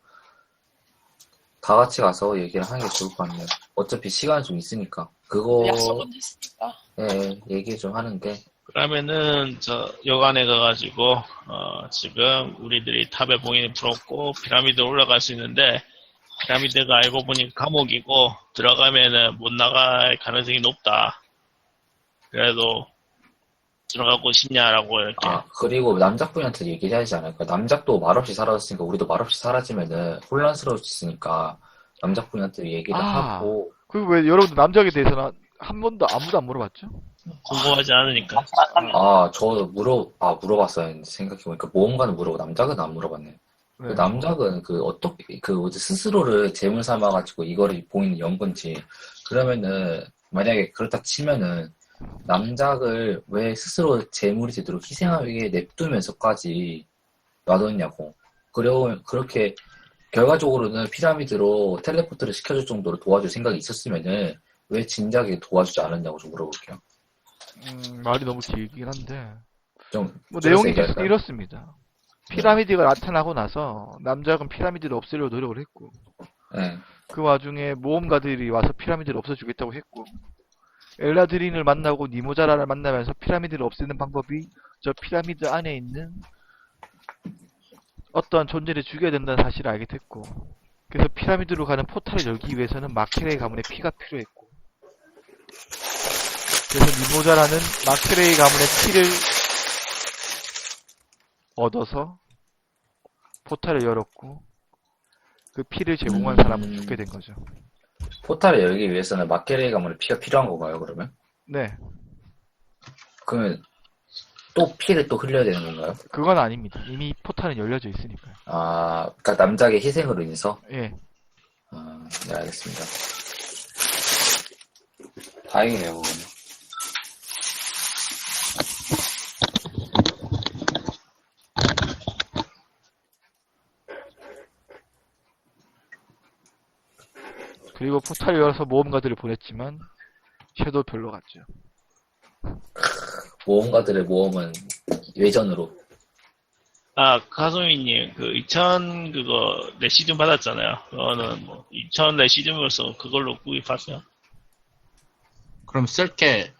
다 같이 가서 얘기를 하는 게 좋을 것 같네요. 어차피 시간이 좀 있으니까. 그거, 약속은 했으니까. 네, 얘기 좀 하는 게, 그러면은 저 여관에 가가지고 지금 우리들이 탑에 봉인을 풀었고 피라미드 올라갈 수 있는데 피라미드가 알고 보니 감옥이고 들어가면은 못 나갈 가능성이 높다. 그래도 들어가고 싶냐라고 이렇게. 그리고 남작분한테 얘기를 해야 하지 않을까? 남작도 말없이 사라졌으니까 우리도 말없이 사라지면은 혼란스러워지니까 남작분한테 얘기를 하고, 그리고 왜 여러분들 남작에 대해서는 한 번도 아무도 안 물어봤죠? 궁금하지 않으니까. 물어봤어요. 생각해보니까 모험가는 물어보고 남작은 안 물어봤네. 그 네. 남작은 어떻게, 스스로를 재물 삼아가지고 이거를 보이는 연건지, 그러면은, 만약에 그렇다 치면은, 남작을 왜 스스로 재물이 되도록 희생하게 냅두면서까지 놔뒀냐고. 그렇게, 결과적으로는 피라미드로 텔레포트를 시켜줄 정도로 도와줄 생각이 있었으면은, 왜 진작에 도와주지 않았냐고 좀 물어볼게요. 말이 너무 길긴 한데. 좀, 뭐 줄여서 내용이 얘기할까요? 이렇습니다. 피라미드가 나타나고 나서 남작은 피라미드를 없애려고 노력을 했고, 네. 그 와중에 모험가들이 와서 피라미드를 없애주겠다고 했고, 엘라드린을 만나고 니모자라를 만나면서 피라미드를 없애는 방법이 저 피라미드 안에 있는 어떠한 존재를 죽여야 된다는 사실을 알게 됐고, 그래서 피라미드로 가는 포탈을 열기 위해서는 마케레이 가문의 피가 필요했고, 그래서 니모자라는 마케레이 가문의 피를 얻어서 포탈을 열었고, 그 피를 제공한 사람은 죽게 된 거죠. 포탈을 열기 위해서는 마케레이 가문의 피가 필요한 건가요, 그러면? 네, 그러면 또 피를 또 흘려야 되는 건가요? 그건 아닙니다. 이미 포탈은 열려져 있으니까요. 그러니까 남작의 희생으로 인해서? 예, 네, 알겠습니다. 다행이네요, 그거는. 그리고 포탈을 열어서 모험가들을 보냈지만 섀도우 별로 갔죠. 모험가들의 모험은 외전으로. 가소민님, 2000 그거 레시즘 받았잖아요. 그거는 2000 레시즘으로서 그걸로 구입하세요. 그럼 쓸 데가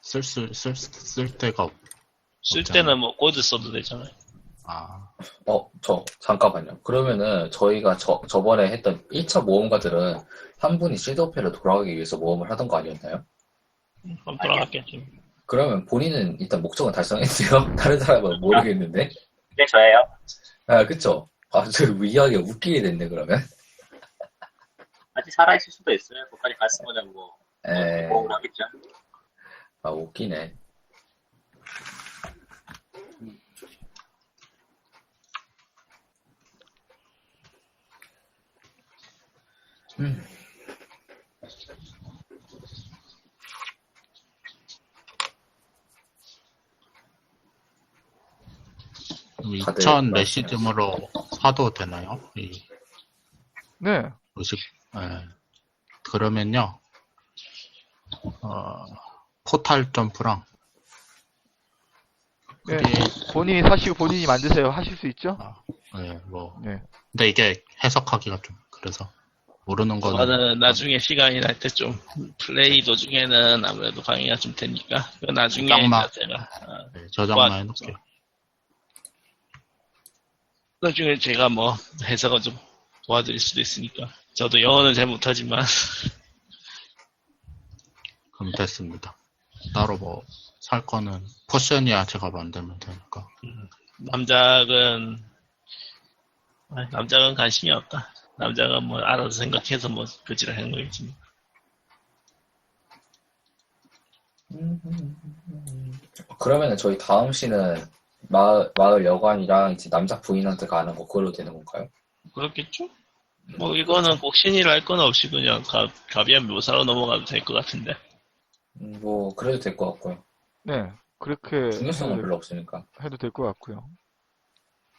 쓸 없잖아요. 때는 골드 써도 되잖아요. 잠깐만요. 그러면은 저희가 저번에 했던 1차 모험가들은 한 분이 섀도우펠로 돌아가기 위해서 모험을 하던 거 아니었나요? 그럼 돌아갔겠지. 그러면 본인은 일단 목적은 달성했어요? 다른 사람은 모르겠는데? 네, 저예요. 그쵸? 저 이야기가 웃기게 됐네, 그러면. 아직 살아있을 수도 있어요. 거기까지 갔으면 모험을 하겠죠. 웃기네. 다들 2000 레시즘으로 사도 되나요? 네, 예. 그러면요, 포탈 점프랑, 네. 본인이 사시고 본인이 만드세요. 하실 수 있죠? 네. 네. 근데 이게 해석하기가 좀, 그래서, 모르는 거는. 그거는 나중에 시간이 날 때 좀 플레이 도중에는 아무래도 강의가 좀 되니까 그 나중에 저장만. 제가 저장만 해놓을게요. 나중에 제가 해석을 좀 도와드릴 수도 있으니까. 저도 영어는 잘 못하지만 그럼 됐습니다. 따로 살 거는, 포션이야 제가 만들면 되니까. 남작은 관심이 없다. 남작은 알아서 생각해서 그지를 하는 거겠지. 그러면은 저희 다음 시는 마을 여관이랑 이제 남자 부인한테 가는 거 그걸로 되는 건가요? 그렇겠죠? 이거는 꼭 신의를 할 건 없이 그냥 가비한 묘사로 넘어가도 될 것 같은데. 그래도 될 것 같고요. 네, 그렇게 중요성은 별로 없으니까. 해도 될 것 같고요.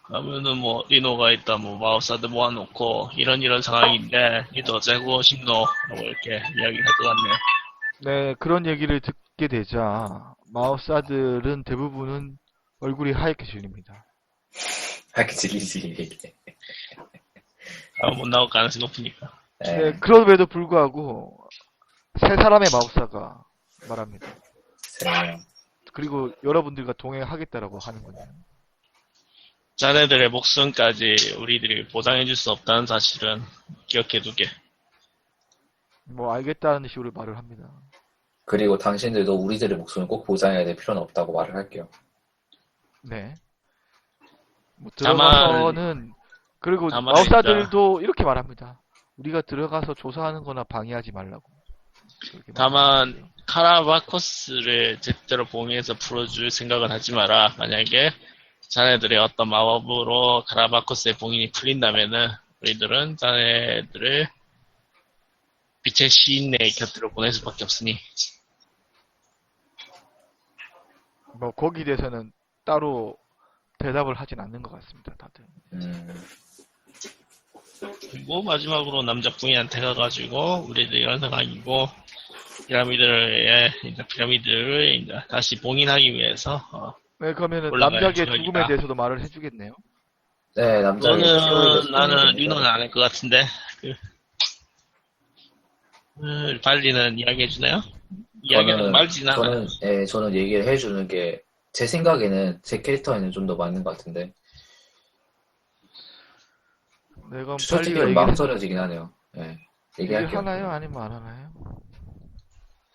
그러면은 리노가 있다, 마우사드 모아놓고 이런 상황인데 니도 어째고 싶노? 라고 이렇게 이야기를 할 것 같네요. 네, 그런 얘기를 듣게 되자 마우사들은 대부분은 얼굴이 하얗게 질립니다. 하얗게 질리지. 못 나올 가능성이 높으니까. 네, 그럼에도 불구하고 세 사람의 마우사가 말합니다. 그리고 여러분들과 동행하겠다라고 하는군요. 자네들의 목숨까지 우리들이 보장해줄 수 없다는 사실은 기억해두게. 알겠다는 식으로 말을 합니다. 그리고 당신들도 우리들의 목숨을 꼭 보장해야 될 필요는 없다고 말을 할게요. 네. 들어가서는 그리고 다만 마우사들도 이렇게 말합니다. 우리가 들어가서 조사하는 거나 방해하지 말라고. 그렇게 다만 카라바코스를 제대로 봉해서 풀어줄 생각은 하지 마라. 만약에 자네들의 어떤 마법으로 카라바코스의 봉인이 풀린다면은 우리들은 자네들을 빛의 시인의 곁으로 보낼 수밖에 없으니. 뭐 거기에 대해서는 따로 대답을 하진 않는 것 같습니다, 다들. 그리고 마지막으로 남자 부인한테 가가지고 우리들 이런 생각이고 피라미드를 이제 다시 봉인하기 위해서 네, 그러면은 올라가야 남작의 지역이다. 죽음에 대해서도 말을 해주겠네요. 네, 남자의 나는 리노는 안 할 것 같은데 발리는 이야기해주나요? 이야기는 말진 않아요. 저는 얘기를 해주는 게 제 생각에는 제 캐릭터에는 좀 더 맞는 것 같은데 네, 그럼 솔직히 빨리가 좀 망설여지긴 하네요. 네, 얘기할게요. 얘기하나요? 아니면 안 하나요?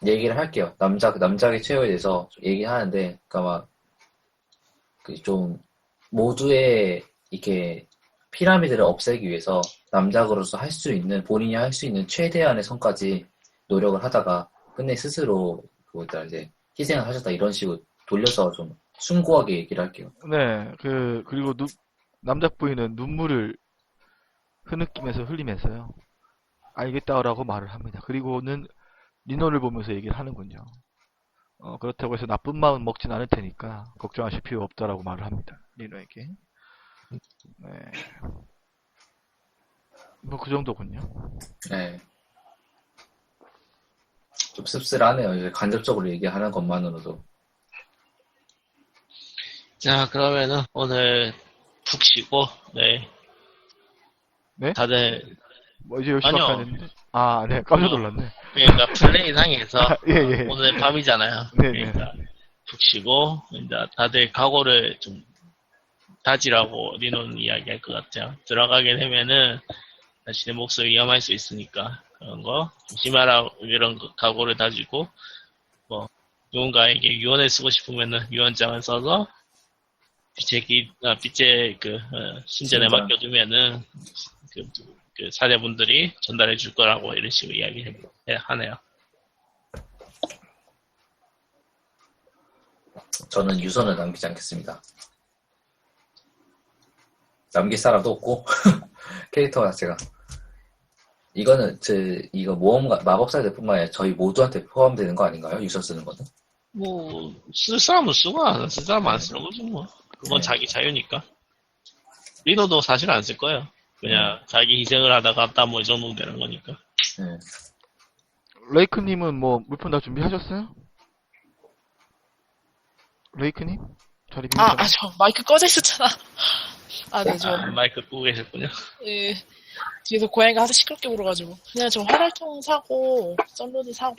얘기를 할게요. 남작의 최후에 대해서 좀 얘기하는데, 그니까 막, 좀, 모두의, 이렇게, 피라미드를 없애기 위해서 남작으로서 본인이 할 수 있는 최대한의 선까지 노력을 하다가, 끝내 스스로, 이제, 희생을 하셨다, 이런 식으로 돌려서 좀, 숭고하게 얘기를 할게요. 네, 그리고 남작 부인은 눈물을 흘리면서요. 알겠다라고 말을 합니다. 그리고는 리노를 보면서 얘기를 하는군요. 그렇다고 해서 나쁜 마음 먹진 않을 테니까 걱정하실 필요 없다라고 말을 합니다. 리노에게. 네. 뭐 그 정도군요. 네. 좀 씁쓸하네요. 이제 간접적으로 얘기하는 것만으로도. 자, 그러면은 오늘 푹 쉬고, 네. 네? 다들, 뭐 이제 열심히 아니요. 하는데. 아, 네, 깜짝 놀랐네. 그러니까 플레이상에서 예, 예. 오늘 밤이잖아요. 네네. 그러니까 푹 쉬고, 이제 다들 각오를 좀 다지라고 리노는 이야기할 것 같아요. 들어가게 되면은 자신의 목숨이 위험할 수 있으니까 그런 거 조심하라 이런 각오를 다지고 뭐 누군가에게 유언을 쓰고 싶으면은 유언장을 써서 빛의 신전에 맡겨두면은 그 사제분들이 전달해 줄 거라고 이런 식으로 이야기하네요. 저는 유선을 남기지 않겠습니다. 남길 사람도 없고 캐릭터 자체가 이거는 이거 마법사들뿐만 아니라 저희 모두한테 포함되는 거 아닌가요? 유선 쓰는 거는? 뭐 쓸 사람은 쓰고 안 쓸 사람은 안 쓰는 거지 뭐. 그건 자기 자유니까. 리더도 사실 안 쓸 거예요. 그냥 자기 희생을 하다가 딱 뭐 이 정도 되는 거니까. 네. 레이크님은 뭐 물품 다 준비하셨어요? 레이크님? 자리 비우셨나요? 저 마이크 꺼져 있었잖아. 네, 마이크 끄고 계셨군요. 예, 뒤에서 고양이가 하도 시끄럽게 울어가지고. 그냥 저 활활통 사고, 썬로드 사고,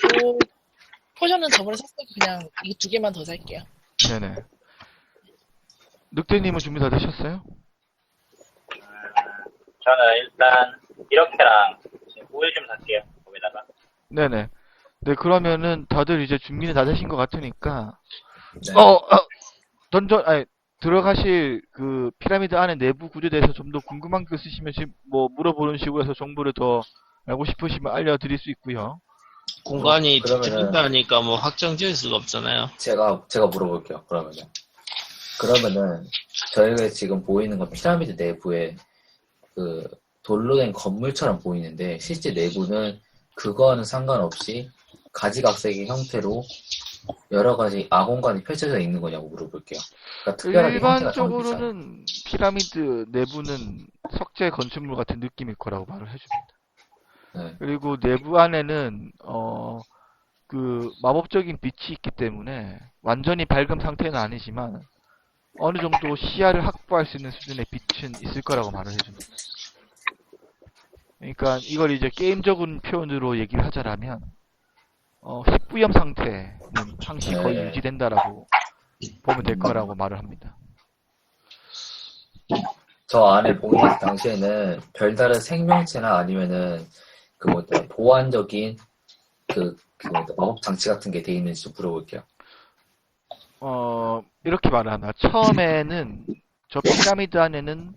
포션은 저번에 샀으니까 그냥 이 두 개만 더 살게요. 네네. 늑대님은 준비 다 되셨어요? 저는 일단 이렇게랑 우유 좀 살게요. 거기다가. 네네. 네, 그러면은 다들 이제 준비는 다 되신 것 같으니까, 네. 들어가실 그 피라미드 안에 내부 구조에 대해서 좀 더 궁금한 거 있으시면 지금 뭐 물어보는 식으로 해서 정보를 더 알고 싶으시면 알려드릴 수 있고요. 공간이 그러면은- 뒤집힌다니까 뭐 확정 지을 수가 없잖아요. 제가 물어볼게요. 그러면은 저희가 지금 보이는 건 피라미드 내부에 그 돌로 된 건물처럼 보이는데 실제 내부는 그거와는 상관없이 가지각색의 형태로 여러 가지 아공간이 펼쳐져 있는 거냐고 물어볼게요. 그러니까 특별하게 형태가 좀 비싸요. 일반적으로는 피라미드 내부는 석재 건축물 같은 느낌일 거라고 말을 해줍니다. 네. 그리고 내부 안에는 그 마법적인 빛이 있기 때문에 완전히 밝은 상태는 아니지만 어느 정도 시야를 확보할 수 있는 수준의 빛은 있을 거라고 말을 해줍니다. 그러니까 이걸 이제 게임적인 표현으로 얘기를 하자라면 식부염 상태는 항시 거의 네. 유지된다라고 보면 될 거라고 말을 합니다. 저 안에 보이는 당시에는 별다른 생명체나 아니면은 보완적인 마법 장치 같은 게 돼 있는지 좀 물어볼게요. 이렇게 말을 하나. 처음에는 저 피라미드 안에는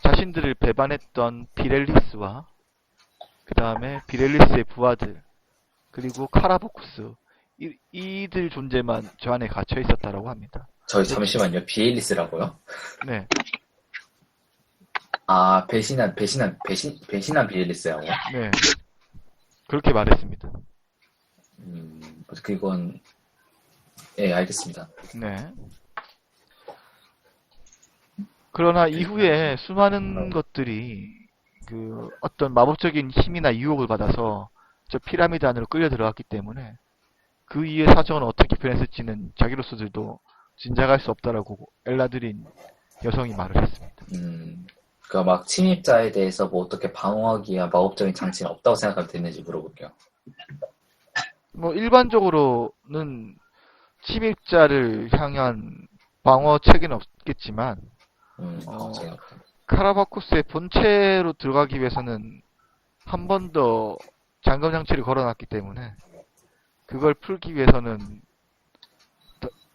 자신들을 배반했던 비렐리스와 그 다음에 비렐리스의 부하들, 그 그리고 카라보쿠스 이들 존재만 저 안에 갇혀 있었다라고 합니다. 저희 잠시만요. 비엘리스라고요? 네, 아, 배신한 비엘리스라고? 네, 그렇게 말했습니다. 그건, 예, 알겠습니다. 네. 그러나 이후에 수많은 것들이 그 어떤 마법적인 힘이나 유혹을 받아서 저 피라미드 안으로 끌려 들어갔기 때문에 그 이후의 사정은 어떻게 변했을지는 자기로서들도 짐작할 수 없다라고 엘라드린 여성이 말을 했습니다. 그니까 막 침입자에 대해서 뭐 어떻게 방어하기 위한 마법적인 장치는 없다고 생각하면 되는지 물어볼게요. 뭐 일반적으로는 침입자를 향한 방어 체계는 없겠지만 방어적인 없다. 카라바쿠스의 본체로 들어가기 위해서는 한 번 더 잠금 장치를 걸어놨기 때문에 그걸 풀기 위해서는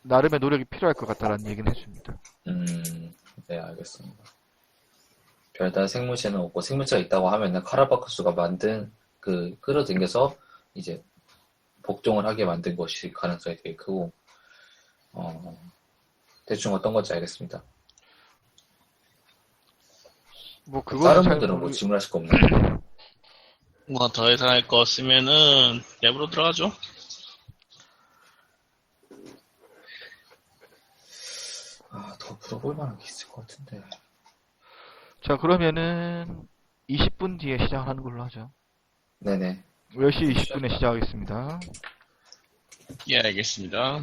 나름의 노력이 필요할 것 같다라는 얘기는 해줍니다. 네, 알겠습니다. 별다른 생물체는 없고 생물체가 있다고 하면은 카라바쿠스가 만든 그 끌어당겨서 이제 복종을 하게 만든 것이 가능성이 되게 크고 대충 어떤 건지 알겠습니다. 뭐 다른 그거는 잘 분들은 뭐 모르... 질문하실 거 없나요? 뭐 더 이상 할 거 없으면은 랩으로 들어가죠. 더 물어볼 만한 게 있을 것 같은데. 자, 그러면은 20분 뒤에 시작을 하는 걸로 하죠. 네네. 10시 20분에 시작하겠습니다. 예, 알겠습니다.